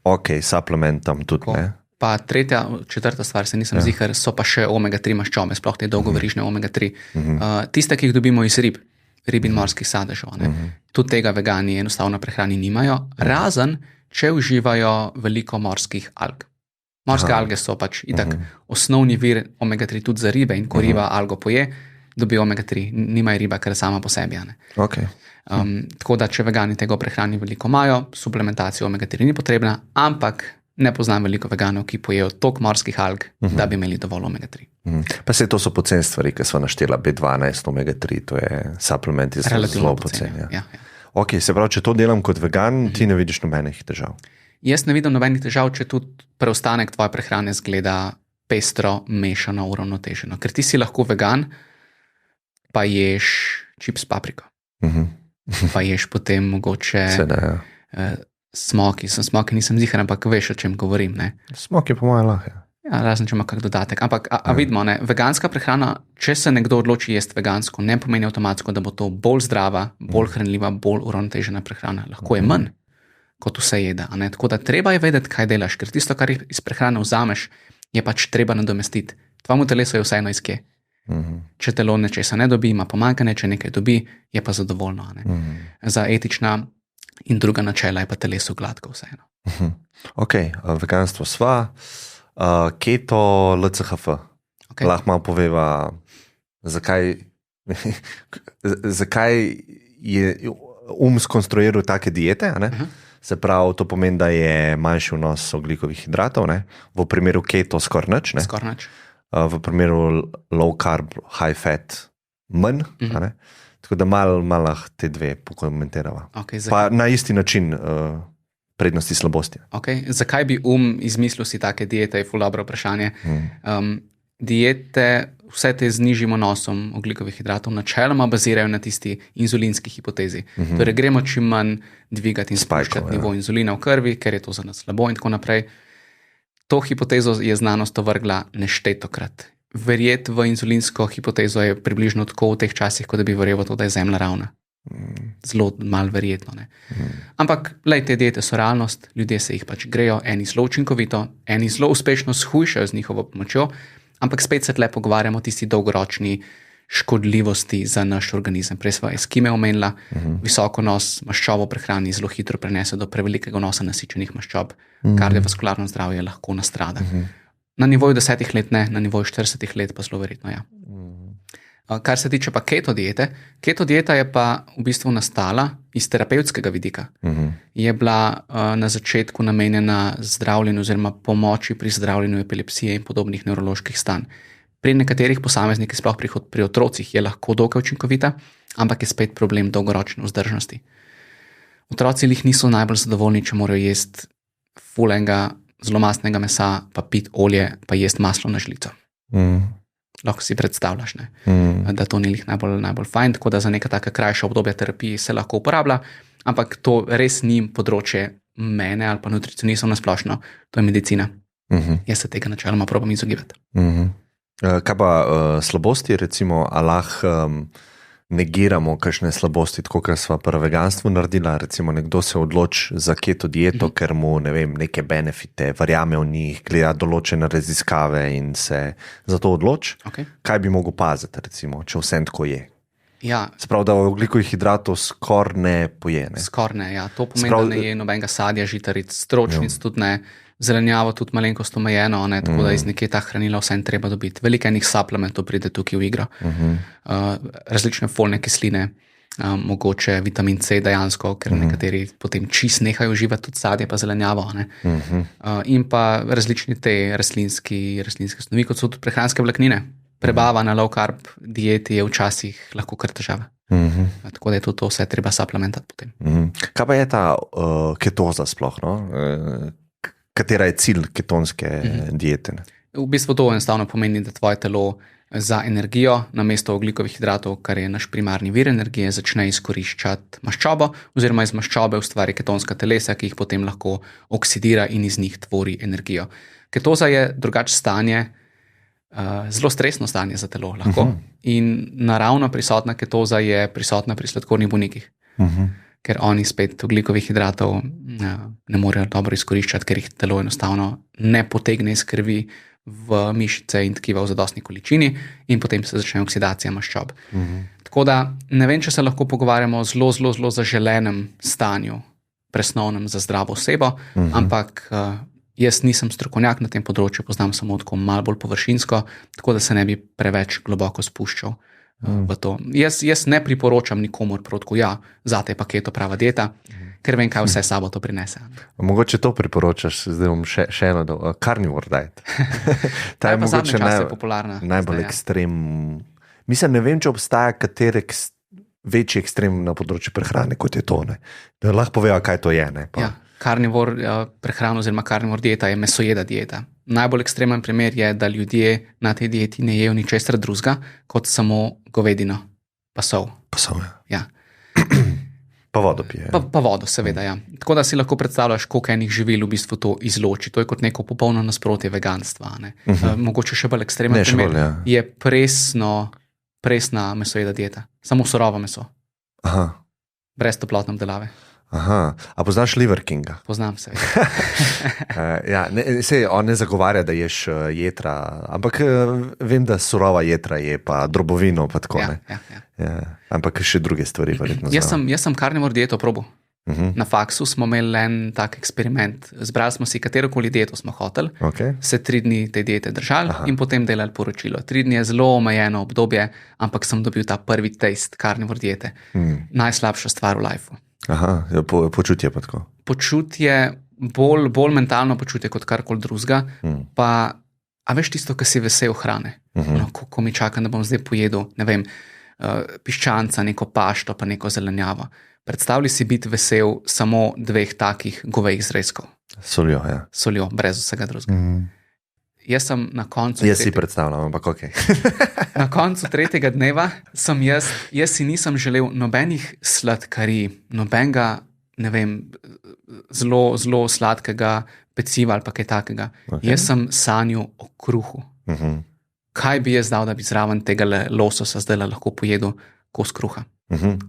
Speaker 2: ok, suplementam tudi, ne?
Speaker 1: Pa tretja, četrta stvar, se nisem ziher, so pa še omega-3 maščobe, sploh te dolgoverižne omega-3. Tiste, ki jih dobimo iz rib. rib in morskih sadežev. Tudi tega vegani enostavno prehrani nimajo, razen če uživajo veliko morskih alg. Morske alge so pač itak osnovni vir omega-3 tudi za ribe in ko riba algo poje, dobi omega-3, nimajo riba, ker sama po sebi.
Speaker 2: Okay.
Speaker 1: Tako da, če vegani tega v prehrani veliko imajo, suplementacija omega-3 ni potrebna, ampak ne poznam veliko veganov, ki pojejo toliko morskih alg, da bi imeli dovolj omega-3.
Speaker 2: Pa to so poceni stvari, ki smo naštela B12, omega-3, to je suplementi zelo poceni. Ja. Ok, se pravi, če to delam kot vegan, ti ne vidiš nobenih težav.
Speaker 1: Jaz ne vidim nobenih težav, če tudi preostanek tvoje prehrane zgleda pestro, mešano, uravnoteženo. Ker ti si lahko vegan, pa ješ čips papriko. Pa ješ potem mogoče smoki. Smoki nisem ziher, ampak veš, o čem govorim. Ne?
Speaker 2: Smoki po mojem lahko.
Speaker 1: Ja, razen če ima kak dodatek. Ampak vidimo, ne? Veganska prehrana, če se nekdo odloči jesti vegansko, ne pomeni avtomatsko, da bo to bolj zdrava, bolj hranljiva, bolj uravnotežena prehrana. Lahko je manj kot vse jeda. Tako da treba je vedeti, kaj delaš, ker tisto, kar iz prehrane vzameš, je pač treba nadomestiti. Tvojemu telesu je vseeno iz kje. Če telo nečesa ne dobi, ima pomanjkanje, če nekaj dobi, je pa zadovoljno. Za etična in druga načela je pa telesu gladko vseeno.
Speaker 2: Ok, veganstvo sva, keto, LCHF. Okay. Lahko malo poveva, zakaj je skonstruiral take diete, Se pravi, to pomeni, da je manjši vnos ogljikovih hidratov, v primeru keto skoraj nič. V primeru low carb, high fat manj. Tako da malo te dve pokomentirava.
Speaker 1: Okay,
Speaker 2: pa na isti način prednosti slabosti.
Speaker 1: Okay. Zakaj bi izmislil si take diete, je ful dobro vprašanje. Diete, vse te z nižjim vnosom ogljikovih hidratov, načeloma bazirajo na tisti inzulinski hipotezi. Torej gremo čim manj dvigati in spuščati nivo inzulina v krvi, ker je to za nas slabo in tako naprej. To hipotezo je znanost ovrgla neštetokrat. Verjeti v inzulinsko hipotezo je približno tako v teh časih, kot da bi verjel v to, da je zemlja ravna. Zelo malo verjetno. Ampak te diete so realnost, ljudje se jih pač grejo, eni zelo učinkovito, eni zelo uspešno shujšajo z njihovo pomočjo, ampak spet se tle pogovarjamo o tisti dolgoročni škodljivosti za naš organizem. Prej sva eskime omenila, visoko nos maščobo prehrani zelo hitro prenese do prevelikega vnosa nasičenih maščob, kardiovaskularno zdravje lahko nastrada. Na nivoju 10 let ne, na nivoju 40 let pa zelo verjetno ja. Kar se tiče pa keto dieta je pa v bistvu nastala iz terapevtskega vidika. Je bila na začetku namenjena zdravljenju oziroma pomoči pri zdravljenju epilepsije in podobnih nevroloških stanj. Pri nekaterih posameznikih, sploh pri otrocih, je lahko dokaj učinkovita, ampak je spet problem dolgoročne vzdržnosti. Otroci jih niso najbolj zadovoljni, če morajo jesti fulenga, zelo mastnega mesa, pa piti olje, pa jesti maslo na žlico. Lahko si predstavljaš, da to ni najbolj fajn, tako da za neka taka krajša obdobja terapije se lahko uporablja, ampak to res ni področje mene ali pa nutricionistov na splošno, to je medicina. Jaz se tega načeloma probam izogibati.
Speaker 2: Kaj pa slabosti, recimo, a lahko negiramo kakšne slabosti, tako kot sva pri veganstvu naredila, recimo nekdo se odloči za keto dieto, ker mu neke benefite, verjame v njih, gleda določene raziskave in se za to odloči. Kaj bi mogel paziti, recimo, če vse tako je?
Speaker 1: Ja.
Speaker 2: Sprav, da ogljikovih hidratov skoraj ne poje.
Speaker 1: Skoraj ne, ja. To pomeni, da ne je nobenega sadja, žitaric, stročnic tudi ne, zelenjavo tudi malenkost omejeno, tako da iz nekje ta hranila vse treba dobiti. Veliko enih suplementov pride tukaj v igro. Različne folne kisline, mogoče vitamin C dejansko, ker nekateri potem čist nehajo uživati tudi sadje pa zelenjavo. In pa različni te rastlinske snovi, kot so tudi prehranske vlaknine. Prebava na low carb dieti je včasih lahko kar težava. Tako da je to vse treba suplementati potem.
Speaker 2: Kaj pa je ta ketoza sploh, no? Katera je cilj ketonske diete?
Speaker 1: V bistvu to enostavno pomeni, da tvoje telo za energijo namesto ogljikovih hidratov, kar je naš primarni vir energije, začne izkoriščati maščobo oziroma iz maščobe ustvari ketonska telesa, ki jih potem lahko oksidira in iz njih tvori energijo. Ketoza je drugače stanje, zelo stresno stanje za telo lahko. In naravno prisotna ketoza je prisotna pri sladkornih bolnikih. Ker oni spet ogljikovih hidratov ne morejo dobro izkoriščati, ker jih telo enostavno ne potegne iz krvi v mišice in tkiva v zadostni količini in potem se začne oksidacija maščob. Tako da ne vem, če se lahko pogovarjamo o zelo zaželenem stanju, presnovnem za zdravo osebo, ampak jaz nisem strokovnjak na tem področju, poznam samo tako malo bolj površinsko, tako da se ne bi preveč globoko spuščal v to. Jaz ne priporočam nikomur protko, zate je pa keto prava dieta, ker vem, kaj vse sabo to prinese.
Speaker 2: Mogoče to priporočaš, zdaj bom še eno dal, carnivore diet.
Speaker 1: Ta je mogoče popularna.
Speaker 2: Najbolj ekstrem. Mislim, ne vem, če obstaja kateri večji ekstrem na področju prehrane, kot je to. Ne? Da lahko povejo, kaj to je.
Speaker 1: Ja, carnivore prehrana oziroma carnivore dieta je mesojeda dieta. Najbolj ekstremen primer je, da ljudje na tej dieti ne jejo ničesar drugega, kot samo govedino, pa sol. Ja.
Speaker 2: Pa vodo pije.
Speaker 1: Pa vodo, seveda, ja. Tako da si lahko predstavljaš, koliko enih živil v bistvu to izloči. To je kot neko popolno nasprotje veganstva. Mogoče še bolj ekstremen primer je presna mesojeda dieta. Samo surovo meso.
Speaker 2: Aha.
Speaker 1: Brez toplotne obdelave.
Speaker 2: Aha. A poznaš Liver Kinga?
Speaker 1: Poznam, seveda.
Speaker 2: On ne zagovarja, da ješ jetra, ampak vem, da surova jetra je pa drobovino pa tako. Ja. Ampak še druge stvari verjetno.
Speaker 1: Jaz sem carnivore dieto probal. Na faksu smo imeli en tak eksperiment. Zbrali smo si katerokoli dieto smo hoteli, se 3 dni te diete držali in potem delali poročilo. 3 dni je zelo omejeno obdobje, ampak sem dobil ta prvi taste carnivore diete. Najslabša stvar v lifeu.
Speaker 2: Aha, počutje pa tako.
Speaker 1: Počutje, bolj mentalno počutje kot karkoli drugega, pa a veš tisto, kar si vesel hrane. Ko mi čakam, da bom zdaj pojedel, ne vem, piščanca, neko pašto, pa neko zelenjavo. Predstavljaj si biti vesel samo 2 takih govejih zrezkov.
Speaker 2: Soljo, ja.
Speaker 1: Soljo, brez vsega drugega. Jaz sem na koncu...
Speaker 2: Jaz si predstavljam, ampak okej.
Speaker 1: Na koncu 3. dneva sem jaz si nisem želel nobenih sladkarij, nobenega, ne vem, zelo sladkega peciva ali pa kaj takega. Jaz sem sanjal o kruhu. Kaj bi jaz dal, da bi zraven tega lososa zdaj lahko pojedel kos kruha?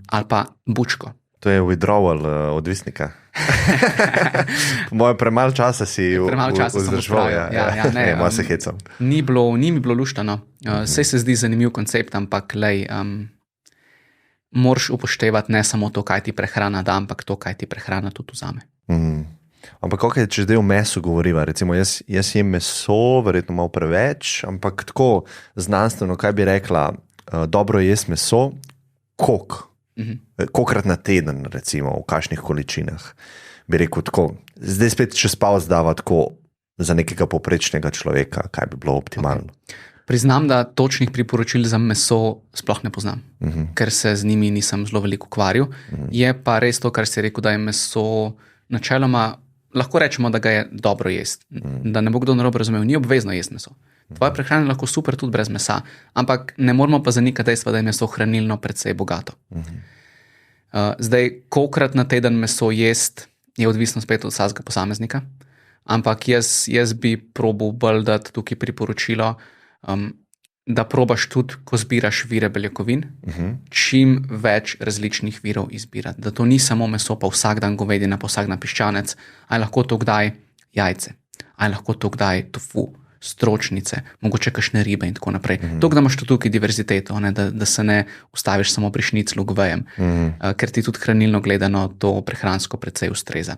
Speaker 1: Ali pa bučko.
Speaker 2: To je withdrawal odvisnika. Po mojem premalo časa si vzdržal. Malo se hecam.
Speaker 1: Ni mi bilo luštano. Saj se zdi zanimiv koncept, ampak moraš upoštevati ne samo to, kaj ti prehrana da, ampak to, kaj ti prehrana tudi vzame.
Speaker 2: Ampak če zdaj o mesu govoriva, recimo jaz jem meso, verjetno malo preveč, ampak tako znanstveno, kaj bi rekla, dobro je jesti meso, kolikrat na teden, recimo, v kakšnih količinah, bi rekel tako, zdaj spet če spal zdava tako za nekega povprečnega človeka, kaj bi bilo optimalno.
Speaker 1: Priznam, da točnih priporočil za meso sploh ne poznam, ker se z njimi nisem zelo veliko ukvarjal. Je pa res to, kar si rekel, da je meso načeloma, lahko rečemo, da ga je dobro jesti. Da ne bo kdo narobe razumel, ni obvezno jesti meso. Tvoja prehrana je lahko super tudi brez mesa, ampak ne moramo pa zanikati dejstva, da je meso hranilno precej bogato. Zdaj, kolikrat na teden meso jesti, je odvisno spet od vsakega posameznika, ampak jaz bi probal bolj dati tukaj priporočilo, da probaš tudi, ko zbiraš vire beljakovin, čim več različnih virov izbirati. Da to ni samo meso, pa vsak dan govedina, pa vsak dan piščanec, ali lahko to kdaj jajce, ali lahko to kdaj tofu, stročnice, mogoče kakšne ribe in tako naprej. To, da imaš tukaj diverziteto, da se ne ustaviš samo pri šniclu govejem, ker ti tudi hranilno gledano to prehransko precej ustreza.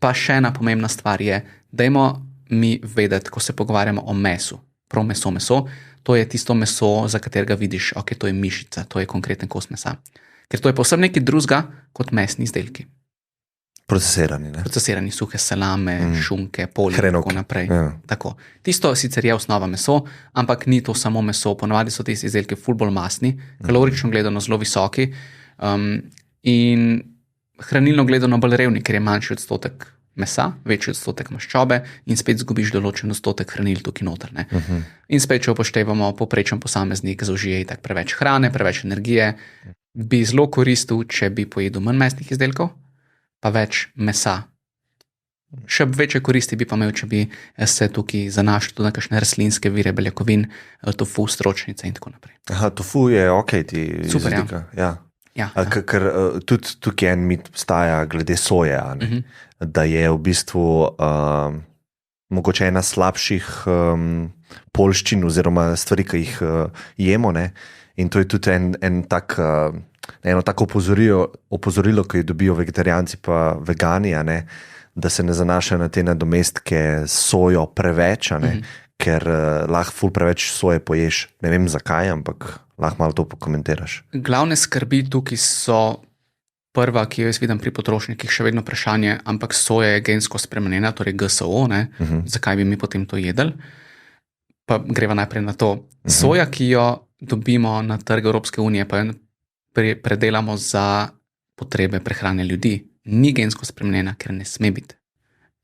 Speaker 1: Pa še ena pomembna stvar je, dajmo mi vedeti, ko se pogovarjamo o mesu, prav meso, to je tisto meso, za katerega vidiš, to je mišica, to je konkreten kos mesa. Ker to je povsem nekaj drugega kot mesni izdelki.
Speaker 2: Procesirani, ne?
Speaker 1: Procesirani, suhe salame, šunke, polje, tako naprej. Tako. Tisto sicer je osnova meso, ampak ni to samo meso. Ponavadi so tisti izdelki ful bolj masni, kalorično gledano zelo visoki in hranilno gledano bolj revni, ker je manjši odstotek mesa, večji odstotek maščobe in spet zgubiš določen odstotek hranil tukaj noter. In spet, če upoštevamo povprečen posameznik zaužije itak preveč hrane, preveč energije, bi zelo koristil, če bi pojedel manj mesnih izdelkov, pa več mesa. Še večje koristi bi pa imel, če bi se tukaj zanašal tudi na kakšne rastlinske vire beljakovin, tofu, stročnice in tako naprej.
Speaker 2: Aha, tofu je ti
Speaker 1: super,
Speaker 2: izdelka. Ja.
Speaker 1: Ja,
Speaker 2: Ker tudi tukaj en mit obstaja glede soje, da je v bistvu mogoče ena slabših poljščin oziroma stvari, ki jih jemo. Ne? In to je tudi eno tako opozorilo, ki jo dobijo vegetarijanci pa vegani, da se ne zanašajo na te nadomestke sojo preveč, ker lahko ful preveč soje poješ. Ne vem zakaj, ampak lahko malo to pokomentiraš.
Speaker 1: Glavne skrbi tukaj so prva, ki jo jaz vidim pri potrošnikih, še vedno vprašanje, ampak soja je gensko spremenjena, torej GSO, zakaj bi mi potem to jedli? Pa greva najprej na to. Soja, ki jo dobimo na trg Evropske unije, pa jo predelamo za potrebe prehrane ljudi, ni gensko spremenjena, ker ne sme biti.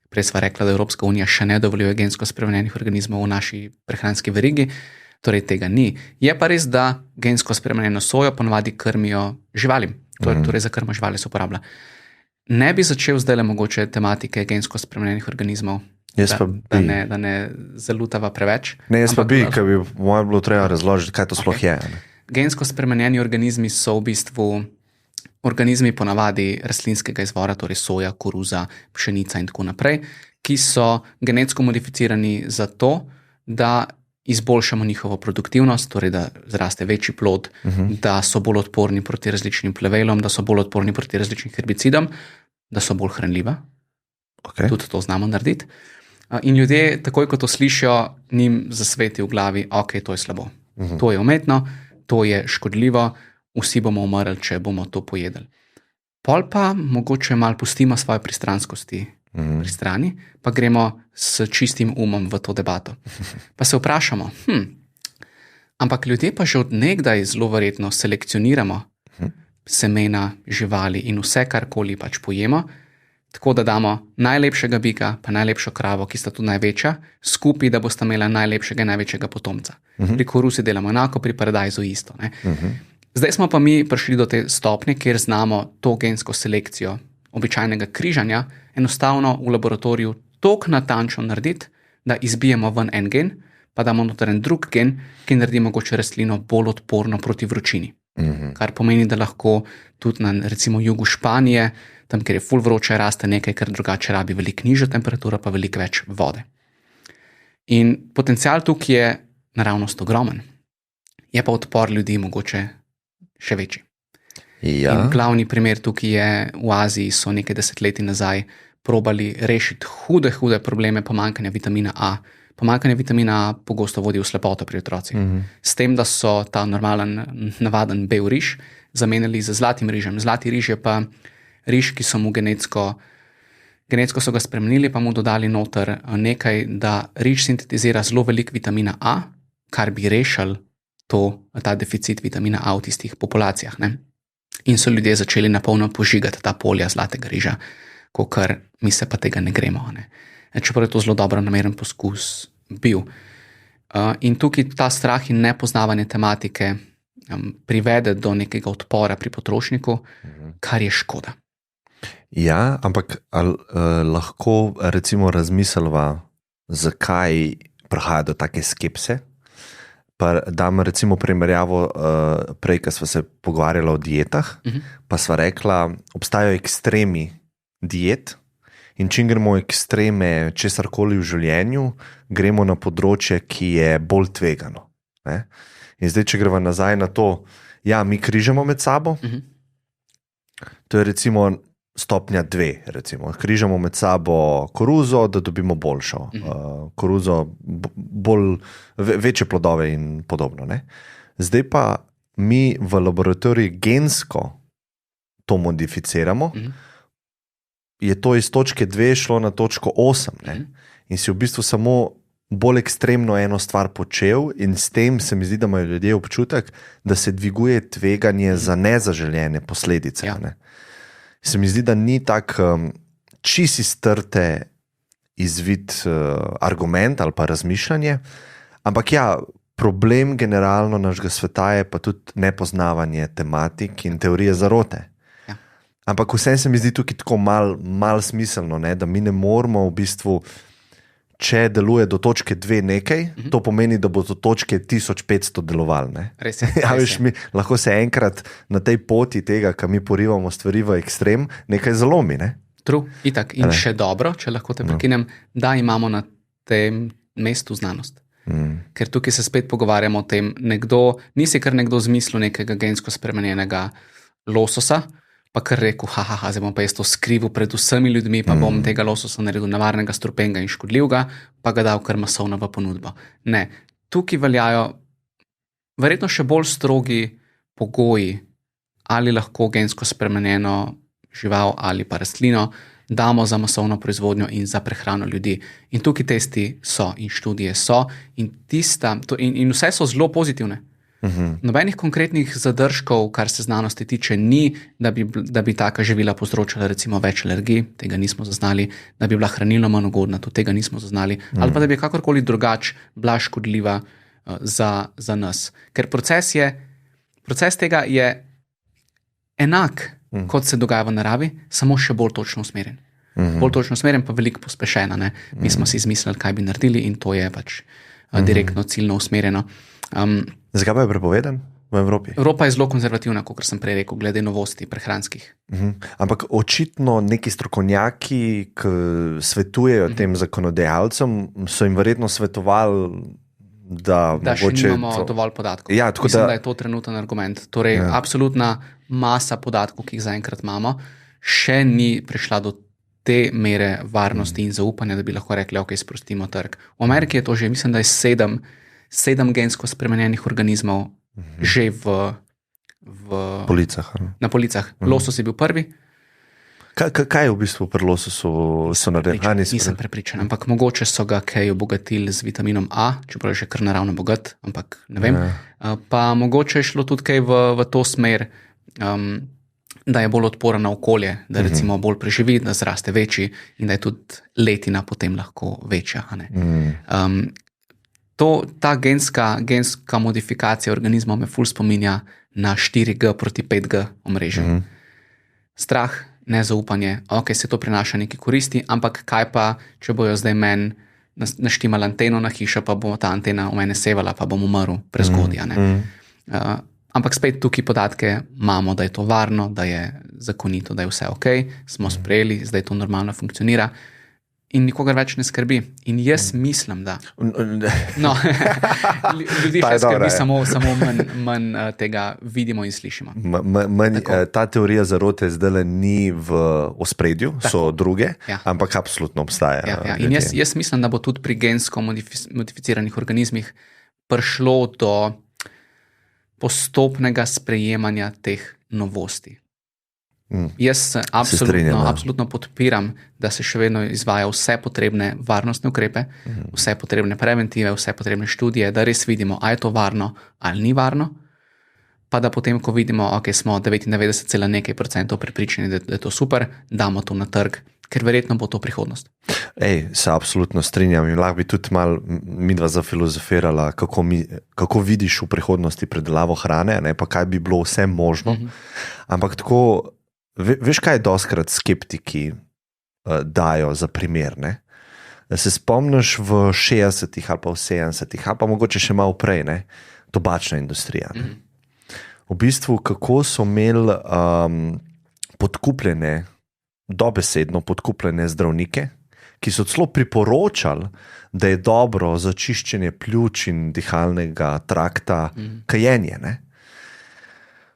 Speaker 1: Prej sva rekla, da Evropska unija še ne dovoljuje gensko spremenjenih organizmov v naši prehranski verigi, torej tega ni. Je pa res, da gensko spremenjeno sojo ponavadi krmijo živalim, torej za krmo živali se uporablja. Ne bi začel zdaj mogoče tematike gensko spremenjenih organizmov, da ne zalutava preveč.
Speaker 2: Ne, jaz pa bi, ker bi moje bilo treba razložiti, kaj to sploh je.
Speaker 1: Gensko spremenjeni organizmi so v bistvu organizmi ponavadi rastlinskega izvora, torej soja, koruza, pšenica in tako naprej, ki so genetsko modificirani zato, da izboljšamo njihovo produktivnost, torej da zraste večji plod, da so bolj odporni proti različnim plevelom, da so bolj odporni proti različnim herbicidom, da so bolj hranljiva.
Speaker 2: Okay.
Speaker 1: Tudi to znamo narediti. In ljudje, takoj ko to slišijo, njim zasveti v glavi, ok, to je slabo. To je umetno, to je škodljivo, vsi bomo umrli, če bomo to pojedli. Pol pa mogoče malo pustimo svoje pristranskosti pri strani, pa gremo s čistim umom v to debato. Pa se vprašamo, ampak ljudje pa že od nekdaj zelo verjetno selekcioniramo semena, živali in vse, karkoli pač pojemo, tako da damo najlepšega bika pa najlepšo kravo, ki sta tudi največja, skupaj, da bosta imela najlepšega in največjega potomca. Pri koruzi delamo enako, pri paradajzu isto. Zdaj smo pa mi prišli do te stopnje, kjer znamo to gensko selekcijo običajnega križanja enostavno v laboratoriju toliko natančno narediti, da izbijemo ven en gen, pa damo noter en drug gen, ki naredi mogoče rastlino bolj odporno proti vročini. Kar pomeni, da lahko tudi na recimo jugu Španije, tam, kjer je ful vroče, raste nekaj, kar drugače rabi veliko nižjo temperaturo, pa veliko več vode. In potencial tukaj je naravnost ogromen. Je pa odpor ljudi mogoče še večji.
Speaker 2: Ja.
Speaker 1: In glavni primer tukaj je, v Aziji so nekaj desetletij nazaj probali rešiti hude probleme pomanjkanja vitamina A. Pomanjkanje vitamina A pogosto vodi v slepoto pri otrocih. S tem, da so ta normalen, navaden bel riž zamenjali z zlatim rižem. Zlati riž je pa riž, ki so mu genetsko so ga spremenili, pa mu dodali noter nekaj, da riž sintetizira zelo veliko vitamina A, kar bi rešil ta deficit vitamina A v tistih populacijah. In so ljudje začeli napolno požigati ta polja zlatega riža, kakor mi se pa tega ne gremo. Čeprav je to zelo dobro nameren poskus bil. In tukaj ta strah in nepoznavanje tematike privede do nekega odpora pri potrošniku, kar je škoda.
Speaker 2: Ja, ampak lahko recimo razmislva, zakaj prihaja do take skepse. Pa dam recimo primerjavo prej, ko sva se pogovarjala o dietah, pa sva rekla, obstajajo ekstremi diet in čim gremo ekstreme česarkoli v življenju, gremo na področje, ki je bolj tvegano. In zdaj, če greva nazaj na to, ja, mi križamo med sabo, to je recimo stopnja 2, recimo. Križamo med sabo koruzo, da dobimo boljšo. Koruzo, večje plodove in podobno. Zdaj pa mi v laboratoriju gensko to modificiramo, je to iz točke 2 šlo na točko 8. In si v bistvu samo bolj ekstremno eno stvar počel in s tem se mi zdi, da imajo ljudje občutek, da se dviguje tveganje za nezaželjene posledice.
Speaker 1: Ja.
Speaker 2: Se mi zdi, da ni tak čisi strte izvid argument ali pa razmišljanje, ampak ja, problem generalno našega sveta je pa tudi nepoznavanje tematik in teorije zarote.
Speaker 1: Ja.
Speaker 2: Ampak vsem se mi zdi tukaj tako mal smiselno, da mi ne moramo v bistvu če deluje do točke 2 nekaj, to pomeni, da bo do točke 1500 delovalo.
Speaker 1: Res je.
Speaker 2: Ja, veš, lahko se enkrat na tej poti tega, ko mi porivamo stvari v ekstrem, nekaj zalomi. Ne?
Speaker 1: True, itak. In še dobro, če lahko te prekinem, da imamo na tem mestu znanost. Ker tukaj se spet pogovarjamo o tem, nisi kar nekdo zmislil nekega gensko spremenjenega lososa, pa kar rekel, zdaj bom pa jaz to skrivil pred vsemi ljudmi, pa bom tega lososa naredil nevarnega, strupenega in škodljivega, pa ga dal kar masovno v ponudbo. Ne, tukaj veljajo verjetno še bolj strogi pogoji, ali lahko gensko spremenjeno žival ali pa rastlino damo za masovno proizvodnjo in za prehrano ljudi. In tukaj testi so in študije so in vse so zelo pozitivne. Nobenih konkretnih zadržkov, kar se znanosti tiče, ni, da bi taka živila povzročala recimo več alergij, tega nismo zaznali, da bi bila hranilno manj ugodna, tudi tega nismo zaznali, ali pa da bi kakorkoli drugače bila škodljiva za nas. Ker proces tega je enak, kot se dogaja v naravi, samo še bolj točno usmerjen. Bolj točno usmerjen, pa veliko pospešena. Ne? Mi smo si izmislili, kaj bi naredili in to je pač direktno, ciljno usmerjeno.
Speaker 2: Zakaj pa je prepovedan v Evropi?
Speaker 1: Evropa je zelo konzervativna, kot sem prej rekel, glede novosti prehranskih.
Speaker 2: Ampak očitno neki strokovnjaki, ki svetujejo tem zakonodajalcem, so jim verjetno svetovali, da
Speaker 1: mogoče še nimamo dovolj podatkov.
Speaker 2: Ja,
Speaker 1: mislim, da je to trenuten argument. Torej, absolutna masa podatkov, ki jih zaenkrat imamo, še ni prišla do te mere varnosti in zaupanja, da bi lahko rekli, ok, sprostimo trg. V Ameriki je to že, mislim, da je 7 gensko spremenjenih organizmov že na policah. Losos je bil prvi.
Speaker 2: Kaj je v bistvu pri lososu so naredili?
Speaker 1: Nisem prepričan, ampak mogoče so ga kaj obogatili z vitaminom A, čeprav je že kar naravno bogat, ampak ne vem. Pa mogoče je šlo tudi kaj v to smer, da je bolj odporen na okolje, da recimo bolj preživi, da zraste večji in da je tudi letina potem lahko večja. Ta genska modifikacija organizma me ful spominja na 4G proti 5G omrežje. Strah, nezaupanje, ok, se to prinaša neki koristi, ampak kaj pa, če bojo zdaj meni naštimali anteno na hišo, pa bo ta antena v mene sevala, pa bom umrl prezgodaj. Ampak spet tukaj podatke imamo, da je to varno, da je zakonito, da je vse ok, smo sprejeli, zdaj to normalno funkcionira in nikogar več ne skrbi. In jaz mislim, da ljudi še skrbi, samo manj tega vidimo in slišimo.
Speaker 2: Ta teorija zarote zdaj ni v ospredju, so druge, ampak absolutno obstaja.
Speaker 1: In jaz mislim, da bo tudi pri gensko modificiranih organizmih prišlo do postopnega sprejemanja teh novosti. Jaz absolutno podpiram, da se še vedno izvaja vse potrebne varnostne ukrepe, vse potrebne preventive, vse potrebne študije, da res vidimo, ali je to varno ali ni varno, pa da potem, ko vidimo, ok, smo 99,nekaj% prepričani, da je to super, damo to na trg, ker verjetno bo to prihodnost.
Speaker 2: Se absolutno strinjam in lahko bi tudi malo midva zafilozofirala, kako vidiš v prihodnosti predelavo hrane, ne, pa kaj bi bilo vse možno. Ampak tako, veš, kaj dostikrat skeptiki dajo za primer, ne? Se spomniš v 60-ih ali pa v 70-ih, ali pa mogoče še malo prej, ne? Tobačna industrija. Ne? V bistvu, kako so imeli podkupljene, dobesedno podkupljene zdravnike, ki so celo priporočali, da je dobro za čiščenje pljuč in dihalnega trakta kajenje. Ne?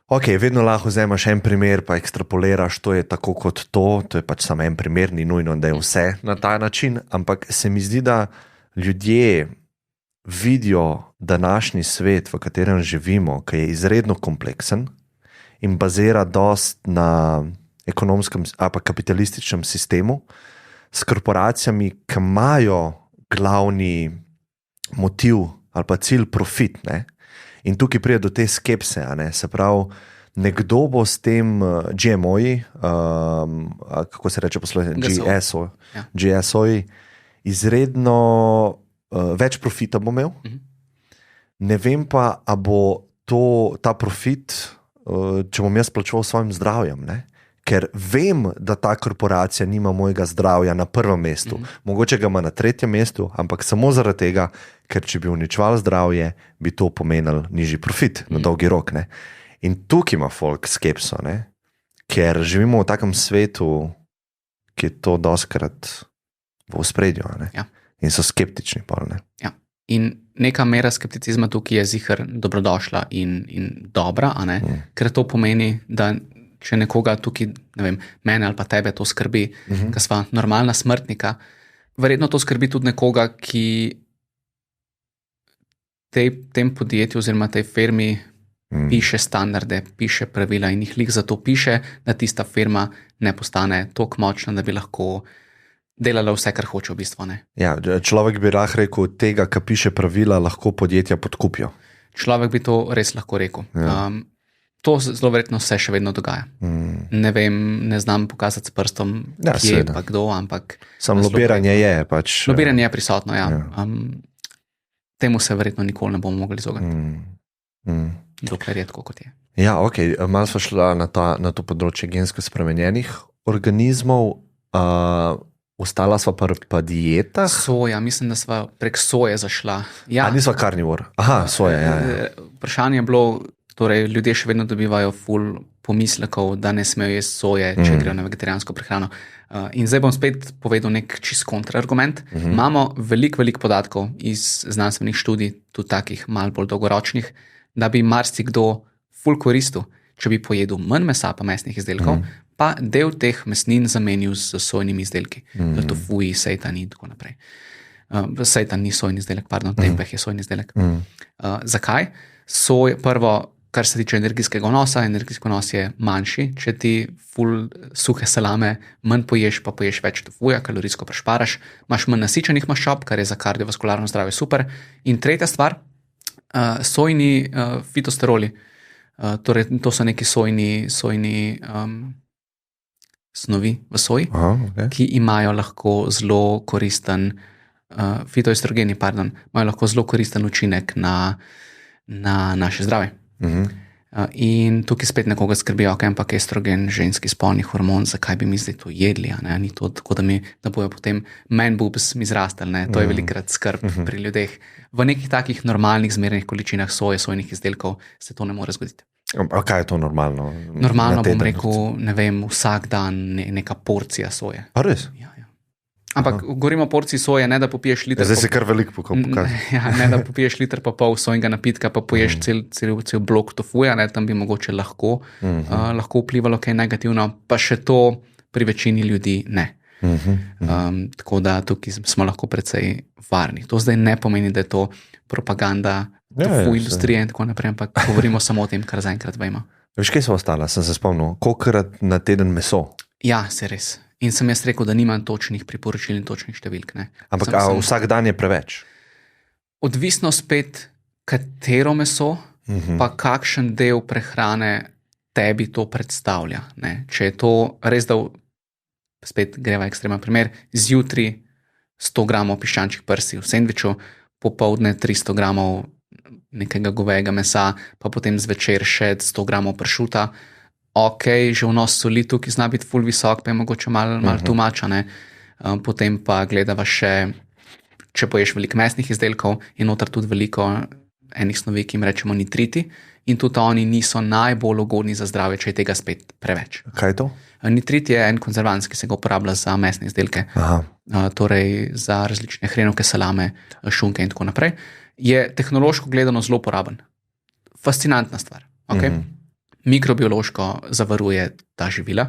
Speaker 2: Ok, vedno lahko vzameš en primer, pa ekstrapoliraš, to je tako kot to je pač samo en primer, ni nujno, da je vse na ta način, ampak se mi zdi, da ljudje vidijo današnji svet, v katerem živimo, ki je izredno kompleksen in bazira dost na ekonomskem ali pa kapitalističnem sistemu s korporacijami, ki imajo glavni motiv ali pa cilj profit. Ne? In tukaj pride do te skepse, se pravi, nekdo bo s tem GMO-ji, kako se reče po slovensko, GSO-ji, izredno več profita bo imel. Ne vem pa, a bo ta profit, če bom jaz plačeval svojim zdravjem, ne? ker vem, da ta korporacija nima mojega zdravja na prvem mestu. Mogoče ga ima na tretjem mestu, ampak samo zaradi tega, ker če bi uničeval zdravje, bi to pomenil nižji profit na dolgi rok. Ne? In tukaj ima folk skepso, ne? Ker živimo v takem svetu, ki je to doskrat v ospredju,
Speaker 1: Ja.
Speaker 2: In so skeptični. Ne?
Speaker 1: Ja. In neka mera skepticizma tukaj je ziher dobrodošla in dobra, a ne? Ker to pomeni, da če nekoga tukaj, ne vem, mene ali pa tebe to skrbi, ker sva normalna smrtnika, verjetno to skrbi tudi nekoga, ki tem podjetju oziroma tej firmi piše standarde, piše pravila in jih zato piše, da tista firma ne postane toliko močna, da bi lahko delala vse, kar hoče v bistvu. Ne?
Speaker 2: Ja, človek bi lahko rekel, tega, ki piše pravila, lahko podjetja podkupijo.
Speaker 1: Človek bi to res lahko rekel. Ja. To zelo verjetno se še vedno dogaja. Ne vem, ne znam pokazati s prstom, kje pa kdo, ampak...
Speaker 2: Samo lobiranje je pač...
Speaker 1: Lobiranje je prisotno, ja. Temu se verjetno nikoli ne bomo mogli izogniti. Dokler je tako, kot je.
Speaker 2: Ja, ok. Malo sva šla na to področje gensko spremenjenih organizmov. Ostala sva pa dietah?
Speaker 1: Soja, mislim, da sva prek soje zašla. Ja.
Speaker 2: A nisva karnivor? Aha, soja, ja.
Speaker 1: Vprašanje je bilo, torej ljudje še vedno dobivajo ful pomislekov, da ne smejo jesti soje, če grejo na vegetarijansko prehrano. In zdaj bom spet povedal nek čist kontraargument. Imamo veliko podatkov iz znanstvenih študij, tudi takih malo bolj dolgoročnih, da bi marsikdo ful koristil, če bi pojedel manj mesa pa mesnih izdelkov, pa del teh mesnin zamenil z sojnimi izdelki. Tofuji, seitan in tako naprej. Seitan ni sojni izdelek, pardon, tempeh je sojni izdelek. Zakaj? Prvo, kar se tiče energijskega vnosa, energijski vnos je manjši. Če ti ful suhe salame manj poješ, pa poješ več tofuja, kalorijsko prešparaš, imaš manj nasičenih maščob, kar je za kardiovaskularno zdravje super. In tretja stvar, sojni fitosteroli, torej to so neki sojni snovi v soji, ki imajo lahko zelo koristen fitoestrogeni, imajo lahko zelo koristen učinek na naše zdravje. In tukaj spet nekoga skrbijo, ampak estrogen, ženski spolni hormon, zakaj bi mi zdaj to jedli, ni to tako, da bojo potem man boobs mi zrastali, to je velikrat skrb pri ljudeh. V nekih takih normalnih zmernih količinah soje, sojnih izdelkov se to ne more zgoditi.
Speaker 2: A kaj je to normalno?
Speaker 1: Normalno bom rekel, ne vem, vsak dan neka porcija soje.
Speaker 2: A res?
Speaker 1: Ja. Ampak govorimo o porciji soje, ne da popiješ liter.
Speaker 2: Zdaj si kar veliko pokazal.
Speaker 1: Ja, ne da popiješ liter pa pol sojnega napitka, pa poješ cel blok tofuja, tam bi mogoče lahko vplivalo kaj negativno, pa še to pri večini ljudi ne. Tako da tukaj smo lahko precej varni. To zdaj ne pomeni, da je to propaganda tofu industrije in tako naprej, ampak govorimo samo o tem, kar zaenkrat vemo.
Speaker 2: Veš, kaj so ostala? Sem se spomnil, kolikokrat na teden meso?
Speaker 1: Ja, se res. In sem jaz rekel, da nimam točnih priporočil in točnih številk. Ne.
Speaker 2: Ampak vsak dan je preveč?
Speaker 1: Odvisno spet, katero meso, pa kakšen del prehrane tebi to predstavlja. Ne. Če je to res, da spet greva ekstremen primer, zjutraj 100 gramov piščančjih prsi v sendviču, popoldne 300 gramov nekega govejega mesa, pa potem zvečer še 100 gramov pršuta. Ok, že vnos soli tukaj zna biti ful visok, pa je mogoče malo tumača. Potem pa gledava še, če poješ veliko mesnih izdelkov, je noter tudi veliko enih snovi, ki jim rečemo nitriti, in tudi oni niso najbolj ugodni za zdravje, če je tega spet preveč.
Speaker 2: Kaj je to?
Speaker 1: Nitrit je en konzervans, ki se ga uporablja za mesne izdelke, torej za različne hrenovke, salame, šunke in tako naprej. Je tehnološko gledano zelo uporaben. Fascinantna stvar. Okay? Mikrobiološko zavaruje ta živila,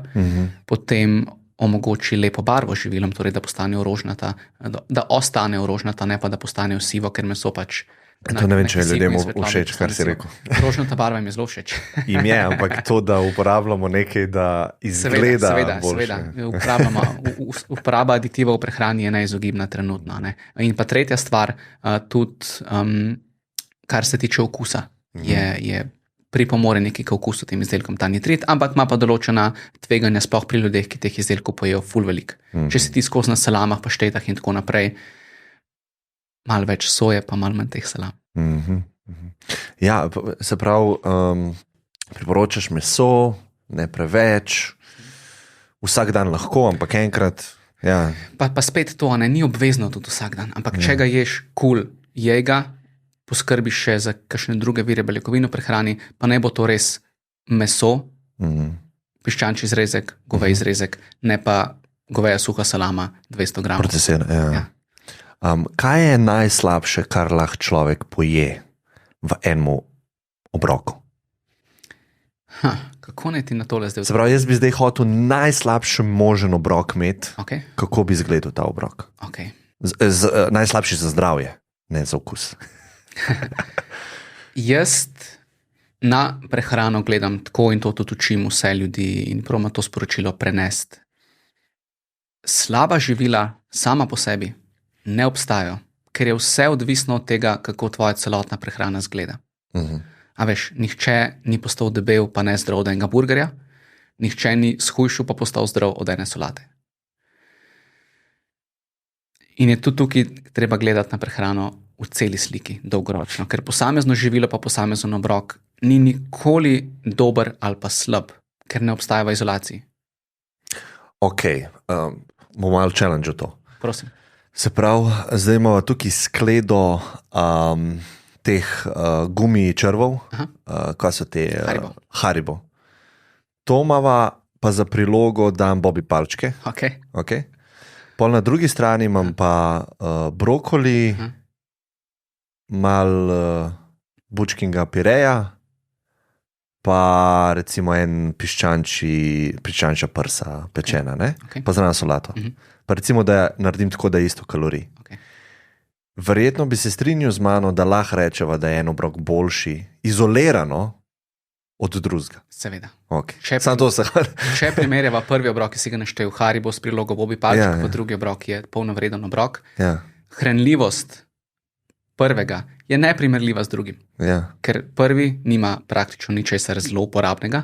Speaker 1: potem omogoči lepo barvo živilom, torej da postanejo rožnata, da ostanejo rožnata, ne pa da postanejo sivo, ker meso pač...
Speaker 2: To ne vem, če je ljudem všeč, kar si rekel.
Speaker 1: Rožnata barva jim je zelo všeč.
Speaker 2: Im je, ampak to, da uporabljamo nekaj, da izgleda boljše.
Speaker 1: Seveda. Uporaba aditivov v prehrani je neizogibna trenutno. Ne? In pa tretja stvar, tudi kar se tiče okusa, je pripomore nekaj k okusu tem izdelkom ta nitrit, ampak ima pa določena tveganja sploh pri ljudeh, ki teh izdelkov pojejo ful velik. Če si ti skozi na salamah, paštetah in tako naprej, malo več soje, pa malo manj teh salam.
Speaker 2: Ja, se pravi, priporočaš meso, ne preveč, vsak dan lahko, ampak enkrat. Ja.
Speaker 1: Pa spet to, ni obvezno tudi vsak dan, ampak če ga ješ, jej ga, poskrbiš še za kakšne druge vire beljakovin v prehrani, pa ne bo to res meso, piščančji zrezek, govej zrezek, ne pa goveja suha salama, 200 gramov.
Speaker 2: Procesiran, ja. Kaj je najslabše, kar lahko človek poje v enem obroku?
Speaker 1: Kako naj ti na tole zdaj?
Speaker 2: Se pravi, jaz bi zdaj hotel najslabši možen obrok imeti.
Speaker 1: Okay.
Speaker 2: Kako bi izgledal ta obrok?
Speaker 1: Okay.
Speaker 2: Najslabši za zdravje, ne za okus.
Speaker 1: Jaz na prehrano gledam tako in to tudi učim vse ljudi in probam to sporočilo prenesti. Slaba živila sama po sebi ne obstajajo, ker je vse odvisno od tega, kako tvoja celotna prehrana izgleda. A veš, nihče ni postal debel, pa ne zdrav od enega burgerja, nihče ni shujšal, pa postal zdrav od ene solate. In je tudi tukaj treba gledati na prehrano v celi sliki, dolgoročno, ker posamezno živilo pa posamezen obrok ni nikoli dober ali pa slab, ker ne obstaja v izolaciji.
Speaker 2: Ok, bomo malo challenge to.
Speaker 1: Prosim.
Speaker 2: Se pravi, zdaj imamo tukaj skledo teh gumi črvov, kaj so te? Haribo. To imava pa za prilogo dam Bobby palčke.
Speaker 1: Okay.
Speaker 2: Pol na drugi strani imam pa brokoli, malo bučkinga pireja, pa recimo en piščančja prsa pečena, pa zraven solato. Pa recimo, da naredim tako, da je isto kalorij. Verjetno bi se strinjal z mano, da lahko rečeva, da je en obrok boljši, izolirano od drugega.
Speaker 1: Seveda.
Speaker 2: Če
Speaker 1: primerjava prvi obrok, ki si ga naštel, Haribo s prilogo Bobby palček, pa drugi obrok je polnovreden obrok. Hranljivost prvega je neprimerljiva z drugim. Ker prvi nima praktično ničesar zelo uporabnega,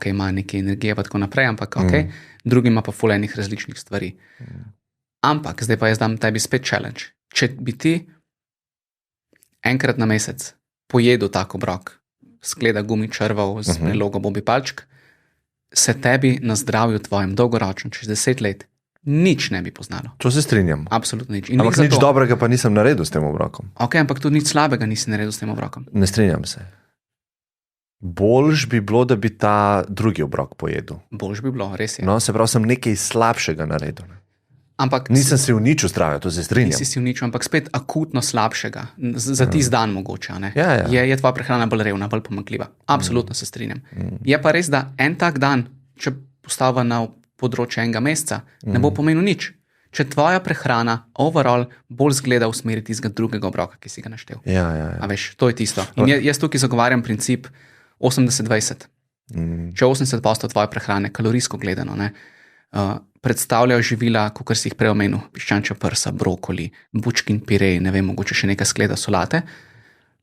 Speaker 1: ima nekaj energije pa tako naprej, ampak drugi ima pa ful enih različnih stvari. Ampak, zdaj pa jaz dam tebi spet challenge. Če bi ti enkrat na mesec pojedel tak obrok, skleda gumi črvov z prilogo Bobby palčk, se tebi na zdravju tvojem dolgoročno, čez 10 let, nič ne bi poznalo.
Speaker 2: To se strinjam.
Speaker 1: Absolutno nič.
Speaker 2: Ampak nič dobrega pa nisem naredil s tem obrokom.
Speaker 1: Ampak tudi nič slabega nisi naredil s tem obrokom.
Speaker 2: Ne strinjam se. Boljš bi bilo, da bi ta drugi obrok pojedel.
Speaker 1: Boljš bi bilo, res je.
Speaker 2: No, se pravi, sem nekaj slabšega naredil.
Speaker 1: Ampak
Speaker 2: nisem si uničil zdravja, to se strinjam.
Speaker 1: Nisi si uničil, ampak spet akutno slabšega. Za tisti dan mogoče.
Speaker 2: Ja.
Speaker 1: Je tvoja prehrana bolj revna, bolj pomanjkljiva. Absolutno se strinjam. Je pa res, da en tak dan, če postava na področje enega meseca, ne bo pomenil nič. Če tvoja prehrana overall bolj zgleda v smeri tistega drugega obroka, ki si ga naštel.
Speaker 2: Ja.
Speaker 1: A veš, to je tisto. In jaz tukaj zagovarjam princip 80-20. Če 80% tvoje prehrane, kalorijsko gledano, predstavljajo živila, kot si jih prej omenil, piščančja prsa, brokoli, bučkin pirej, ne vem, mogoče še neka skleda solate,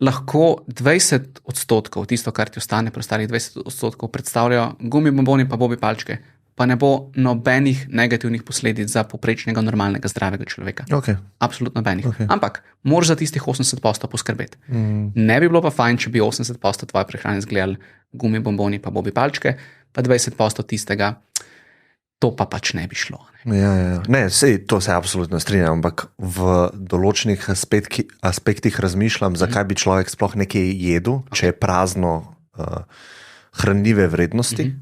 Speaker 1: lahko 20%, tisto, kar ti ostane, preostalih 20% predstavljajo gumi bomboni pa Bobby palčke, pa ne bo nobenih negativnih posledic za povprečnega, normalnega, zdravega človeka. Absolutno nobenih. Ampak moraš za tistih 80% poskrbeti. Ne bi bilo pa fajn, če bi 80% tvoje prehrane izgledali gumi bomboni pa Bobby palčke, pa 20% tistega, to pa pač ne bi šlo.
Speaker 2: Ja. Ne, to se absolutno strinjam, ampak v določenih aspektih razmišljam, zakaj bi človek sploh nekaj jedel, če je prazno hranljive vrednosti.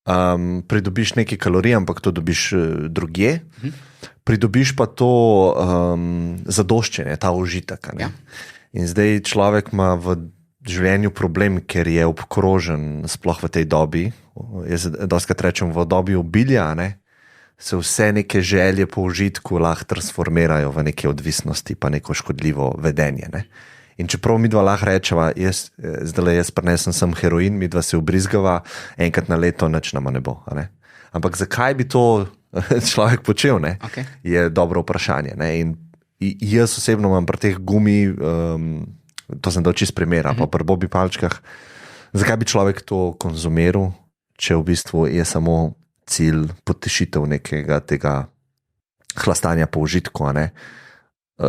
Speaker 2: Pridobiš nekaj kalorij, ampak to dobiš drugje. Pridobiš pa to zadoščenje, ta užitek. In zdaj človek ima v življenju problem, ker je obkrožen sploh v tej dobi. Jaz dostikrat rečem, v dobi obilja, se vse neke želje po užitku lahko transformirajo v neke odvisnosti pa neko škodljivo vedenje. In čeprav mi dva lahko rečeva, jaz prinesem sem heroin, mi dva se ubrizgava, enkrat na leto nič nama ne bo. Ampak zakaj bi to človek počel, je dobro vprašanje. In jaz osebno imam pri teh gumi, to sem dal čist primera, pa pri Bobby palčkah, zakaj bi človek to konzumiral, če v bistvu je samo cilj potešitev nekega tega hlastanja po užitku,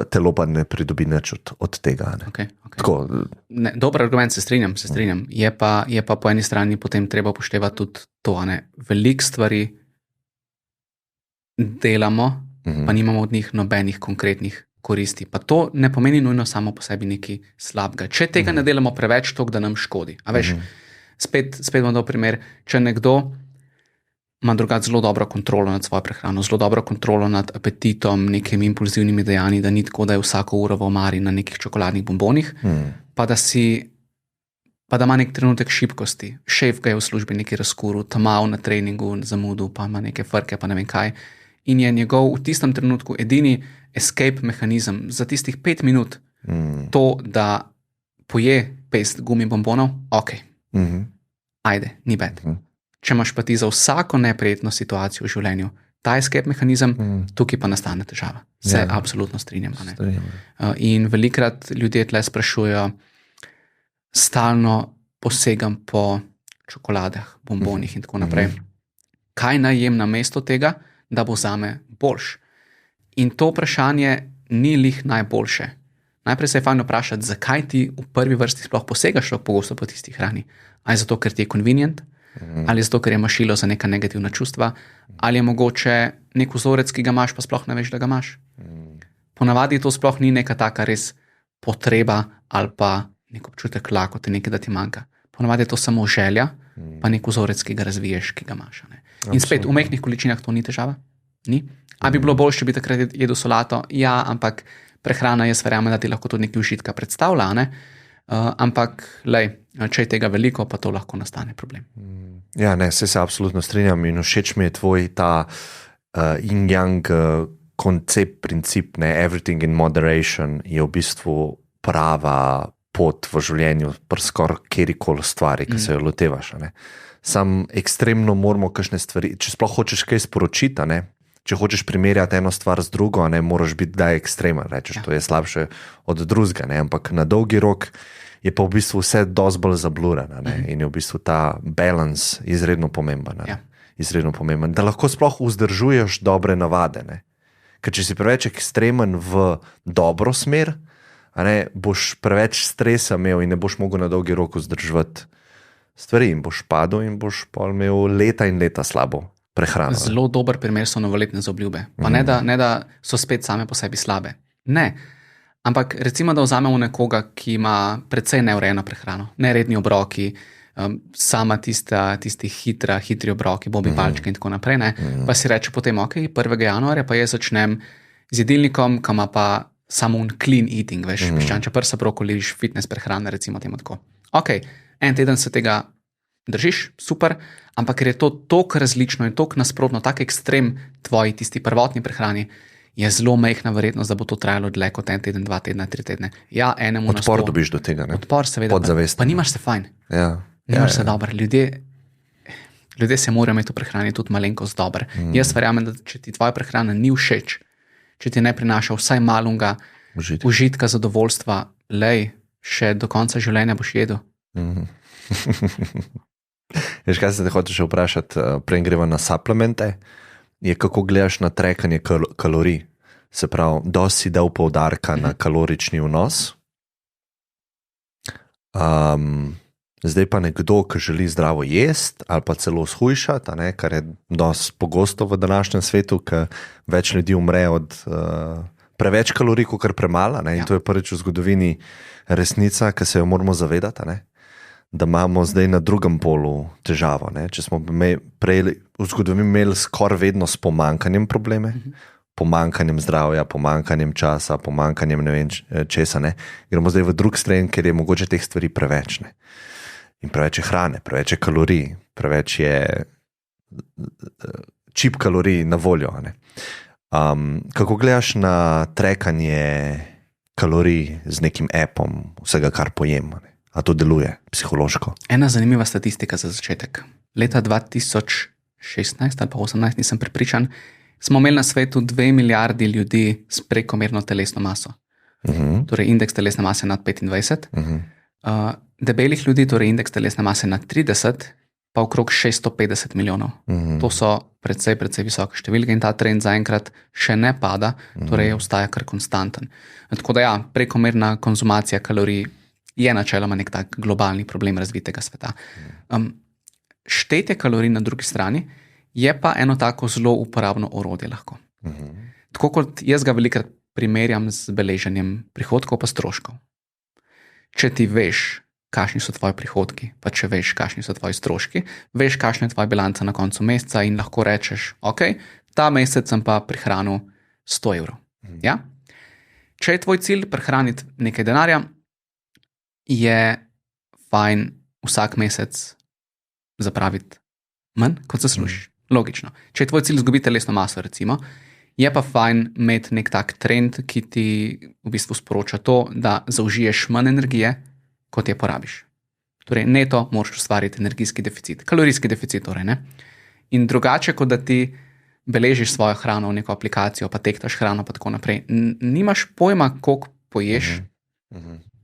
Speaker 2: telo pa ne pridobi nič od tega.
Speaker 1: Dober argument, se strinjam. Je pa po eni strani potem treba upoštevati tudi to, veliko stvari delamo, pa nimamo od njih nobenih konkretnih koristi. Pa to ne pomeni nujno samo po sebi nekaj slabega. Če tega ne delamo preveč, to, da nam škodi. A veš, spet bom dal primer, če nekdo ima drugače zelo dobro kontrolo nad svojo prehrano, zelo dobro kontrolo nad apetitom, nekimi impulzivnimi dejanji, da ni tako, da je vsako uro v omari na nekih čokoladnih bombonih, pa da ima nek trenutek šibkosti. Šef ga je v službi nekaj razkuril, tamal na treningu, zamudil, pa ima neke frke, pa ne vem kaj. In je njegov v tistem trenutku edini escape mehanizem za tistih 5 minut to, da poje pest gumi bombonov, ok, ajde, ni bed. Če imaš pa ti za vsako neprijetno situacijo v življenju ta escape mehanizem, tukaj pa nastane težava. Se absolutno strinjam. In velikrat ljudje tle sprašujejo, stalno posegam po čokoladah, bombonih in tako naprej. Kaj naj jem na mesto tega, da bo zame boljš? In to vprašanje ni lih najboljše. Najprej se je fajn vprašati, zakaj ti v prvi vrsti sploh posegaš tako pogosto po tisti hrani. Ali zato, ker ti je convenient, ali zato, ker je mašilo za neka negativna čustva, ali je mogoče nek vzorec, ki ga imaš, pa sploh ne veš, da ga imaš. Ponavadi to sploh ni neka taka res potreba ali pa nek občutek lakote, nekaj, da ti manjka. Ponavadi je to samo želja, pa nek vzorec, ki ga razviješ, ki ga imaš. In spet, v majhnih količinah to ni težava. Ni. A bi bilo bolje, če bi takrat jedel solato? Ja, ampak prehrana, jaz verjamem, da ti lahko tudi nekaj užitka predstavlja, ne? Ampak, če je tega veliko, pa to lahko nastane problem.
Speaker 2: Ja, ne, se absolutno strinjam in všeč mi je tvoj ta yin-yang koncept, princip, ne, everything in moderation je v bistvu prava pot v življenju, skoraj kjerikoli stvari, ki se jo lotevaš. Sam ekstremno moramo kakšne stvari, če sploh hočeš kaj sporočiti, ne, če hočeš primerjati eno stvar z drugo, ne, moraš biti kdaj ekstremen, rečeš, to je slabše od drugega, ne, ampak na dolgi rok je pa v bistvu vse dosti bolj zablurano, ne, in je v bistvu ta balans izredno pomemben, ne, izredno pomemben, da lahko sploh vzdržuješ dobre navade, ne, ker če si preveč ekstremen v dobro smer, ne, boš preveč stresa imel in ne boš mogel na dolgi rok vzdrževati stvari in boš padel in boš pa imel leta in leta slabo prehrano.
Speaker 1: Zelo dober primer so novoletne zaobljube. Pa ne da so spet same po sebi slabe. Ne. Ampak recimo, da vzamemo nekoga, ki ima precej neurejeno prehrano, neredni obroki, sama tisti hitri obroki, bobi palčke in tako naprej, ne? Pa si reče potem, ok, 1. januarja pa jaz začnem z jedilnikom, ki ima pa samo clean eating, veš, piščančja prsa, brokoli, fitness prehrane, recimo temu tako. Ok, en teden se tega držiš, super, ampak ker je to toliko različno in toliko nasprotno, tak ekstrem tvoji tisti prvotni prehrani, je zelo majhna verjetnost, da bo to trajalo dlje kot 1 teden, 2 tedna, 3 tedne. Ja, enemu na 100.
Speaker 2: Odpor dobiš do tega, ne?
Speaker 1: Odpor, seveda.
Speaker 2: Podzavestno.
Speaker 1: Pa nimaš se fajn.
Speaker 2: Ja.
Speaker 1: Nimaš se dobro. Ljudje se morajo imeti v prehrani tudi malenkost dober. Jaz verjamem, da če ti tvoja prehrana ni všeč, če ti ne prinaša vsaj malunga užitka, zadovoljstva, še do konca življenja boš jedel.
Speaker 2: Veš, kaj se te hočeš vprašati, prej greva na suplemente, je kako gledaš na trackanje kalorij. Se pravi, dosti si dal poudarka na kalorični vnos. Zdaj pa nekdo, ki želi zdravo jesti ali pa celo shujšati, kar je dosti pogosto v današnjem svetu, ker več ljudi umre od preveč kalorij, kot premalo, in to je prvič v zgodovini resnica, ki se jo moramo zavedati, da imamo zdaj na drugem polu težavo. Če smo prej v zgodovini imeli skoraj vedno s pomanjkanjem probleme, pomanjkanjem zdravja, pomanjkanjem časa, pomanjkanjem ne vem česa, gremo zdaj v drug stran, ker je mogoče teh stvari preveč. In preveč je hrane, preveč je kalorij, preveč je čip kalorij na voljo. Kako gledaš na trackanje kalorij z nekim appom, vsega, kar pojem? A to deluje psihološko? Ena
Speaker 1: zanimiva statistika za začetek. Leta 2016 ali pa 2018, nisem prepričan, smo imeli na svetu 2 milijardi ljudi s prekomerno telesno maso. Torej indeks telesne mase nad 25. Debelih ljudi, torej indeks telesne mase nad 30, pa okrog 650 milijonov. To so precej visoke številke in ta trend zaenkrat še ne pada, torej ostaja kar konstanten. Tako da prekomerna konzumacija kalorij je načeloma nek tak globalni problem razvitega sveta. Štetje kalorij na drugi strani Je pa eno tako zelo uporabno orodje lahko. Tako kot jaz ga velikrat primerjam z beleženjem prihodkov pa stroškov. Če ti veš, kakšni so tvoji prihodki, pa če veš, kakšni so tvoji stroški, veš, kakšna je tvoja bilanca na koncu meseca in lahko rečeš, ok, ta mesec sem pa prihranil 100 evrov. Ja? Če je tvoj cilj prihraniti nekaj denarja, je fajn vsak mesec zapraviti manj, kot zaslužiš. Logično. Če je tvoj cilj izgubiti telesno maso, recimo, je pa fajn imeti nek tak trend, ki ti v bistvu sporoča to, da zaužiješ manj energije, kot je porabiš. Torej, neto moraš ustvariti energijski deficit, kalorijski deficit, torej, ne? In drugače, kot da ti beležiš svojo hrano v neko aplikacijo, pa tektaš hrano, pa tako naprej. Nimaš pojma, koliko poješ,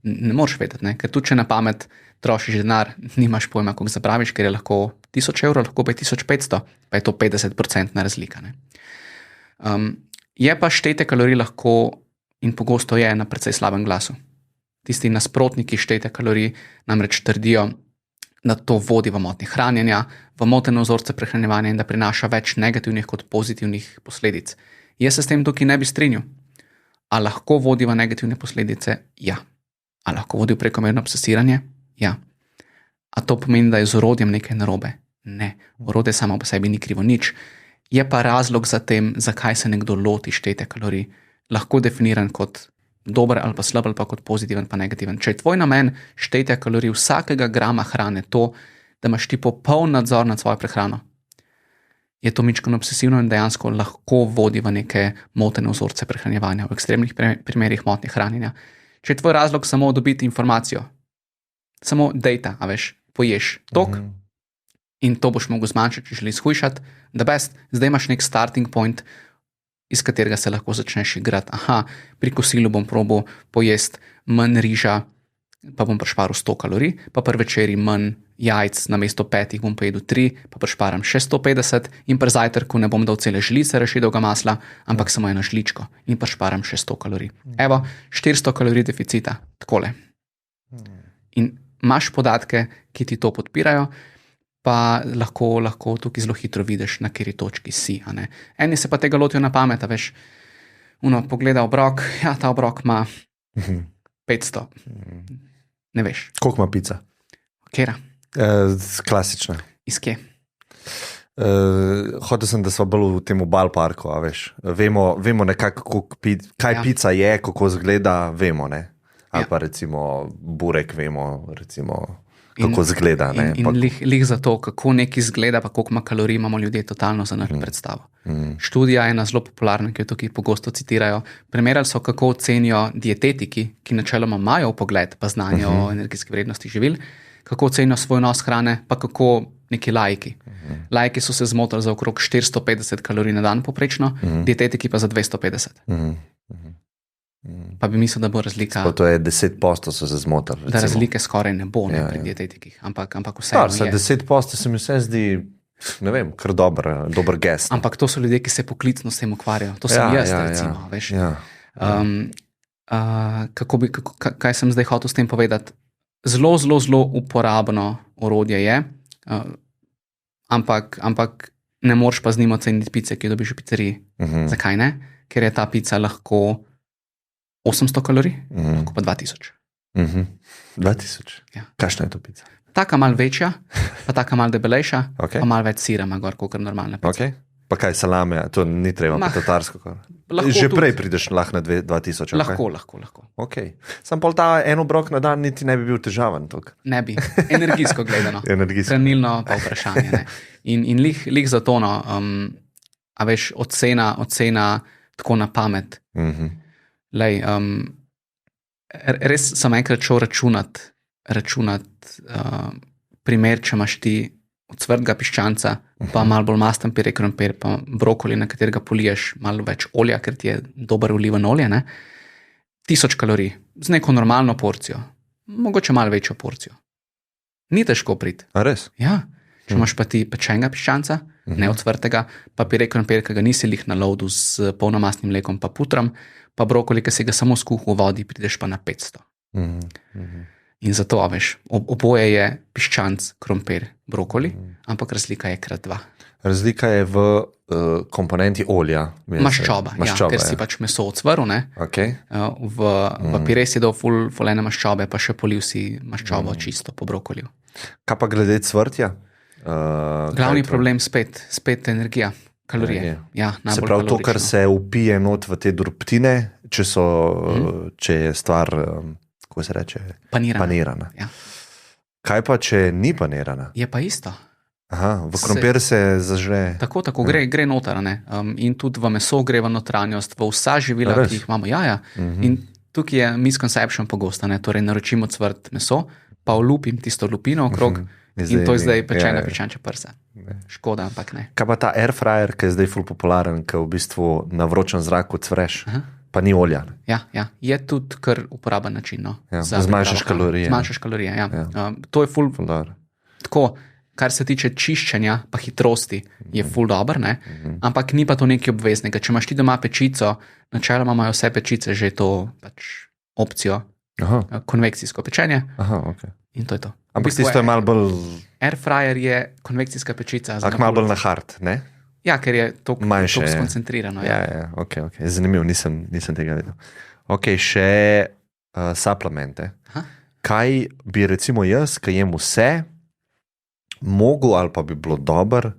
Speaker 1: ne moreš vedeti, ne? Ker tudi če na pamet trošiš denar, nimaš pojma, koliko zapraviš, ker je lahko 1000 evrov, lahko pa je 1500, pa je to 50% razlika. Ne? Je pa štetje kalorij lahko in pogosto je na precej slabem glasu. Tisti nasprotniki štetje kalorij namreč trdijo, da to vodi v motnje hranjenja, v motene vzorce prehranjevanja in da prinaša več negativnih kot pozitivnih posledic. Jaz se s tem tukaj ne bi strinjal. A lahko vodi v negativne posledice? Ja. A lahko vodi v prekomerno obsesiranje? Ja. A to pomeni, da je z orodjem nekaj narobe? Ne. Orodje samo po sebi ni krivo nič. Je pa razlog za tem, zakaj se nekdo loti štetja kalorij, lahko definiran kot dober ali pa slab ali pa kot pozitiven pa negativen. Če je tvoj namen štetja kalorij vsakega grama hrane to, da imaš ti popoln nadzor nad svojo prehrano, je to mičkano obsesivno in dejansko lahko vodi v neke motene vzorce prehranjevanja, v ekstremnih primerih motnje hranjenja. Če je tvoj razlog samo dobiti informacijo, samo data, a veš, poješ tok in to boš mogel zmanjšati, če želiš shujšati, the best, zdaj imaš nek starting point, iz katerega se lahko začneš igrati. Aha, pri kosilu bom probal pojesti manj riža, pa bom prišparil 100 kalorij, pa pri večeri manj jajc, namesto 5 bom pojedel 3, pa prišparam še 150 in pri zajtrku ne bom dal cele žlice rašidovega masla, ampak samo eno žličko in prišparam še 100 kalorij. Evo, 400 kalorij deficita, takole. In imaš podatke, ki ti to podpirajo, pa lahko tukaj zelo hitro vidiš, na kateri točki si. A ne? Eni se pa tega lotijo na pamet, a veš, pogleda obrok, ja, ta obrok ima 500. Ne veš.
Speaker 2: Koliko ima pica?
Speaker 1: Kera?
Speaker 2: Klasična.
Speaker 1: Iz kje?
Speaker 2: Hotel sem, da smo bolj v tem ballparku, a veš. Vemo nekako, kaj pica je, kako izgleda, vemo, ne? Ali pa recimo burek vemo, recimo kako izgleda.
Speaker 1: In lih za to, kako nekaj izgleda, pa koliko ima kalorij, imamo ljudje totalno za naš predstavo. Študija je ena zelo popularna, ki jo tukaj pogosto citirajo. Primerjali so, kako ocenijo dietetiki, ki načeloma imajo vpogled pa znanje o energijski vrednosti živil, kako ocenijo svoj vnos hrane, pa kako neki laiki. Laiki so se zmotili za okrog 450 kalorij na dan poprečno, dietetiki pa za 250. Pa bi mislil, da bo razlika.
Speaker 2: To je 10% so se zmotili.
Speaker 1: Da razlike skoraj ne bo pri dietetikih, ampak vseeno je.
Speaker 2: 10% se mi vse zdi, ne vem, kar dober gest.
Speaker 1: Ampak to so ljudje, ki se poklicno s tem ukvarjajo. To sem jaz, recimo. Veš. Kaj sem zdaj hotel s tem povedati? Zelo uporabno orodje je, ampak ne moreš pa z njim oceniti pice, ki jo dobiš v pizzeriji. Zakaj ne? Ker je ta pica lahko 800 kalorij, lahko pa 2000.
Speaker 2: 2000?
Speaker 1: Ja.
Speaker 2: Kakšna je to pica?
Speaker 1: Taka mal večja, pa taka mal debelejša, pa mal več sira ima gor, kakor normalna pica.
Speaker 2: Okay. Pa kaj, salame, to ni treba, pa tatarsko. Že prej prideš lahko na 2000.
Speaker 1: Lahko.
Speaker 2: Okay. Sam pol ta en obrok na dan niti ne bi bil težaven.
Speaker 1: Ne bi, energijsko gledano. Hranilno pa vprašanje. Ne? In lih za to, a veš, ocena tako na pamet. Lej, res sem enkrat šel računat primer, če imaš ti od cvrtega piščanca, pa malo bolj masten pire krompir, pa brokoli, na katerega poliješ malo več olja, ker ti je dober oliven olje, 1000 kalorij, z neko normalno porcijo, mogoče malo večjo porcijo. Ni težko priti.
Speaker 2: A res?
Speaker 1: Ja. Če imaš pa ti pečenega piščanca, ne od cvrtega, pa pire krompir, ki ga nisi lih na lovdu s polnomastnim mlekom pa putrom, pa brokoli, ki si ga samo skuhal v vodi, prideš pa na 500. In zato, veš, oboje je piščanc, krompir, brokoli, ampak razlika je krat 2.
Speaker 2: Razlika je v komponenti olja.
Speaker 1: Maščoba, ker si pač meso odsvrl, ne?
Speaker 2: Okay.
Speaker 1: V pires je dal ful ene maščobe, pa še poliv si maščobo čisto po brokoliju.
Speaker 2: Kaj pa glede cvrtja?
Speaker 1: Glavni problem spet energija, kalorije. Ja,
Speaker 2: se pravi to, kar se upije not v te drobtine, če je stvar, kako se reče? Panirana.
Speaker 1: Ja.
Speaker 2: Kaj pa, če ni panirana?
Speaker 1: Je pa isto.
Speaker 2: Aha, v krompir se zažre.
Speaker 1: Tako, gre noter, ne? In tudi v meso gre v notranjost, v vsa živila, ki jih imamo. Ja. In tukaj je misconception pogosta, ne? Torej naročimo cvrt meso, pa olupim tisto lupino okrog in to je zdaj pečena piščančja prsa. Škoda, ampak ne.
Speaker 2: Kaj pa ta air fryer, ki je zdaj ful popularen, ki v bistvu na vročem zraku cvreš, pa ni olja?
Speaker 1: Ja, je tudi kar uporaben način. No,
Speaker 2: zmanjšaš kalorije.
Speaker 1: Zmanjšaš kalorije, ja. To je ful tako. Kar se tiče čiščenja, pa hitrosti, je ful dober, ne? Ampak ni pa to nekaj obveznega. Če imaš ti doma pečico, načeloma imajo vse pečice že to pač opcijo, konvekcijsko pečenje.
Speaker 2: Aha, okay.
Speaker 1: In to je to.
Speaker 2: Ampak tisto je malo bolj...
Speaker 1: Air fryer je konvekcijska pečica.
Speaker 2: Malo bolj na hard, ne?
Speaker 1: Ja, ker je to skoncentrirano.
Speaker 2: Ja, ok. Zanimivo, nisem tega vedel. Ok, še suplemente. Kaj bi recimo jaz, ki jem vse, mogel ali pa bi bilo dobro,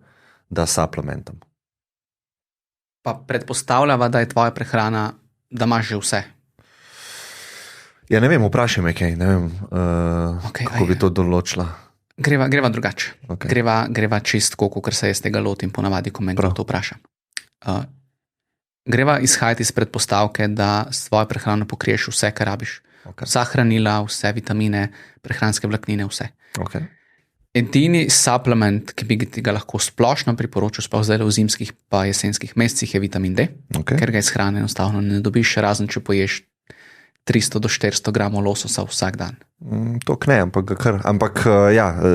Speaker 2: da suplementam?
Speaker 1: Pa predpostavljava, da je tvoja prehrana, da imaš že vse.
Speaker 2: Ja, ne vem, vprašaj me kaj, ne vem, kako bi to določila.
Speaker 1: Greva drugače. Okay. Greva čistko, ker se jaz tega lotim ponavadi, ko me kdo to vpraša. Greva izhajati iz predpostavke, da s tvojo prehrano pokriješ vse, kar rabiš. Okay. Vsa hranila, vse vitamine, prehranske vlaknine, vse.
Speaker 2: Okay.
Speaker 1: Edini supplement, ki bi ga lahko splošno priporočil, sploh zdaj v zimskih pa jesenskih mesecih, je vitamin D, ker ga iz hrane enostavno ne dobiš, razen če poješ 300 do 400 gramov lososa vsak dan.
Speaker 2: To ne, ampak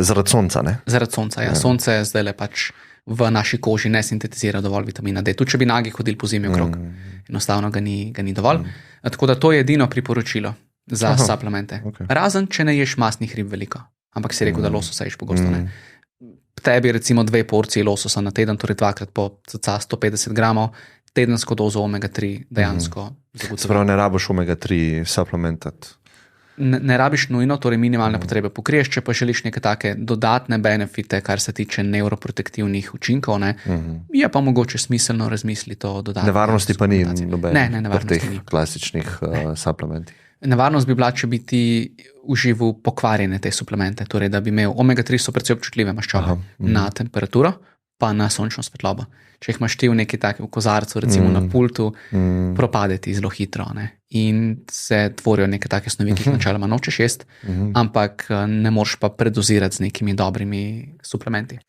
Speaker 2: zaradi sonca, ne?
Speaker 1: Zaradi sonca, ja. Sonce zdaj le pač v naši koži ne sintetizira dovolj vitamina D. Tudi če bi nagi hodili po zimi okrog, enostavno ga ni dovolj. Tako da to je edino priporočilo za supplemente. Okay. Razen, če ne ješ masnih rib veliko. Ampak si rekel, da lososa ješ pogosto, ne. Tebi recimo 2 porcije lososa na teden, torej 2x po 150 gramov, tedensko dozo omega-3 dejansko zagotovi.
Speaker 2: Sprav ne rabiš omega-3 supplementati?
Speaker 1: Ne rabiš nujno, torej minimalne potrebe pokriješ, če pa želiš neke take dodatne benefite, kar se tiče neuroprotektivnih učinkov, ne, je pa mogoče smiselno razmisliti o dodatnih.
Speaker 2: Nevarnosti pa ni nobenih
Speaker 1: nevarnosti
Speaker 2: teh klasičnih supplementih.
Speaker 1: Nevarnost bi bila, če bi ti užival pokvarjene te suplemente, torej da bi imel omega-3 so precej občutljive maščobe na temperaturo, pa na sončno svetlobo. Če jih imaš ti v neki taki v kozarcu, recimo na pultu, propade ti zelo hitro, ne? In se tvorijo neke take snovi, ki jih načeloma nočeš jesti, ampak ne moreš pa predozirati z nekimi dobrimi suplementi.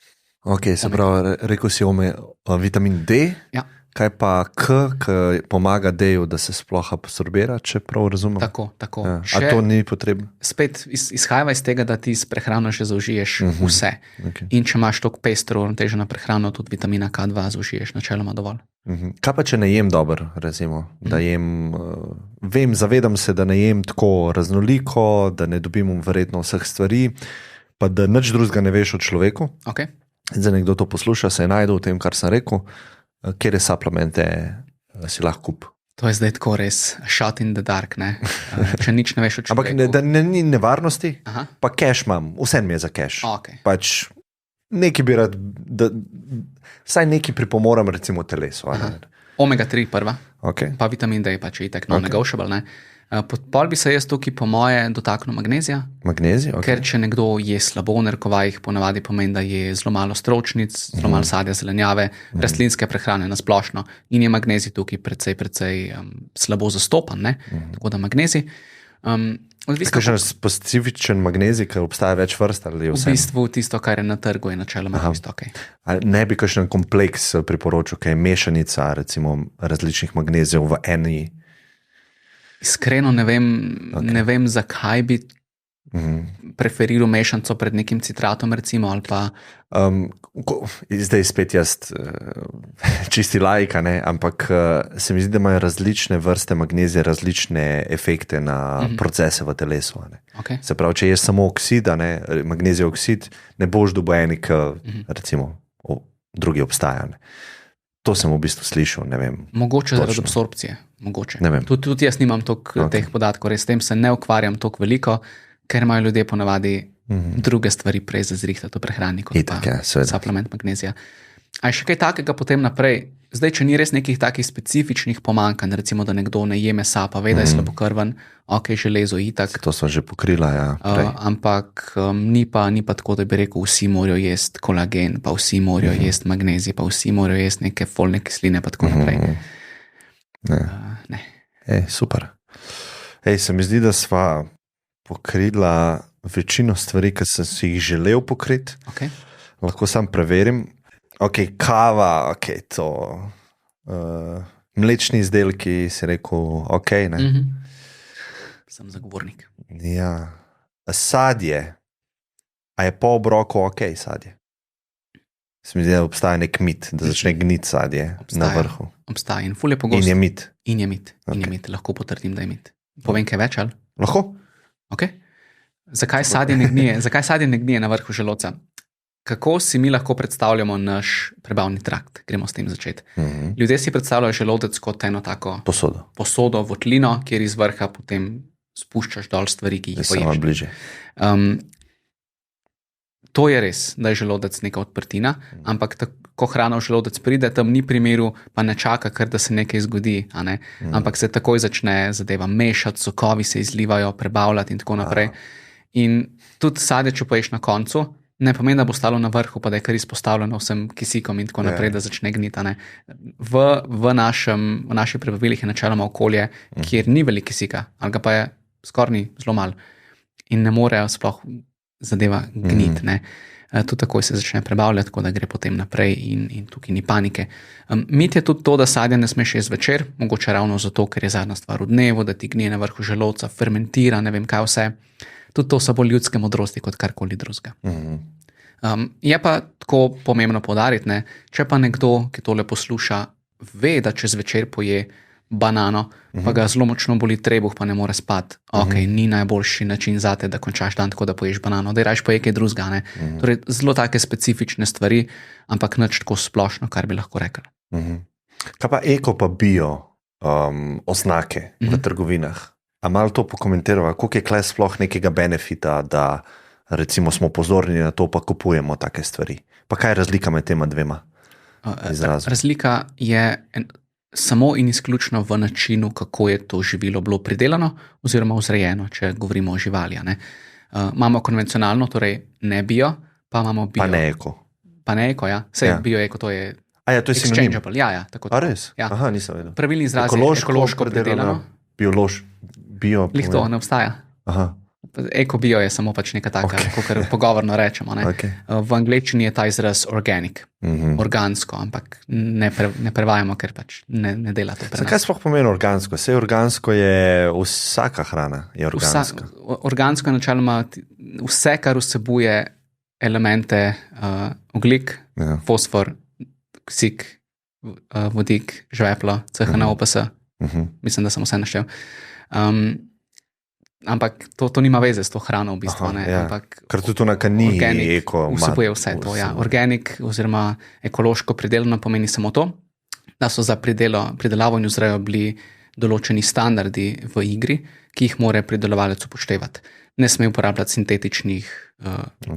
Speaker 2: Ok, se pravi, rekel si vitamin D.
Speaker 1: Ja.
Speaker 2: Kaj pa ki pomaga D-ju, da se sploh absorbira, če prav razumem?
Speaker 1: Tako.
Speaker 2: Ja. A to ni potrebno?
Speaker 1: Spet izhajava iz tega, da ti s prehrano že zaužiješ vse. Okay. In če imaš toliko pestro uravnoteženo prehrano, tudi vitamina K2 zaužiješ načeloma dovolj.
Speaker 2: Kaj pa, če ne jem dobro, recimo? Da jem, zavedam se, da ne jem tako raznoliko, da ne dobim verjetno vseh stvari, pa da nič drugega ne veš o človeku.
Speaker 1: Okay.
Speaker 2: Zdaj nekdo to posluša, se je najdel v tem, kar sem rekel. Kjer supplemente si lahko kup?
Speaker 1: To je zdaj tako res shot in the dark, ne? Če nič ne veš o človeku.
Speaker 2: Ampak da ni nevarnosti, pa cash imam, vse mi je za cash.
Speaker 1: Okay.
Speaker 2: Pač nekaj bi rad, vsaj nekaj pripomoram recimo telesu.
Speaker 1: Omega-3 prva,
Speaker 2: okay.
Speaker 1: Pa vitamin D je pač itak non-negotiable, ne? Pol bi se jaz tukaj po moje dotaknil magnezija.
Speaker 2: Magnezij, ok.
Speaker 1: Ker če nekdo je slabo, narekovajih ponavadi pomeni, da je zelo malo stročnic, zelo malo sadja, zelenjave, rastlinske prehrane na splošno in je magnezij tukaj precej slabo zastopan, ne? Tako da magnezij.
Speaker 2: Kakšen specifičen magnezij, ki obstaja več vrst ali vse?
Speaker 1: V bistvu tisto, kar je na trgu, je načeloma čisto ok.
Speaker 2: Ne bi kakšen kompleks priporočil, kaj je mešanica recimo različnih magnezijev v eni?
Speaker 1: Iskreno ne vem, zakaj bi preferiral mešanico pred nekim citratom, recimo, ali pa
Speaker 2: Zdaj spet jaz čisti laika, ne? Ampak se mi zdi, da imajo različne vrste magnezija različne efekte na procese v telesu.
Speaker 1: Okay.
Speaker 2: Se pravi, če ješ samo oksid, magnezijev oksid, ne boš dobil recimo drugi obstaja. Ne? To sem v bistvu slišal, ne vem.
Speaker 1: Mogoče zaradi absorpcije, mogoče.
Speaker 2: Ne vem.
Speaker 1: Tudi jaz nimam toliko teh podatkov, res s tem se ne ukvarjam toliko veliko, ker imajo ljudje ponavadi druge stvari prej za zrihtati v prehrani, kot pa suplement magnezija. A je še kaj takega potem naprej? Zdaj, če ni res nekih takih specifičnih pomanjkanj, recimo, da nekdo ne je mesa, pa ve, da je slabokrven, ok, železo itak.
Speaker 2: To smo že pokrila, ja.
Speaker 1: Ampak ni pa tako, da bi rekel, vsi morajo jesti kolagen, pa vsi morajo jesti magnezij, pa vsi morajo jesti neke folne kisline, pa tako naprej.
Speaker 2: Ne. Super. Se mi zdi, da sva pokrila večino stvari, ki sem si jih želel pokriti.
Speaker 1: Okay.
Speaker 2: Lahko sam preverim. Kava, to. Mlečni izdelki, si rekel, ne.
Speaker 1: Sem zagovornik.
Speaker 2: Ja. Sadje. A je po obroku sadje? Se mi zdi, da obstaja nek mit, da začne gniti sadje na vrhu.
Speaker 1: Obstaja in ful je pogosto.
Speaker 2: In je mit.
Speaker 1: In je mit. Lahko potrdim, da je mit. Povem kaj več, ali?
Speaker 2: Lahko.
Speaker 1: Okay. Zakaj sadje ne gnije na vrhu želodca? Kako si mi lahko predstavljamo naš prebavni trakt? Gremo s tem začeti. Ljudje si predstavljajo želodec kot eno tako posodo, votlino, kjer iz vrha potem spuščaš dol stvari, ki jih poješ.
Speaker 2: Samo bliže.
Speaker 1: To je res, da je želodec neka odprtina, ampak ko hrana v želodec pride, tam ni primeru, pa ne čaka, ker da se nekaj zgodi, ampak se takoj začne zadeva mešati, sokovi se izlivajo, prebavljati in tako naprej. In tudi sadje, če poješ na koncu, ne pomeni, da bo stalo na vrhu, pa da je kar izpostavljeno vsem kisikom in tako naprej, da začne gniti. V naših prebavilih je načeloma okolje, kjer ni veliko kisika, ali ga pa je skoraj zelo malo in ne morejo sploh zadeva gniti. Tudi takoj se začne prebavljati, tako da gre potem naprej in tukaj ni panike. Mit je tudi to, da sadje ne smeš jesti zvečer, mogoče ravno zato, ker je zadnja stvar v dnevu, da ti gnije na vrhu želodca, fermentira, ne vem kaj vse. Tudi to so bolj ljudske modrosti kot karkoli drugega. Je pa tako pomembno poudariti, če pa nekdo, ki tole posluša, ve, da čez večer poje banano, pa ga zelo močno boli trebuh, pa ne more spati. Ni najboljši način zate, da končaš dan tako, da poješ banano, da je raje poje kaj drugega. Torej, zelo take specifične stvari, ampak nič tako splošno, kar bi lahko rekel.
Speaker 2: Kaj pa eko pa bio oznake v trgovinah? A malo to pokomentirava, koliko je kles sploh nekega benefita, da recimo smo pozorni na to, pa kupujemo take stvari? Pa kaj je razlika med tema dvema izrazoma?
Speaker 1: Razlika je samo in izključno v načinu, kako je to živilo bilo pridelano oziroma vzrejeno, če govorimo o živali. Imamo konvencionalno, torej ne bio, pa imamo bio.
Speaker 2: Pa ne eko.
Speaker 1: Pa ne eko, ja. Sej bio eko, to je
Speaker 2: to je sinonim.
Speaker 1: Exchangeable. Ja, tako.
Speaker 2: A res?
Speaker 1: Ja.
Speaker 2: Aha, nisem vedel.
Speaker 1: Pravilni izraz je ekološko pridelano.
Speaker 2: Bio.
Speaker 1: Lih to ne obstaja.
Speaker 2: Aha.
Speaker 1: Eko-bio je samo pač neka taka, kakor pogovorno rečemo. V angleščini je ta izraz organic, organsko, ampak ne prevajamo, ker pač ne dela to.
Speaker 2: Zakaj sploh pomeni organsko? Sej organsko je vsaka hrana, je organska.
Speaker 1: Organsko je načeloma vse, kar vsebuje elemente ogljik, fosfor, kisik, vodik, žveplo, CH, OPS. Mislim, da sem vse naštel. Ampak to nima veze s to hrano v bistvu.
Speaker 2: Ker tudi to ni eko.
Speaker 1: Vsebuje vse to. Organic oziroma ekološko pridelano pomeni samo to, da so za pridelavo in vzrejo bili določeni standardi v igri, ki jih mora pridelovalec upoštevati. Ne sme uporabljati sintetičnih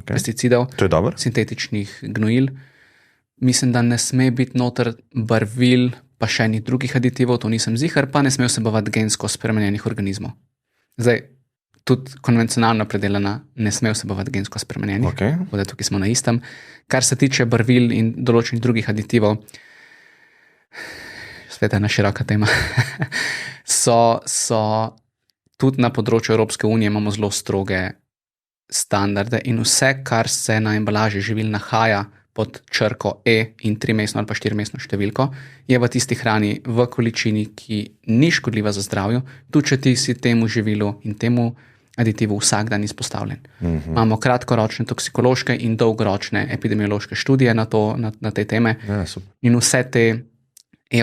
Speaker 1: pesticidov, sintetičnih gnojil. Mislim, da ne sme biti noter barvil, pa še enih drugih aditivov, to nisem ziher, pa ne sme vsebovati gensko spremenjenih organizmov. Zdaj, tudi konvencionalno predelana ne sme vsebovati gensko spremenjenih, tako da tukaj smo na istem. Kar se tiče barvil in določenih drugih aditivov, spet ena široka tema, so tudi na področju Evropske unije imamo zelo stroge standarde in vse, kar se na embalaži živil nahaja pod črko E in 3-mesno ali pa 4-mesno številko, je v tisti hrani v količini, ki ni škodljiva za zdravju, tudi če ti si temu živilu in temu aditivov vsak dan izpostavljen. Imamo kratkoročne toksikološke in dolgoročne epidemiološke študije na te teme.
Speaker 2: Ja,
Speaker 1: in vse te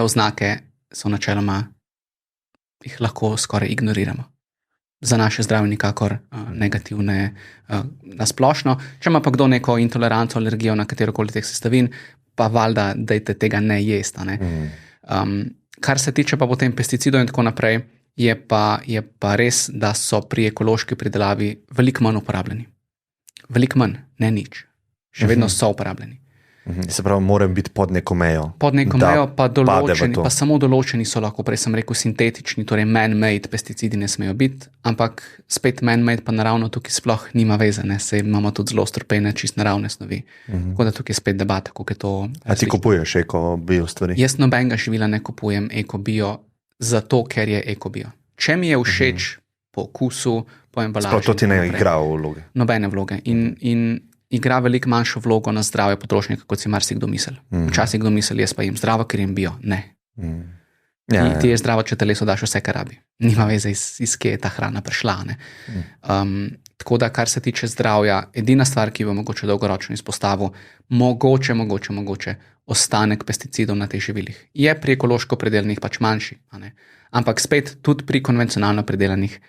Speaker 1: oznake so načeloma, jih lahko skoraj ignoriramo. Za naše zdravje nikakor negativne nasplošno. Če ima pa kdo neko intoleranco, alergijo na katerokoli teh sestavin, pa valjda, dajte tega ne jesti. Ne? Kar se tiče pa potem pesticidov in tako naprej, je pa res, da so pri ekološki pridelavi veliko manj uporabljeni. Veliko manj, ne nič. Še vedno so uporabljeni.
Speaker 2: Se pravi, moram biti pod neko mejo.
Speaker 1: Pod neko mejo, pa določeni, pa samo določeni so lahko, prej sem rekel, sintetični, torej man-made pesticidi ne smejo biti, ampak spet man-made pa naravno tukaj sploh nima veze, ne, saj imamo tudi zelo strpene, čist naravne snovi. Tako da tukaj je spet debata, kako je to.
Speaker 2: A ti kupuješ eko-bio stvari?
Speaker 1: Jaz nobenega živila ne kupujem eko-bio, zato ker je eko-bio. Če mi je všeč po okusu, po embalaži.
Speaker 2: Sprav to ti ne igra vloge?
Speaker 1: Nobene vloge. In igra veliko manjšo vlogo na zdravje potrošnika, kot si marsikdo misli. Včasih kdo misli, jaz pa jem zdravo, ker jem bio. Ne. Ti je zdravo, če telesu daš vse, kar rabi. Nima veze, iz kje je ta hrana prišla. Tako da, kar se tiče zdravja, edina stvar, ki bo mogoče dolgoročno izpostavil, mogoče ostanek pesticidov na teh živilih. Je pri ekološko predelanih pač manjši. Ampak spet, tudi pri konvencionalno predelanih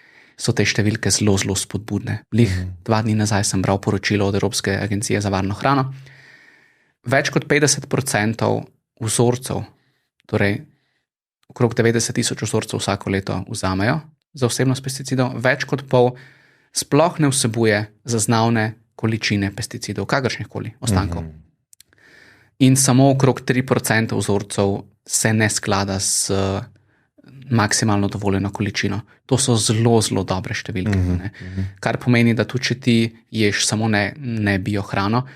Speaker 1: so te številke zelo, zelo spodbudne. 2 dni nazaj sem bral poročilo od Evropske agencije za varno hrano. Več kot 50% vzorcev, torej okrog 90,000 vzorcev vsako leto vzamejo za vsebnost pesticidov, več kot pol sploh ne vsebuje zaznavne količine pesticidov, kakršnihkoli ostankov. In samo okrog 3% vzorcev se ne sklada s maksimalno dovoljeno količino. To so zelo, zelo dobre številke. Kar pomeni, da tudi če ti ješ samo ne bio hrano,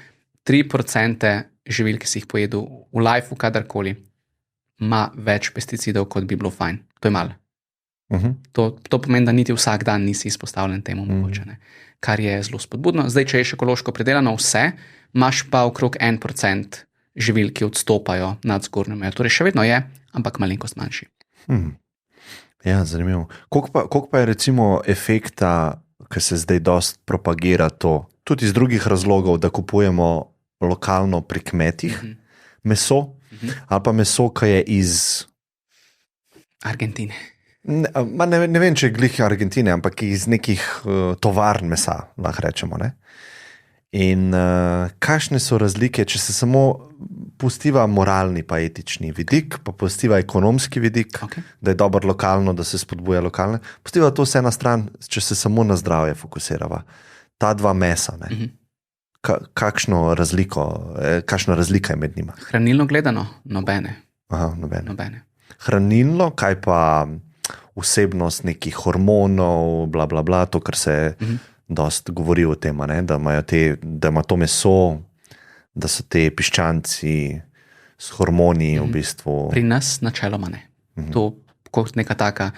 Speaker 1: 3% živil, ki si jih pojedel v lifeu kadarkoli, ima več pesticidov, kot bi bilo fajn. To je malo. To pomeni, da niti vsak dan nisi izpostavljen temu mogoče, kar je zelo spodbudno. Zdaj, če ješ ekološko predelano vse, imaš pa okrog 1% živil, ki odstopajo nad zgornjo mejo. Torej še vedno je, ampak malenkost manjši.
Speaker 2: Ja, zanimivo. Koliko pa je recimo efekta, ki se zdaj dost propagira to, tudi iz drugih razlogov, da kupujemo lokalno pri kmetih meso, ali pa meso, ki je iz
Speaker 1: Argentine.
Speaker 2: Ne vem, če je glih Argentine, ampak iz nekih tovarn mesa, lahko rečemo. Ne? In kakšne so razlike, če se samo pustiva moralni pa etični vidik, pa pustiva ekonomski vidik, da je dobro lokalno, da se spodbuja lokalne. Pustiva to vse na stran, če se samo na zdravje fokusirava. Ta dva mesa, kakšna razlika je med njima?
Speaker 1: Hranilno gledano, nobene.
Speaker 2: Aha, nobene. Hranilno, kaj pa vsebnost nekih hormonov, bla, bla, bla, to, kar se dost govori o tem, da ima to meso, da so te piščanci s hormoni v bistvu.
Speaker 1: Pri nas načeloma ne. To kot neka taka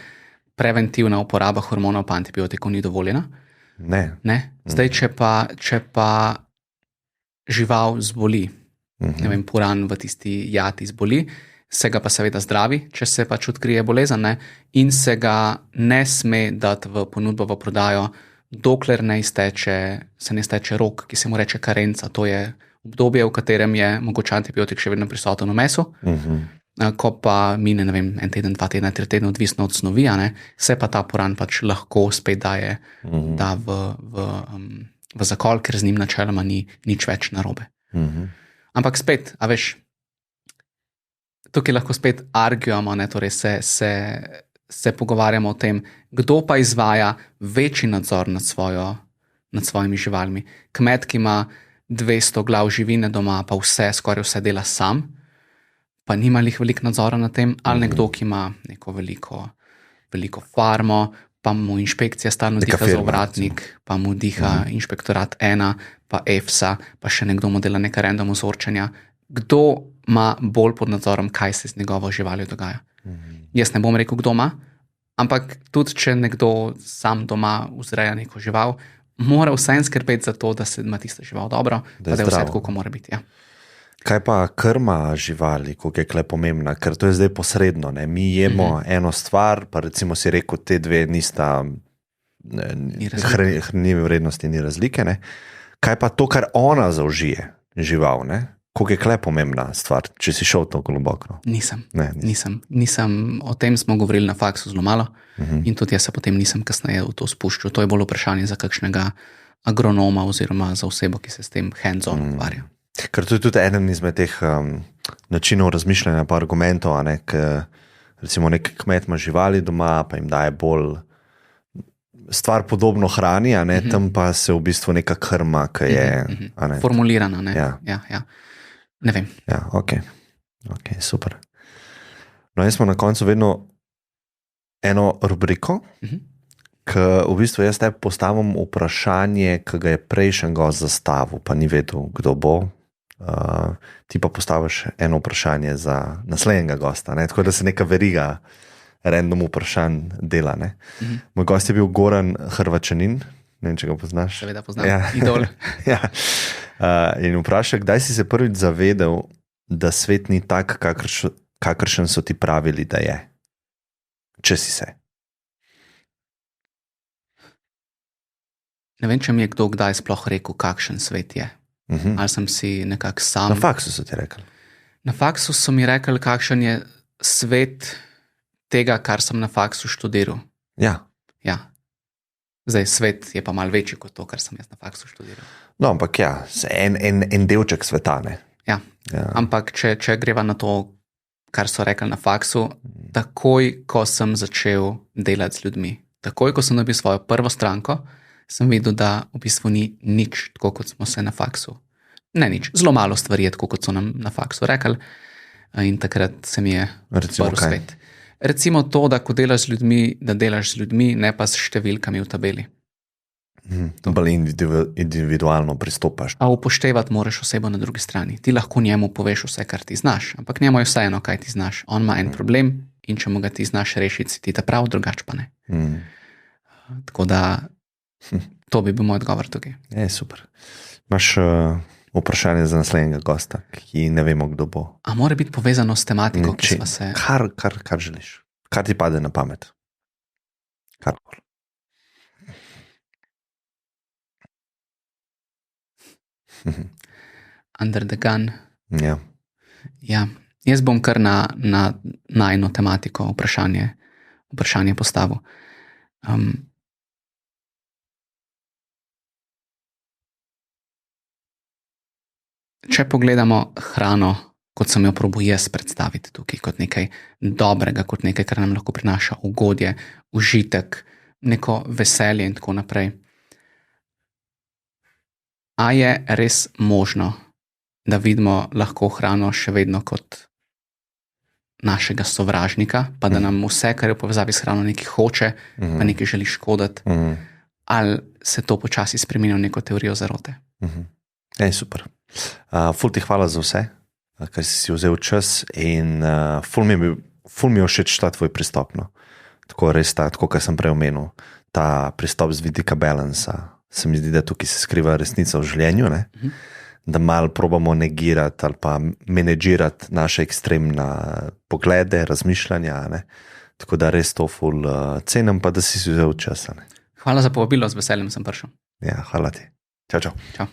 Speaker 1: preventivna uporaba hormonov pa antibiotikov ni dovoljena.
Speaker 2: Ne.
Speaker 1: Zdaj, če pa žival zboli, ne vem, puran v tisti jati zboli, se ga pa seveda zdravi, če se pač odkrije bolezen, in se ga ne sme dati v ponudbo, v prodajo, dokler ne izteče rok, ki se mu reče karenca. To je obdobje, v katerem je mogoče antibiotik še vedno prisoten v mesu, ko pa mine, ne vem, 1 teden, 2 tedna, 3 tedne, odvisno od snovi, se pa ta puran pač lahko spet da v zakol, ker z njim načeloma ni nič več narobe. Ampak spet, a veš, tukaj lahko spet argujamo, torej se pogovarjamo o tem, kdo pa izvaja večji nadzor nad svojimi živalmi. Kmet, ki ima 200 glav živine doma, pa skoraj vse dela sam, pa nima lih veliko nadzora nad tem, ali nekdo, ki ima neko veliko farmo, pa mu inšpekcija stalno diha za ovratnik, pa mu diha inšpektorat 1, pa EFSA, pa še nekdo mu dela neka random vzorčenja. Kdo ima bolj pod nadzorom, kaj se z njegovo živaljo dogaja? Jaz ne bom rekel, kdo ima, ampak tudi, če nekdo sam doma vzreja neko žival, mora vsem skrbeti za to, da se ima tista žival dobro, da je vse tako, kot mora biti. Ja.
Speaker 2: Kaj pa krma živali, koliko je kle pomembna? Ker to je zdaj posredno. Mi jemo eno stvar, pa recimo si rekel, te dve nista hranljive vrednosti, ni razlike. Ne? Kaj pa to, kar ona zaužije, žival, ne? Koliko je kle pomembna stvar, če si šel to globoko?
Speaker 1: Nisem. O tem smo govorili na faksu zelo malo in tudi jaz se potem nisem kasneje v to spuščal. To je bolj vprašanje za kakšnega agronoma oziroma za osebo, ki se s tem hands-on ukvarja.
Speaker 2: Ker to je tudi eden izmed teh načinov razmišljanja pa argumentov, a ne, recimo nek kmet ima živali doma, pa jim daje bolj stvar podobno hrani, a ne, tam pa se v bistvu neka krma, ki je
Speaker 1: formulirana, ne? Ja. Ne vem.
Speaker 2: Ja, ok, super. No, jaz smo na koncu vedno eno rubriko, ki v bistvu jaz tebi postavim vprašanje, ki ga je prejšnji gost zastavil, pa ni vedel, kdo bo. Ti pa postaviš eno vprašanje za naslednjega gosta, ne? Tako da se neka veriga random vprašanj dela. Ne? Moj gost je bil Goran Hrvačanin, ne vem, če ga poznaš.
Speaker 1: Seveda poznam, idol.
Speaker 2: Ja. In vpraša, kdaj si se prvič zavedel, da svet ni tak, kakršen so ti pravili, da je? Če si se.
Speaker 1: Ne vem, če mi je kdo kdaj sploh rekel, kakšen svet je. Ali sem si nekako sam...
Speaker 2: Na faksu so ti rekli.
Speaker 1: Na faksu so mi rekli, kakšen je svet tega, kar sem na faksu študiral.
Speaker 2: Ja.
Speaker 1: Zdaj, svet je pa malo večji kot to, kar sem jaz na faksu študiral.
Speaker 2: No, ampak ja, en delček sveta, ne.
Speaker 1: Ja. Ampak če greva na to, kar so rekli na faksu, takoj, ko sem začel delati z ljudmi, takoj, ko sem dobil svojo prvo stranko, sem videl, da v bistvu ni nič tako, kot smo se na faksu. Ne nič, zelo malo stvari je tako, kot so nam na faksu rekli. In takrat se mi je odprl svet. Recimo to, da ko delaš z ljudmi, da delaš z ljudmi, ne pa s številkami v tabeli.
Speaker 2: Bolj individualno pristopaš.
Speaker 1: A upoštevati moraš osebo na drugi strani. Ti lahko njemu poveš vse, kar ti znaš, ampak njemu je vseeno, kaj ti znaš. On ima en problem in če mu ga ti znaš rešiti, si ti ta prav, drugač pa ne. Tako da to bi bil moj odgovor tukaj.
Speaker 2: Je, super. Imaš vprašanje za naslednjega gosta, ki ne vemo, kdo bo.
Speaker 1: A mora biti povezano s tematiko, ki sva se...
Speaker 2: Kar želiš. Kar ti pade na pamet. Karkoli.
Speaker 1: Under the gun.
Speaker 2: Ja.
Speaker 1: Ja. Jaz bom kar na najno tematiko vprašanje postavil. Če pogledamo hrano, kot sem jo probal jaz predstaviti tukaj, kot nekaj dobrega, kot nekaj, kar nam lahko prinaša ugodje, užitek, neko veselje in tako naprej. A je res možno, da vidimo lahko hrano še vedno kot našega sovražnika, pa da nam vse, kar je v povezavi s hrano, nekaj hoče, pa nekaj želi škoditi, ali se to počasi spremenja v neko teorijo zarote?
Speaker 2: Je, super. Ful ti hvala za vse, ker si vzel čas in ful mi je všeč ta tvoj pristop. No. Tako res tako, kar sem prej omenil, ta pristop z vidika balansa. Se mi zdi, da tukaj se skriva resnica v življenju, ne? Da malo probamo negirati ali pa menedžirati naše ekstremna poglede, razmišljanja. Ne? Tako da res to ful cenim, pa da si vzel čas. Ne?
Speaker 1: Hvala za povabilo, z veseljem sem prišel.
Speaker 2: Ja, hvala ti. Čau.
Speaker 1: Čau.